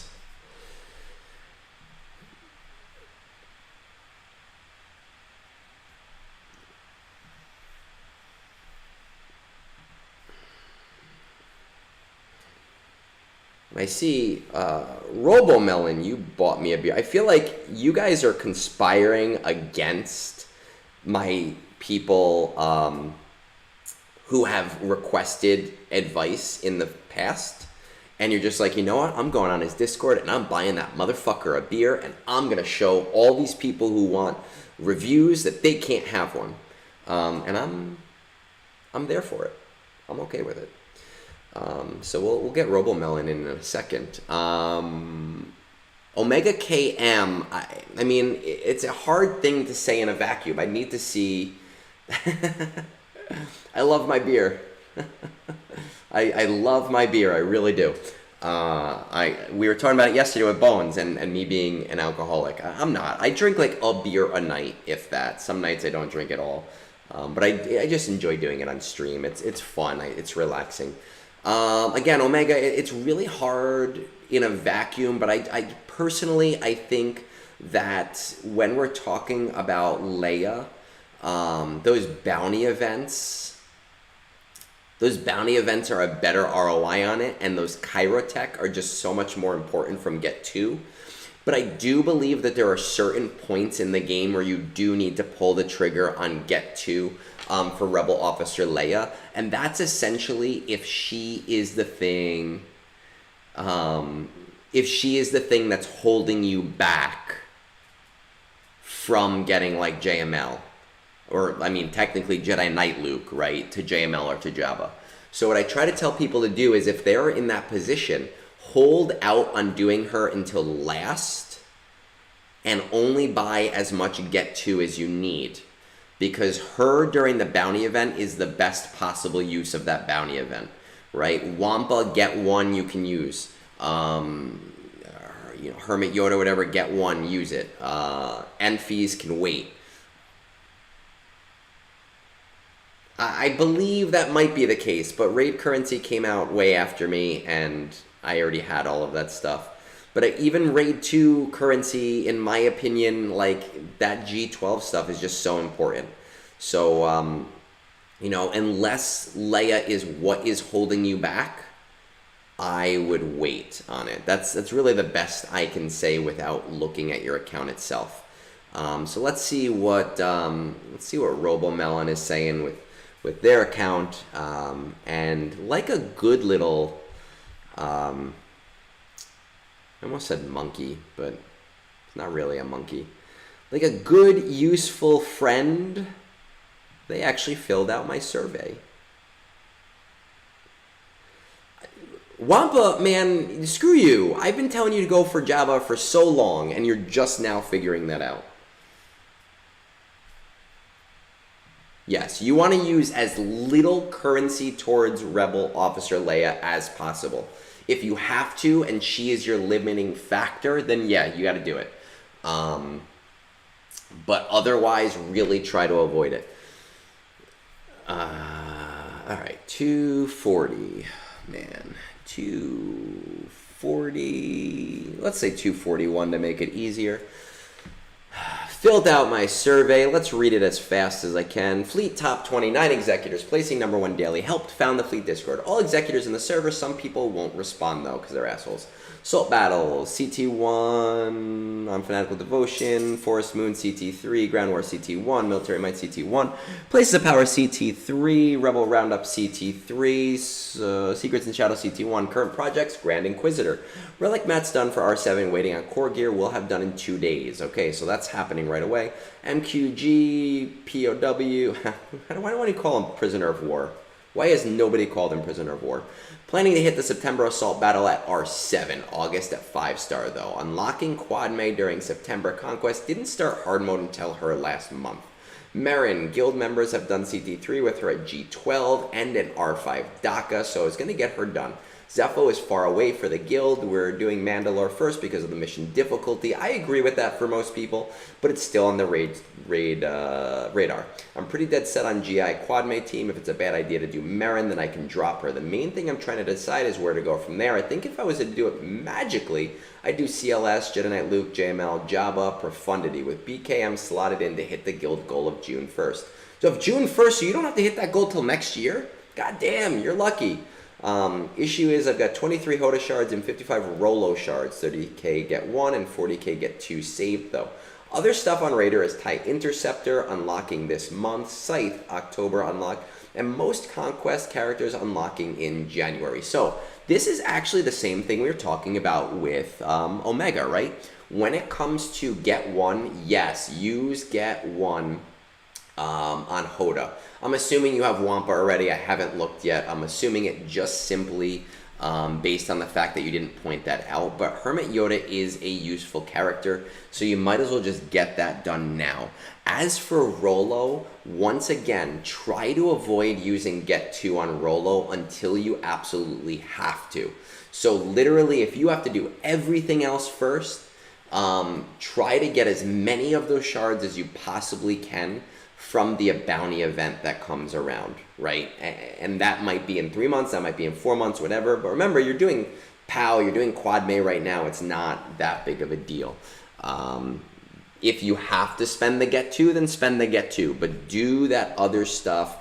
I see Robomelon, you bought me a beer. I feel like you guys are conspiring against my people who have requested advice in the past, and you're just like, you know what, I'm going on his Discord and I'm buying that motherfucker a beer, and I'm gonna show all these people who want reviews that they can't have one, and I'm there for it. I'm okay with it. So we'll get Robomelon in a second. Omega KM, I mean, it's a hard thing to say in a vacuum. I need to see. I love my beer. I love my beer. I really do. We were talking about it yesterday with Bones and me being an alcoholic. I'm not. I drink like a beer a night, if that. Some nights I don't drink at all. But I just enjoy doing it on stream. It's fun. It's relaxing. Again, Omega, it's really hard in a vacuum, but I personally think that when we're talking about Leia, those bounty events are a better ROI on it, and those Kyrotech are just so much more important from Get 2. But I do believe that there are certain points in the game where you do need to pull the trigger on Get 2 for Rebel Officer Leia, and that's essentially if she is the thing, that's holding you back from getting like JML, or I mean technically Jedi Knight Luke, right, to JML or to Jabba. So what I try to tell people to do is, if they're in that position, hold out on doing her until last, and only buy as much Get 2 as you need. Because her during the bounty event is the best possible use of that bounty event, right? Wampa, Get 1, you can use. Hermit Yoda, whatever, Get 1, use it. Enfys can wait. I believe that might be the case, but raid currency came out way after me, and I already had all of that stuff. But even raid 2 currency, in my opinion, like that G12 stuff is just so important. So, unless Leia is what is holding you back, I would wait on it. That's really the best I can say without looking at your account itself. So let's see what Robomelon is saying with their account, and like a good little, I almost said monkey, but it's not really a monkey. Like a good, useful friend, they actually filled out my survey. Wampa, man, screw you. I've been telling you to go for Jabba for so long, and you're just now figuring that out. Yes, you want to use as little currency towards Rebel Officer Leia as possible. If you have to, and she is your limiting factor, then yeah, you got to do it. But otherwise, really try to avoid it. All right, 240, man, 240. Let's say 241 to make it easier. Filled out my survey. Let's read it as fast as I can. Fleet top 29 executors, placing number 1 daily. Helped found the Fleet Discord. All executors in the server. Some people won't respond though, because they're assholes. Salt Battle, CT1, on Fanatical Devotion, Forest Moon, CT3, Ground War, CT1, Military Might, CT1, Places of Power, CT3, Rebel Roundup, CT3, Secrets and Shadow, CT1, Current Projects, Grand Inquisitor. Relic Mat's done for R7, waiting on Core Gear, will have done in 2 days. Okay, so that's happening right away. MQG, POW, why do I call him Prisoner of War? Why has nobody called him Prisoner of War? Planning to hit the September Assault Battle at R7, August at 5-star though. Unlocking Quad May during September Conquest, didn't start hard mode until her last month. Marin, guild members have done CT3 with her at G12 and an R5 DACA, so it's going to get her done. Zepho is far away for the guild. We're doing Mandalore first because of the mission difficulty. I agree with that for most people, but it's still on the radar. I'm pretty dead set on GI Quad Mate team. If it's a bad idea to do Marin, then I can drop her. The main thing I'm trying to decide is where to go from there. I think if I was to do it magically, I'd do CLS, Jedi Knight Luke, JML, Jabba, Profundity, with BKM slotted in to hit the guild goal of June 1st. So if June 1st, so you don't have to hit that goal till next year? God damn, you're lucky. Issue is I've got 23 Hoda shards and 55 Rolo shards. 30k get 1 and 40k get 2 saved though. Other stuff on Raider is TIE Interceptor unlocking this month. Scythe October unlock. and most Conquest characters unlocking in January. So this is actually the same thing we were talking about with Omega, right? When it comes to get one, yes, use get one on Hoda. I'm assuming you have Wampa already. I haven't looked yet. I'm assuming it just simply based on the fact that you didn't point that out. But Hermit Yoda is a useful character, so you might as well just get that done now. As for Rolo, once again, try to avoid using Get 2 on Rolo until you absolutely have to. So literally, if you have to do everything else first, try to get as many of those shards as you possibly can from the bounty event that comes around, right? And that might be in 3 months, that might be in 4 months, whatever. But remember, you're doing POW, you're doing Quad May right now. It's not that big of a deal. If you have to spend the Get 2, then spend the Get 2. But do that other stuff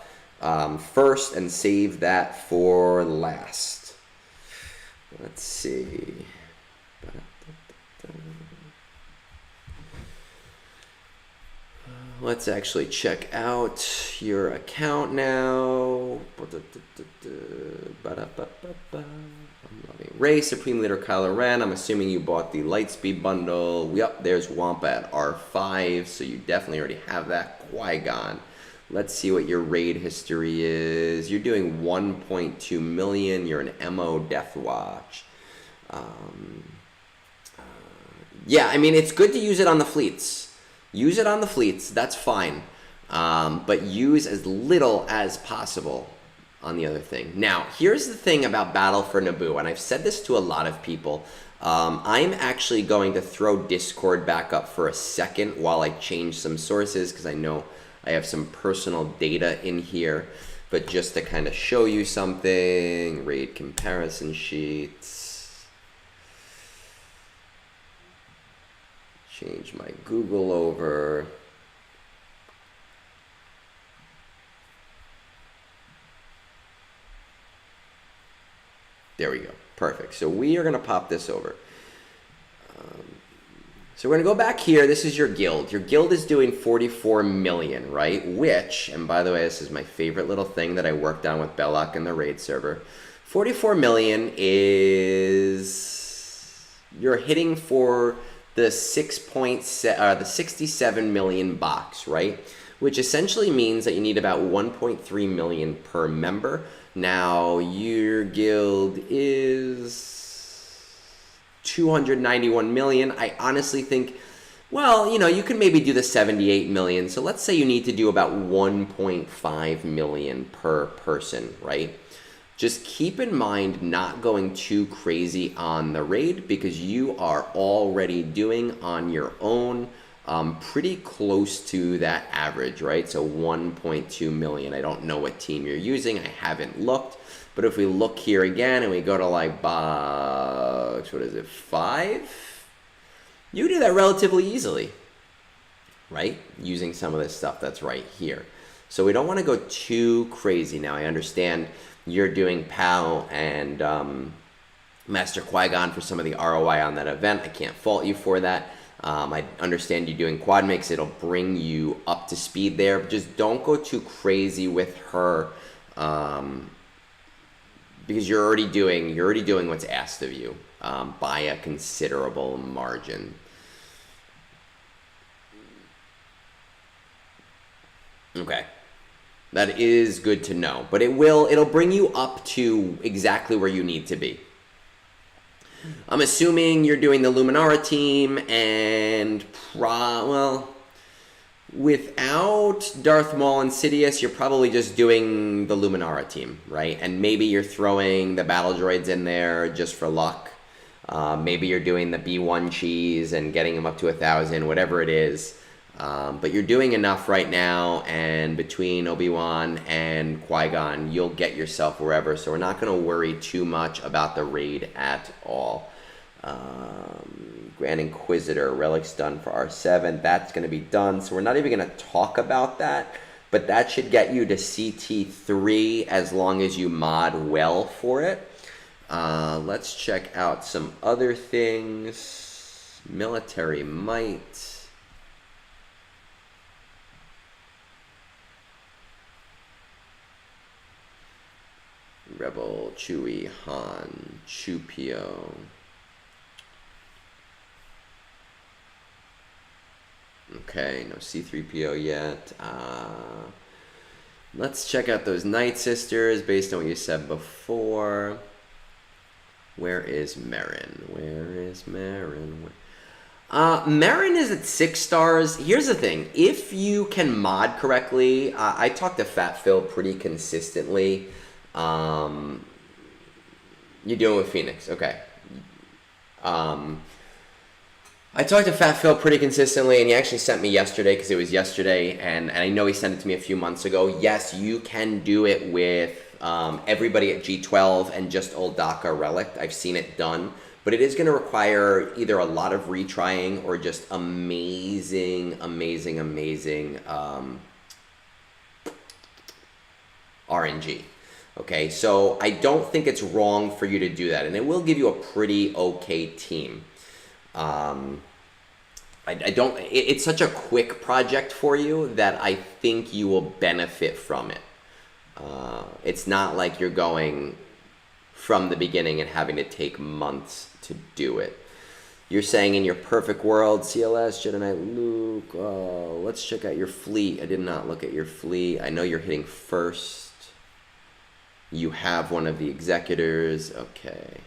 first and save that for last. Let's see. Let's actually check out your account now. I'm loving Ray, Supreme Leader Kylo Ren. I'm assuming you bought the Lightspeed bundle. Yep, there's Wampa at R5, so you definitely already have that. Qui-Gon. Let's see what your raid history is. You're doing 1.2 million. You're an MO Death Watch. Yeah, I mean, it's good to use it on the fleets. Use it on the fleets, that's fine. But use as little as possible on the other thing. Now, here's the thing about Battle for Naboo, and I've said this to a lot of people. I'm actually going to throw Discord back up for a second while I change some sources, because I know I have some personal data in here. But just to kind of show you something, raid comparison sheets. Change my Google over. There we go. Perfect. So we are going to pop this over. So we're going to go back here. This is your guild. Your guild is doing 44 million, right? Which, and by the way, this is my favorite little thing that I worked on with Belloc and the raid server. 44 million is you're hitting for the 67 million box, right? Which essentially means that you need about 1.3 million per member. Now, your guild is 291 million. I honestly think, well, you know, you can maybe do the 78 million. So let's say you need to do about 1.5 million per person, right? Just keep in mind not going too crazy on the raid, because you are already doing on your own pretty close to that average, right? So 1.2 million. I don't know what team you're using. I haven't looked. But if we look here again and we go to like box, what is it, 5? You do that relatively easily, right? Using some of this stuff that's right here. So we don't want to go too crazy. Now, I understand you're doing POW and Master Qui-Gon for some of the ROI on that event. I can't fault you for that. I understand you doing quad mix. It'll bring you up to speed there. But just don't go too crazy with her because you're already doing what's asked of you by a considerable margin. Okay. That is good to know, but it'll bring you up to exactly where you need to be. I'm assuming you're doing the Luminara team and without Darth Maul and Sidious, you're probably just doing the Luminara team, right? And maybe you're throwing the battle droids in there just for luck. Maybe you're doing the B1 cheese and getting them up to 1,000, whatever it is. But you're doing enough right now, and between Obi-Wan and Qui-Gon, you'll get yourself wherever. So we're not going to worry too much about the raid at all. Grand Inquisitor, relics done for R7. That's going to be done. So we're not even going to talk about that. But that should get you to CT3 as long as you mod well for it. Let's check out some other things. Military might. Rebel, Chewie, Han, Chupio. Okay, no C-3PO yet. Let's check out those Night Sisters based on what you said before. Where is Merrin? Where is Merrin? Merrin is at 6 stars. Here's the thing. If you can mod correctly, I talk to Fat Phil pretty consistently. You're dealing with Phoenix. Okay. I talked to Fat Phil pretty consistently, and he actually sent me yesterday because it was yesterday, and I know he sent it to me a few months ago. Yes, you can do it with everybody at G12 and just Old Daka Relic. I've seen it done, but it is going to require either a lot of retrying or just amazing RNG. Okay, so I don't think it's wrong for you to do that, and it will give you a pretty okay team. It's such a quick project for you that I think you will benefit from it. It's not like you're going from the beginning and having to take months to do it. You're saying in your perfect world, CLS, Jedi Knight Luke, let's check out your fleet. I did not look at your fleet. I know you're hitting first. You have one of the executors. Okay.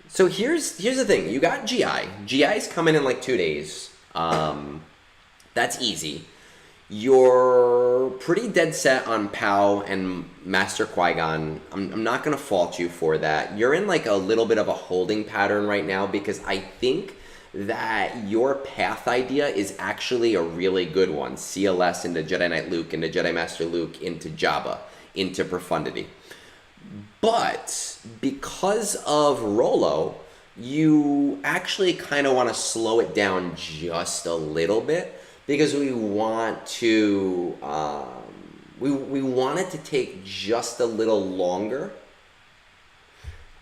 So here's the thing. You got GI. GI's coming in like 2 days. That's easy. You're pretty dead set on Pow and Master Qui-Gon. I'm not going to fault you for that. You're in like a little bit of a holding pattern right now because I think that your path idea is actually a really good one. CLS into Jedi Knight Luke, into Jedi Master Luke, into Jabba, into Profundity. But because of Rolo, you actually kind of want to slow it down just a little bit because we want to we want it to take just a little longer,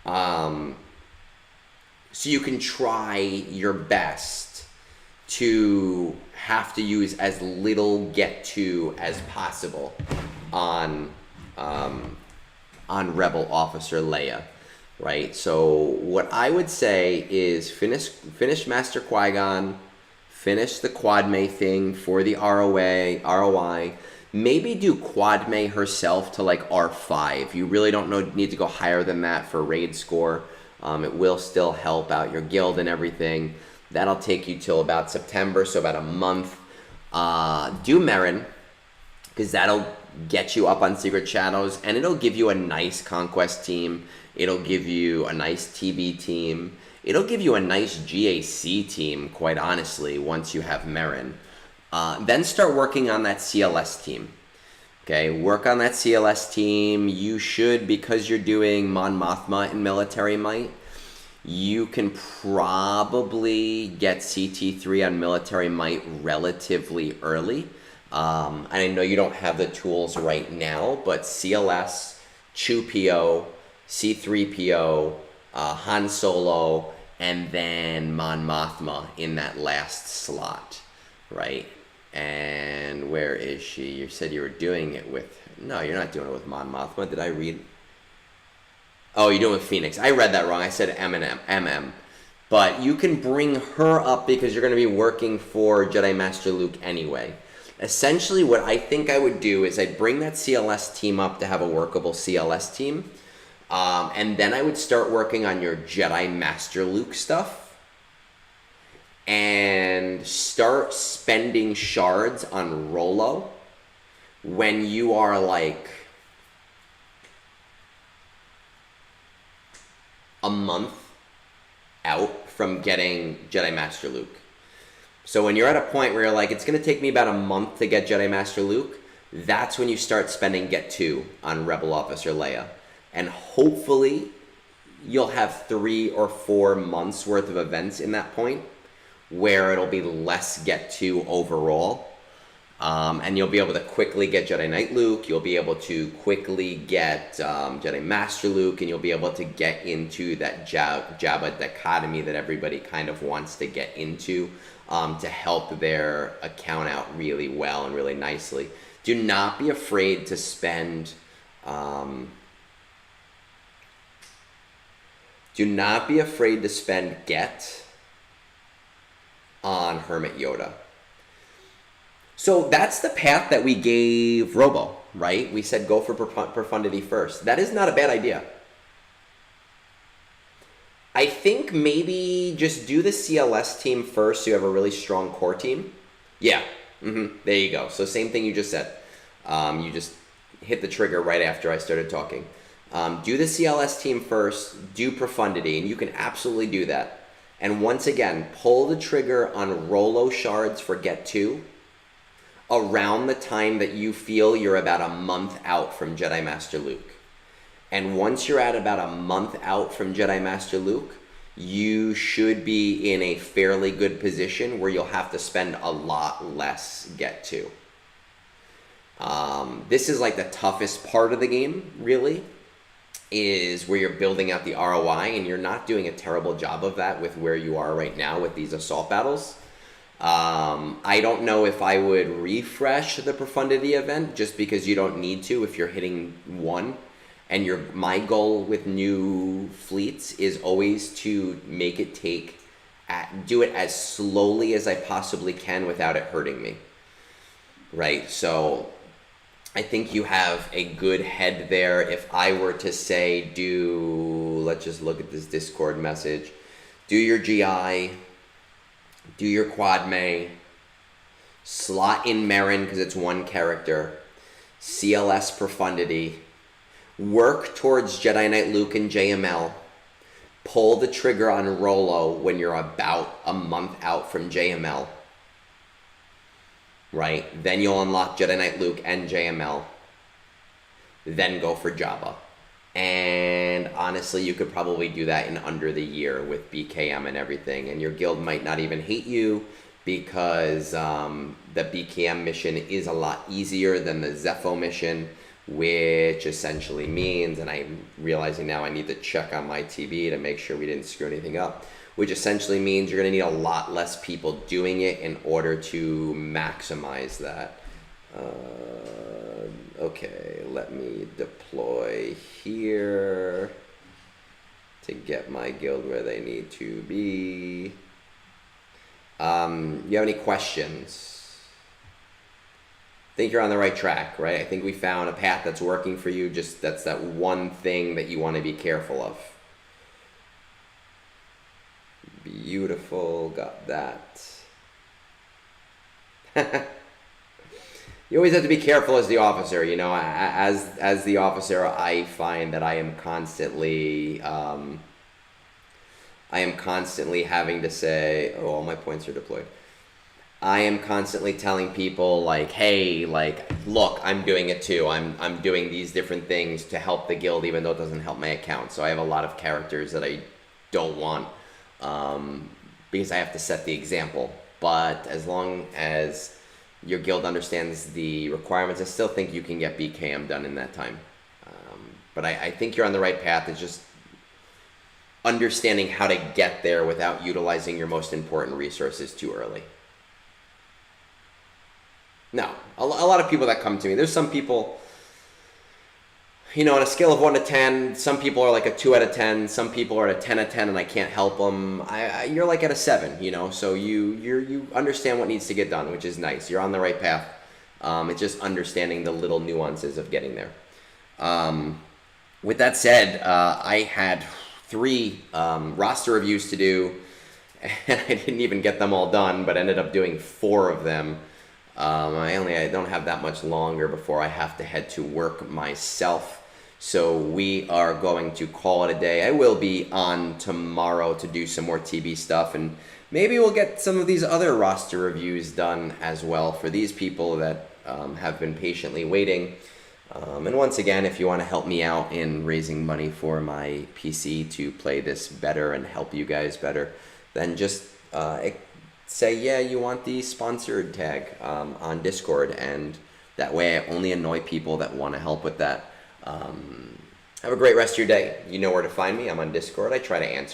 so you can try your best to have to use as little get to as possible on Rebel Officer Leia, right? So what I would say is finish Master Qui-Gon, finish the Quad May thing for the ROI. Maybe do Quad May herself to like R5. You really don't need to go higher than that for raid score. It will still help out your guild and everything. That'll take you till about September, so about a month. Do Merrin, because that'll get you up on Secret Shadows, and it'll give you a nice Conquest team. It'll give you a nice TB team. It'll give you a nice GAC team, quite honestly, once you have Merrin. Then start working on that CLS team. Okay, work on that CLS team. You should, because you're doing Mon Mothma in Military Might, you can probably get CT3 on Military Might relatively early. And I know you don't have the tools right now, but CLS, Chupio, C-3PO, Han Solo, and then Mon Mothma in that last slot, right? And where is she? You said you were doing it with... No, you're not doing it with Mon Mothma. Did I read... Oh, you're doing it with Phoenix. I read that wrong. I said MM. But you can bring her up because you're going to be working for Jedi Master Luke anyway. Essentially, what I think I would do is I'd bring that CLS team up to have a workable CLS team. And then I would start working on your Jedi Master Luke stuff. And start spending shards on Rolo when you are like a month out from getting Jedi Master Luke. So when you're at a point where you're like, it's going to take me about a month to get Jedi Master Luke, that's when you start spending Get 2 on Rebel Officer Leia. And hopefully you'll have 3 or 4 months worth of events in that point where it'll be less Get 2 overall. And you'll be able to quickly get Jedi Knight Luke, you'll be able to quickly get Jedi Master Luke, and you'll be able to get into that Jabba dichotomy that everybody kind of wants to get into, to help their account out really well and really nicely. Do not be afraid to spend... do not be afraid to spend get on Hermit Yoda. So that's the path that we gave Robo, right? We said go for profundity first. That is not a bad idea. I think maybe just do the CLS team first so you have a really strong core team. Yeah, there you go. So same thing you just said. You just hit the trigger right after I started talking. Do the CLS team first, do profundity, and you can absolutely do that. And once again, pull the trigger on Rolo shards for get 2 around the time that you feel you're about a month out from Jedi Master Luke. And once you're at about a month out from Jedi Master Luke, you should be in a fairly good position where you'll have to spend a lot less get 2. This is like the toughest part of the game, really, is where you're building out the ROI, and you're not doing a terrible job of that with where you are right now with these assault battles. I don't know if I would refresh the profundity event just because you don't need to if you're hitting 1. And my goal with new fleets is always to make it do it as slowly as I possibly can without it hurting me. Right? So I think you have a good head there. If I were to say let's just look at this Discord message. Do your GI, do your Quad May, slot in Merrin because it's 1 character, CLS profundity, work towards Jedi Knight Luke and JML, pull the trigger on Rolo when you're about a month out from JML, right? Then you'll unlock Jedi Knight Luke and JML, then go for Jabba. And honestly, you could probably do that in under the year with BKM and everything, and your guild might not even hate you because the BKM mission is a lot easier than the Zepho mission, which essentially means, and I'm realizing now I need to check on my TB to make sure we didn't screw anything up, which essentially means you're going to need a lot less people doing it in order to maximize that. Okay, let me deploy here to get my guild where they need to be. You have any questions? I think you're on the right track, right? I think we found a path that's working for you. Just that's that one thing that you want to be careful of. Beautiful, got that. You always have to be careful as the officer, you know. As the officer, I find that I am constantly having to say, oh, all my points are deployed. I am constantly telling people like, hey, like, look, I'm doing it too. I'm doing these different things to help the guild, even though it doesn't help my account. So I have a lot of characters that I don't want because I have to set the example. But as long as your guild understands the requirements, I still think you can get BKM done in that time. But I think you're on the right path. It's just understanding how to get there without utilizing your most important resources too early. No, a lot of people that come to me, there's some people, you know, on a scale of 1 to 10, some people are like a 2 out of 10, some people are at a 10 out of 10 and I can't help them. You're like at a 7, you know, so you understand what needs to get done, which is nice. You're on the right path. It's just understanding the little nuances of getting there. With that said, I had 3 roster reviews to do, and I didn't even get them all done, but ended up doing 4 of them. I don't have that much longer before I have to head to work myself. So we are going to call it a day. I will be on tomorrow to do some more TB stuff, and maybe we'll get some of these other roster reviews done as well for these people that have been patiently waiting. And once again, if you want to help me out in raising money for my PC to play this better and help you guys better, then just say, yeah, you want the sponsored tag on Discord, and that way I only annoy people that want to help with that. Have a great rest of your day. You know where to find me. I'm on Discord. I try to answer